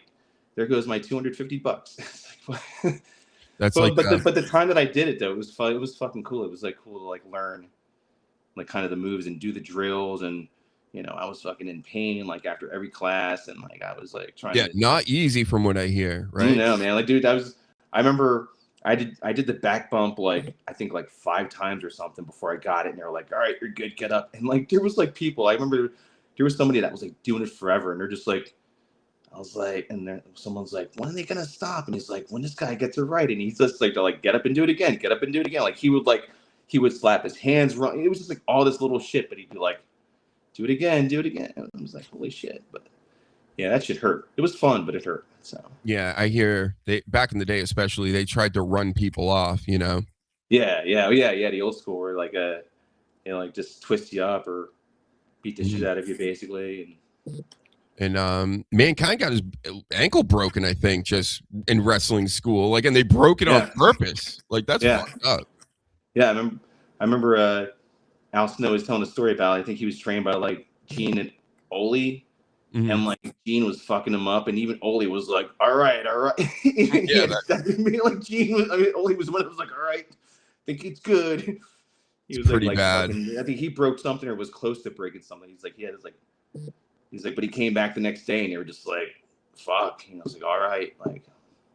"There goes my $250." That's but, like, but the time that I did it though, it was fun. It was fucking cool. It was like cool to like learn, like kind of the moves and do the drills, and I was fucking in pain like after every class, and like I was like trying. Yeah, not easy from what I hear, right? No, man, like dude, I remember I did the back bump like I think like 5 times or something before I got it, and they were like, "All right, you're good, get up." And like there was like people. I remember there was somebody that was like doing it forever, and they're just like. I was like, and then someone's like, "When are they gonna stop?" And he's like, "When this guy gets it right." And he's just like, "To like get up and do it again, get up and do it again." Like he would slap his hands. Run. It was just like all this little shit, but he'd be like, "Do it again, do it again." And I was like, "Holy shit!" But yeah, that shit hurt. It was fun, but it hurt. So yeah, I hear they back in the day, especially they tried to run people off. Yeah. The old school where like like just twist you up or beat the shit out of you basically. And Mankind got his ankle broken, I think, just in wrestling school. Like, and they broke it on purpose. Like, that's fucked up. Yeah, I remember Al Snow was telling a story about. I think he was trained by like Gene and Ole, and like Gene was fucking him up, and even Ole was like, "All right." Yeah, like Gene was. I mean, Ole was one that was like, "All right, think it's good." He was pretty bad. I think he broke something or was close to breaking something. He's like, He's like, but he came back the next day and they were just like, fuck. I was like, all right, like,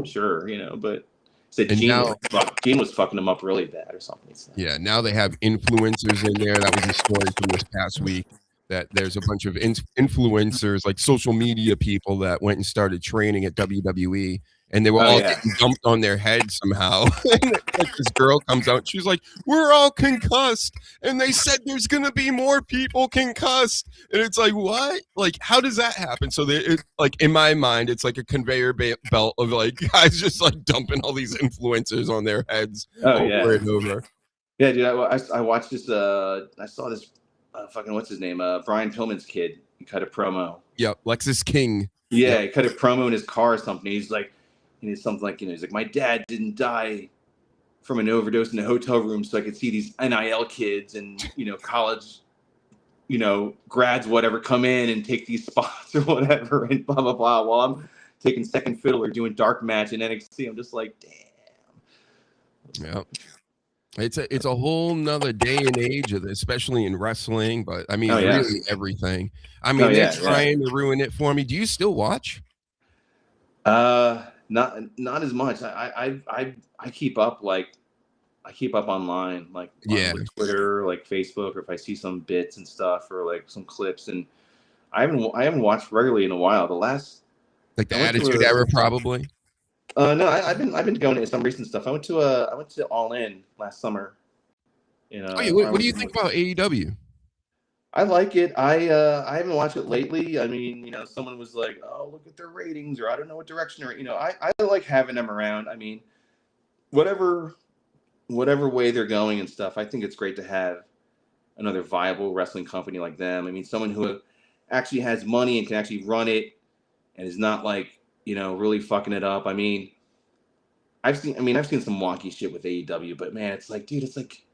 sure, but said Gene was fucking him up really bad or something. Yeah, now they have influencers in there. That was a story from this past week, that there's a bunch of influencers, like social media people that went and started training at WWE, and they were all getting dumped on their head somehow. Like this girl comes out, she's like, "We're all concussed, and they said there's gonna be more people concussed." And it's like, what? Like, how does that happen? So like in my mind, it's like a conveyor belt of like guys just like dumping all these influencers on their heads over and over. Yeah, dude. I watched this. I saw this. Fucking what's his name? Brian Pillman's kid. He cut a promo. Yep, Lexus King. Yeah, he cut a promo in his car or something. He's like, something like, he's like, "My dad didn't die from an overdose in a hotel room, so I could see these NIL kids and college, grads, whatever, come in and take these spots or whatever, and blah blah blah." While I'm taking second fiddle or doing dark match in NXT, I'm just like, damn. Yeah. It's a whole nother day and age of this, especially in wrestling, but I mean, really everything. I mean, they're trying to ruin it for me. Do you still watch? Not as much. I keep up online, like on Twitter, like Facebook, or if I see some bits and stuff or like some clips, and I haven't watched regularly in a while. The last like the Attitude Era, probably. No, I've been going to some recent stuff. I went to All In last summer. What do you think about AEW? I like it. I haven't watched it lately. I mean, someone was like, "Oh, look at their ratings," or I don't know what direction. Or I like having them around. I mean, whatever way they're going and stuff. I think it's great to have another viable wrestling company like them. I mean, someone who actually has money and can actually run it, and is not like really fucking it up. I mean, I've seen some wonky shit with AEW, but man, it's like, dude, it's like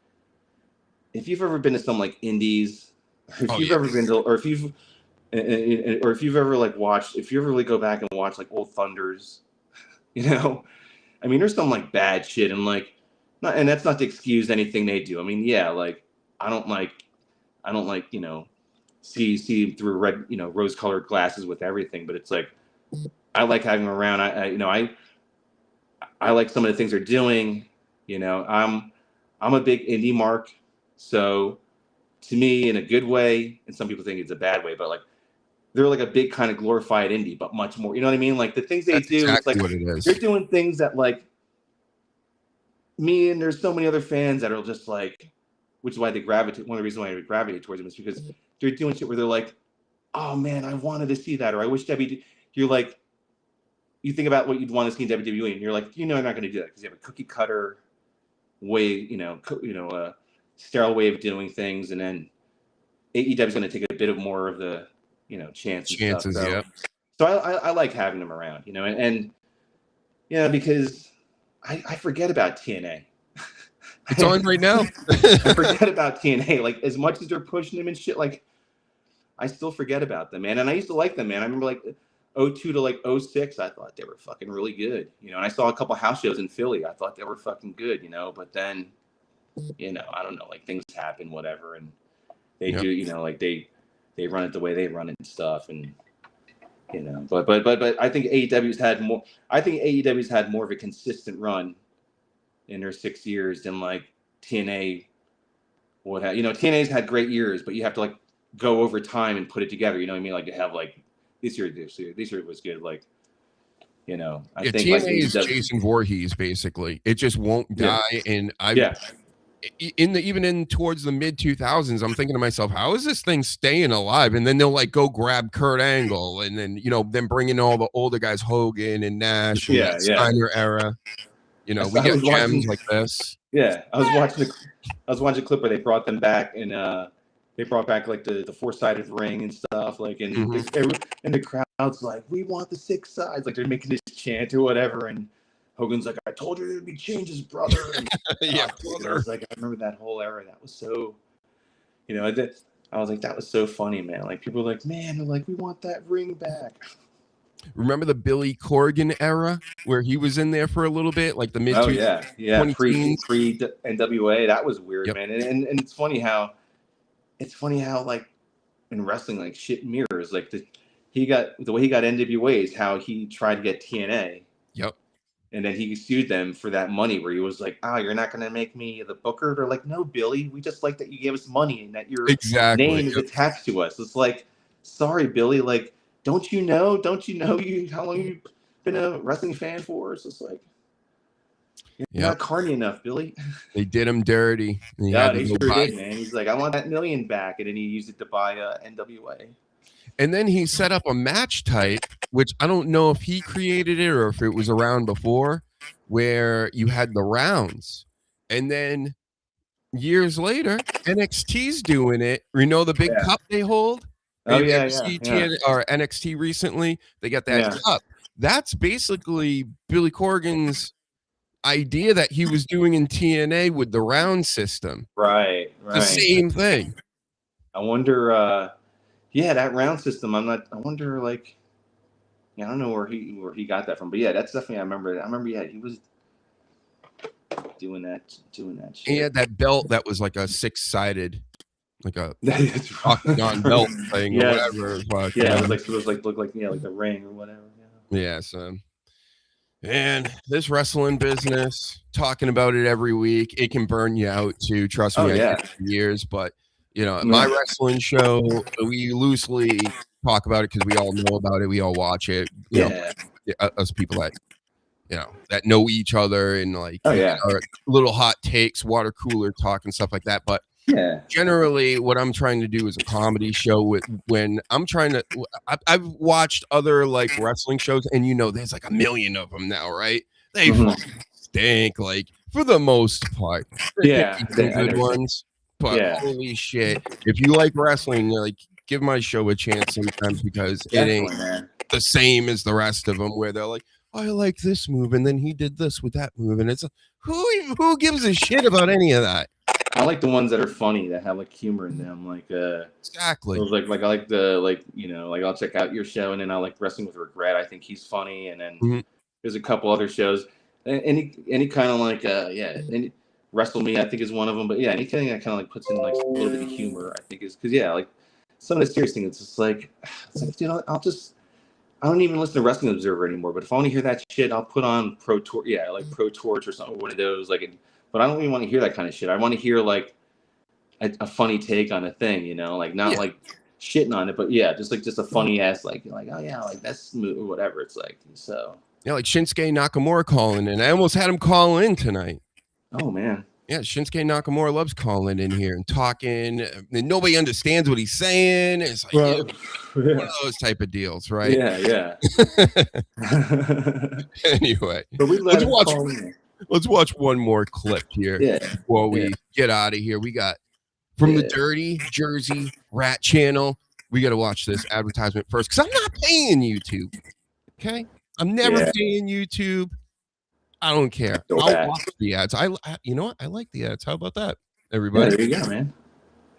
if you've ever been to some like indies. If you've ever been to, or if you've ever like watched, if you ever really go back and watch like old Thunders, I mean, there's some like bad shit and like, and that's not to excuse anything they do. I mean, yeah, like I don't like, see through red, rose-colored glasses with everything, but it's like I like having them around. I like some of the things they're doing. I'm a big indie mark, so. To me, in a good way, and some people think it's a bad way, but like they're like a big kind of glorified indie, but much more. You know what I mean? Like the things they do, exactly it's like what it is. They're doing things that like me and there's so many other fans that are just like, which is why they gravitate. One of the reasons why I gravitate towards them is because they're doing shit where they're like, "Oh man, I wanted to see that," or "I wish WWE." You're like, you think about what you'd want to see in WWE, and you're like, you're not going to do that because you have a cookie cutter way, sterile way of doing things, and then AEW is going to take a bit of more of the chances. Yeah. So I like having them around, and because I forget about TNA. It's on right now. I forget about TNA. Like, as much as they're pushing them and shit, like, I still forget about them, man. And I used to like them, man. I remember like 02 to like 06, I thought they were fucking really good, you know. And I saw a couple house shows in Philly. I thought they were fucking good, you know. But then, you know, I don't know, like things happen, whatever, and they do, you know, like they run it the way they run it and stuff, and you know. But I think AEW's had more. I think AEW's had more of a consistent run in their 6 years than like TNA would have. You know, TNA's had great years, but you have to like go over time and put it together. You know what I mean? Like you have like this year was good. Like, you know, I think TNA like is Jason Voorhees basically. It just won't die. And even in towards the mid 2000s, I'm thinking to myself, how is this thing staying alive? And then they'll like go grab Kurt Angle, and then you know, then bring in all the older guys, Hogan and Nash, and that Steiner era. You know, we get gems like this. Yeah, I was watching a clip where they brought them back, and they brought back like the four-sided ring and stuff, like, and and the crowd's like, we want the 6 sides, like they're making this chant or whatever, and Hogan's like, I told you there'd be changes, brother. And, brother. I was like, I remember that whole era. That was so, you know, I was like, that was so funny, man. Like people were like, man, they're like, we want that ring back. Remember the Billy Corgan era where he was in there for a little bit, like the mid pre NWA. That was weird, man. And it's funny how like in wrestling, like shit mirrors. Like the way he got NWA is how he tried to get TNA. Yep. And then he sued them for that money, where he was like, "Oh, you're not going to make me the booker." They're like, "No, Billy, we just like that you gave us money and that your name is attached to us." It's like, sorry, Billy, like. Don't you know how long you've been a wrestling fan for? So it's like, you're not carny enough, Billy. They did him dirty. Yeah, they sure did, man. He's like, I want that $1 million back. And then he used it to buy NWA. And then he set up a match type, which I don't know if he created it or if it was around before, where you had the rounds. And then years later, NXT's doing it. You know the big cup they hold? Oh, or NXT recently, they got that cup. That's basically Billy Corgan's idea that he was doing in TNA with the round system. Right. The same thing. I wonder, that round system. I wonder, like, I don't know where he got that from, but yeah, that's definitely. I remember, he was doing that shit. He had that belt that was like a 6-sided. Like a octagon belt thing or whatever. It was like looked like like the ring or whatever. Yeah. So, and this wrestling business, talking about it every week, it can burn you out too. Trust me, I did it for years. But you know, my wrestling show, we loosely talk about it because we all know about it. We all watch it. You know, us people that that know each other and like our little hot takes, water cooler talk and stuff like that. But generally, what I'm trying to do is a comedy show. I've watched other like wrestling shows, and there's like 1 million of them now, right? They fucking stink, like for the most part. They're good ones, but holy shit! If you like wrestling, like give my show a chance sometimes because it ain't the same as the rest of them. Where they're like, I like this move, and then he did this with that move, and it's who gives a shit about any of that? I like the ones that are funny, that have like humor in them, like exactly. Like I like the like I'll check out your show, and then I like Wrestling with Regret. I think he's funny, and then there's a couple other shows. Any kind of like any Wrestle Me, I think is one of them. But yeah, anything that kind of like puts in like a little bit of humor, I think is because like some of the serious things, it's just like dude, I don't even listen to Wrestling Observer anymore. But if I want to hear that shit, I'll put on Pro Torch, like Pro Torch or something, one of those like. But I don't even want to hear that kind of shit. I want to hear like a funny take on a thing, like not like shitting on it, but just a funny ass like oh yeah, like that's smooth or whatever. It's like so. Yeah, like Shinsuke Nakamura calling in. I almost had him call in tonight. Oh man. Yeah, Shinsuke Nakamura loves calling in here and talking, and nobody understands what he's saying. It's like one of those type of deals, right? Yeah. Anyway, but let's watch one more clip here before we get out of here. We got from the Dirty Jersey Rat channel. We got to watch this advertisement first because I'm not paying YouTube. Okay, I'm never paying YouTube. I don't care. So I'll bad. watch the ads. You know what? I like the ads. How about that, Yeah, everybody? there you go, man.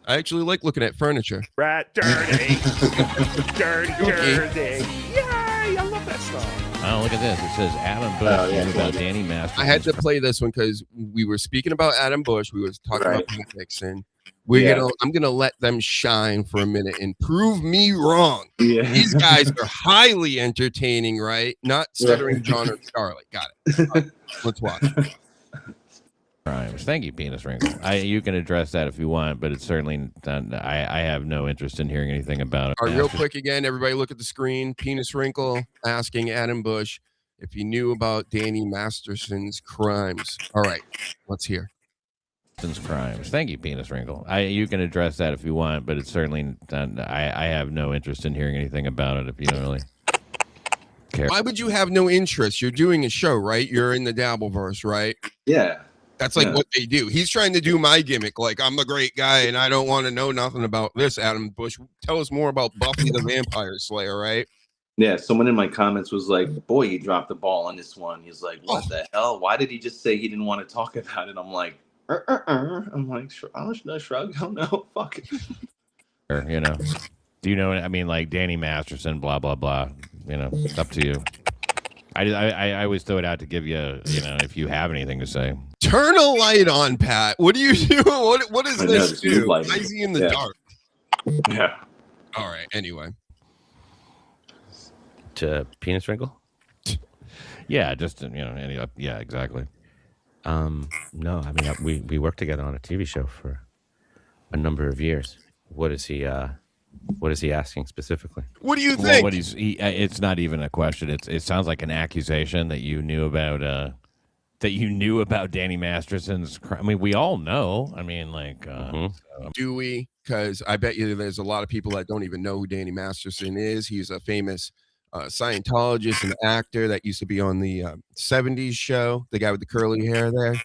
I actually like looking at furniture. Rat dirty. Dirty Jersey. Yay! I love that song. Oh, look at this. It says Adam Bush knew about Danny Masterson. I had to play this one because we were speaking about Adam Bush. We were talking about Pat Dixon. I'm gonna let them shine for a minute and prove me wrong. Yeah. These guys are highly entertaining, right? Not Stuttering John or Scarlett. Got it. All right, let's watch. Crimes. Thank you, Penis Wrinkle. You can address that if you want, but it's certainly not, I have no interest in hearing anything about it. All right, real quick again, everybody look at the screen. Penis Wrinkle asking Adam Bush if he knew about Danny Masterson's crimes. All right, let's hear. Crimes. Thank you, Penis Wrinkle. You can address that if you want, but it's certainly not, I have no interest in hearing anything about it if you don't really care. Why would you have no interest? You're doing a show, right? You're in the Dabbleverse, right? Yeah. That's like what they do. He's trying to do my gimmick, like I'm a great guy and I don't want to know nothing about this. Adam Bush, tell us more about Buffy the Vampire Slayer, right? Yeah, someone in my comments was like, boy, he dropped the ball on this one. He's like, what the hell? Why did he just say he didn't want to talk about it? I'm like, I'm like, I'll shrug. Oh no, fuck it. Or, you know, do you know? I mean, like Danny Masterson, blah blah blah. You know, it's up to you. I always throw it out to give you, you know, if you have anything to say. Turn a light on, Pat. What do you do? What does this do? Why is he in the dark? Yeah. All right. Anyway. To Penis Wrinkle? Yeah, just, you know, yeah, exactly. No, I mean, we worked together on a TV show for a number of years. What is he asking specifically? What do you think? Well, it's not even a question. It sounds like an accusation that you knew about Danny Masterson's crime. I mean, we all know. I mean, like, do we? Because I bet you there's a lot of people that don't even know who Danny Masterson is. He's a famous Scientologist and actor that used to be on the 70s show, the guy with the curly hair there.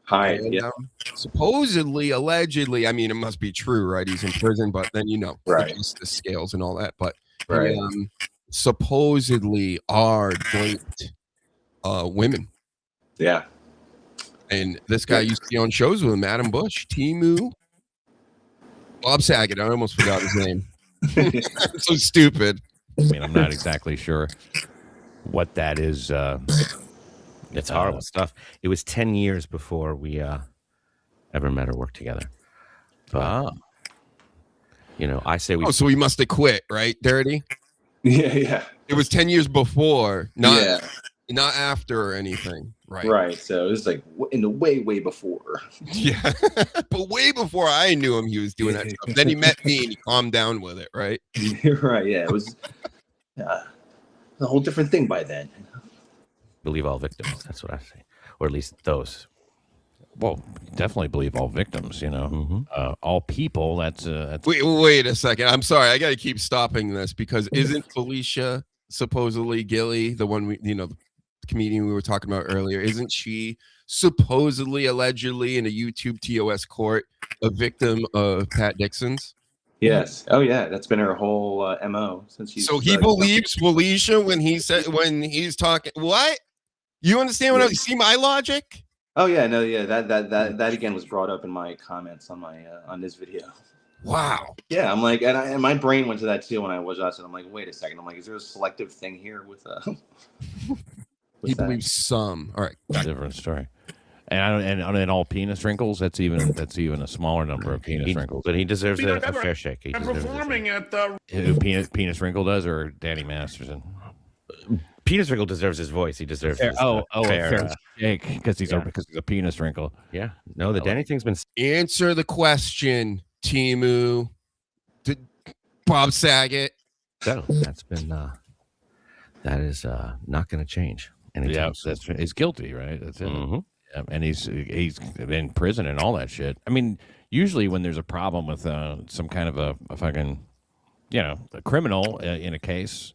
Hi. And, yeah. Supposedly, allegedly, I mean, it must be true, right? He's in prison, but then, you know, the scales and all that. But he, supposedly are joint women. Yeah. And this guy used to be on shows with him, Adam Bush, Timu, Bob Saget. I almost forgot his name. So stupid. I mean, I'm not exactly sure what that is. It's horrible stuff. It was 10 years before we ever met or worked together. But, you know, I say we. Oh, so we must have quit, right, Dirty? Yeah. It was 10 years before, not after or anything, right? Right. So it was like in the way before. Yeah, but way before I knew him, he was doing that stuff. Then he met me and he calmed down with it, right? Right. Yeah. It was a whole different thing by then. Believe all victims. That's what I say, or at least those. Well, definitely believe all victims. You know, all people. That's Wait a second. I'm sorry. I got to keep stopping this because isn't Felicia supposedly Gilly, the one the comedian we were talking about earlier? Isn't she supposedly, allegedly, in a YouTube TOS court, a victim of Pat Dixon's? Yes. Oh yeah. That's been her whole MO since she's. So he believes Felicia when he's talking. What? You understand what I see? My logic? Oh yeah, no, yeah. That again was brought up in my comments on my on this video. Wow. Yeah, I'm like, and my brain went to that too when I was watching. I'm like, wait a second. I'm like, is there a selective thing here with he believes some. All right, different story. And all penis wrinkles. That's even a smaller number of penis wrinkles. But he deserves a fair shake. I'm performing at the who penis wrinkle does, or Danny Masterson. Penis wrinkle deserves his voice. He deserves fair, his fair shake because he's a penis wrinkle. Yeah. No, the Danny thing's been. Answer the question, Timu. Bob Saget. So that's been. That is not going to change. He's guilty, right? That's it. Yeah, and he's in prison and all that shit. I mean, usually when there's a problem with some kind of a fucking, a criminal in a case.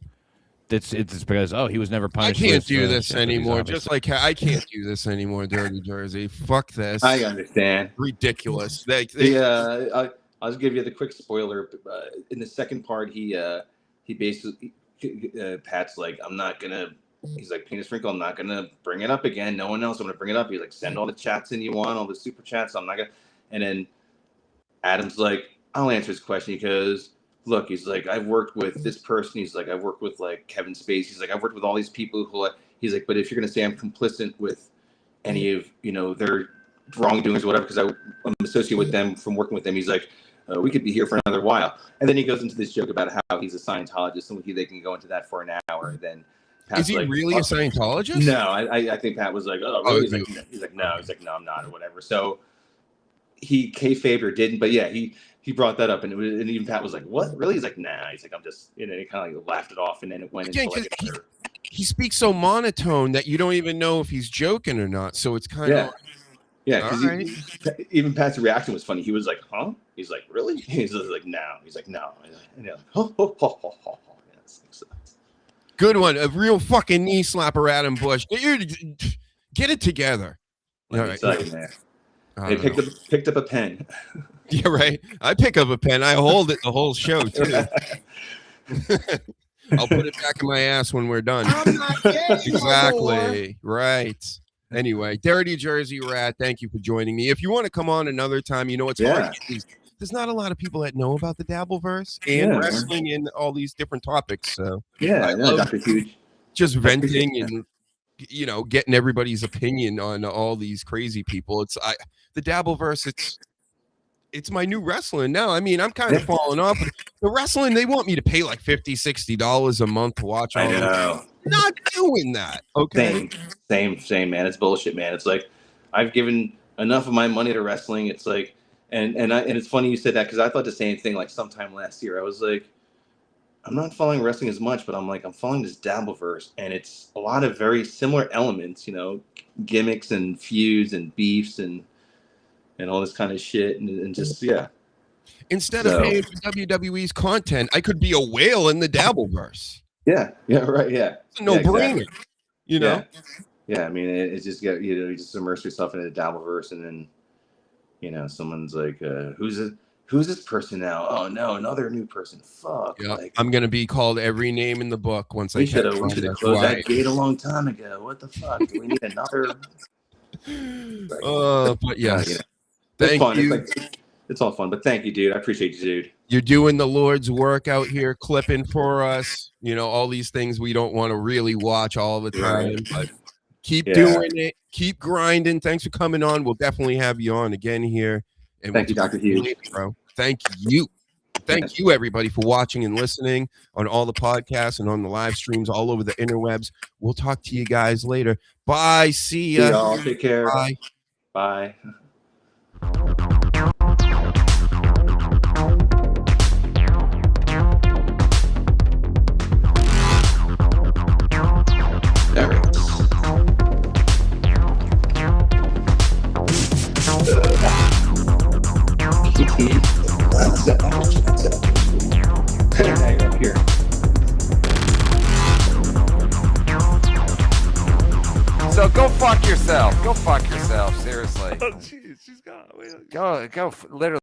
It's because he was never punished. I can't do this anymore. Just like I can't do this anymore, Dirty Jersey. Fuck this. I understand. Ridiculous. I'll just give you the quick spoiler. In the second part, he basically Pat's like, I'm not gonna he's like, Penis Sprinkle, I'm not gonna bring it up again. No one else. I'm gonna bring it up. He's like, send all the chats in you want, all the super chats. I'm not gonna. And then Adam's like, I'll answer his question because look, he's like, I've worked with this person. He's like, I've worked with like Kevin Spacey. He's like, I've worked with all these people who. He's like, but if you're gonna say I'm complicit with any of their wrongdoings or whatever, because I'm associated with them from working with them, he's like, we could be here for another while. And then he goes into this joke about how he's a Scientologist, and they can go into that for an hour. And then Pat's is he like, really a Scientologist? No, I think Pat was like, oh, really? He's like, no, I'm not, or whatever. So he kayfabed or didn't, but yeah, he brought that up, and even Pat was like, what, really? He's like, nah. He's like, I'm just, he kind of like laughed it off, and then it went into like he speaks so monotone that you don't even know if he's joking or not. So it's kind of because even Pat's reaction was funny. He was like, huh? He's like, really? He's like, no. He's like, no. And like, ho, ho, ho, ho, ho. Good one. A real fucking knee slapper, Adam Bush. Get it together. All right. They picked up a pen. Yeah, right. I pick up a pen. I hold it the whole show, too. I'll put it back in my ass when we're done. Exactly. Right. Anyway, DrTheRat, thank you for joining me. If you want to come on another time, it's hard. There's not a lot of people that know about the Dabbleverse and wrestling and all these different topics. So I love Dr. Huge. Just venting and getting everybody's opinion on all these crazy people. The Dabbleverse. It's my new wrestling now. I mean, I'm kind of falling off. The wrestling, they want me to pay like $50-$60 a month to watch all of it. Not doing that. Okay. Same, man. It's bullshit, man. It's like I've given enough of my money to wrestling. It's like, and it's funny you said that because I thought the same thing like sometime last year. I was like, I'm not following wrestling as much, but I'm following this Dabbleverse, and it's a lot of very similar elements, gimmicks and feuds and beefs and all this kind of shit, and just Instead of paying for WWE's content, I could be a whale in the Dabbleverse. Yeah, right, yeah. It's a no-brainer, exactly. Yeah, I mean, it's just you just immerse yourself into the Dabbleverse, and then someone's like, who's this person now? Oh no, another new person. Fuck. Yeah, I'm gonna be called every name in the book once I should have closed that gate a long time ago. What the fuck? Do we need another? But yes. Thank you. It's all fun, but thank you, dude. I appreciate you, dude. You're doing the Lord's work out here, clipping for us. All these things we don't want to really watch all the time, but keep doing it. Keep grinding. Thanks for coming on. We'll definitely have you on again here. And thank you, Dr. Hughes. Bro. Thank you. Thank you, everybody, for watching and listening on all the podcasts and on the live streams all over the interwebs. We'll talk to you guys later. Bye. See ya. See y'all. Take care. Bye. Bye. Up here. So go fuck yourself. Go fuck yourself. Seriously. Oh, jeez, she's gone. Go. Literally.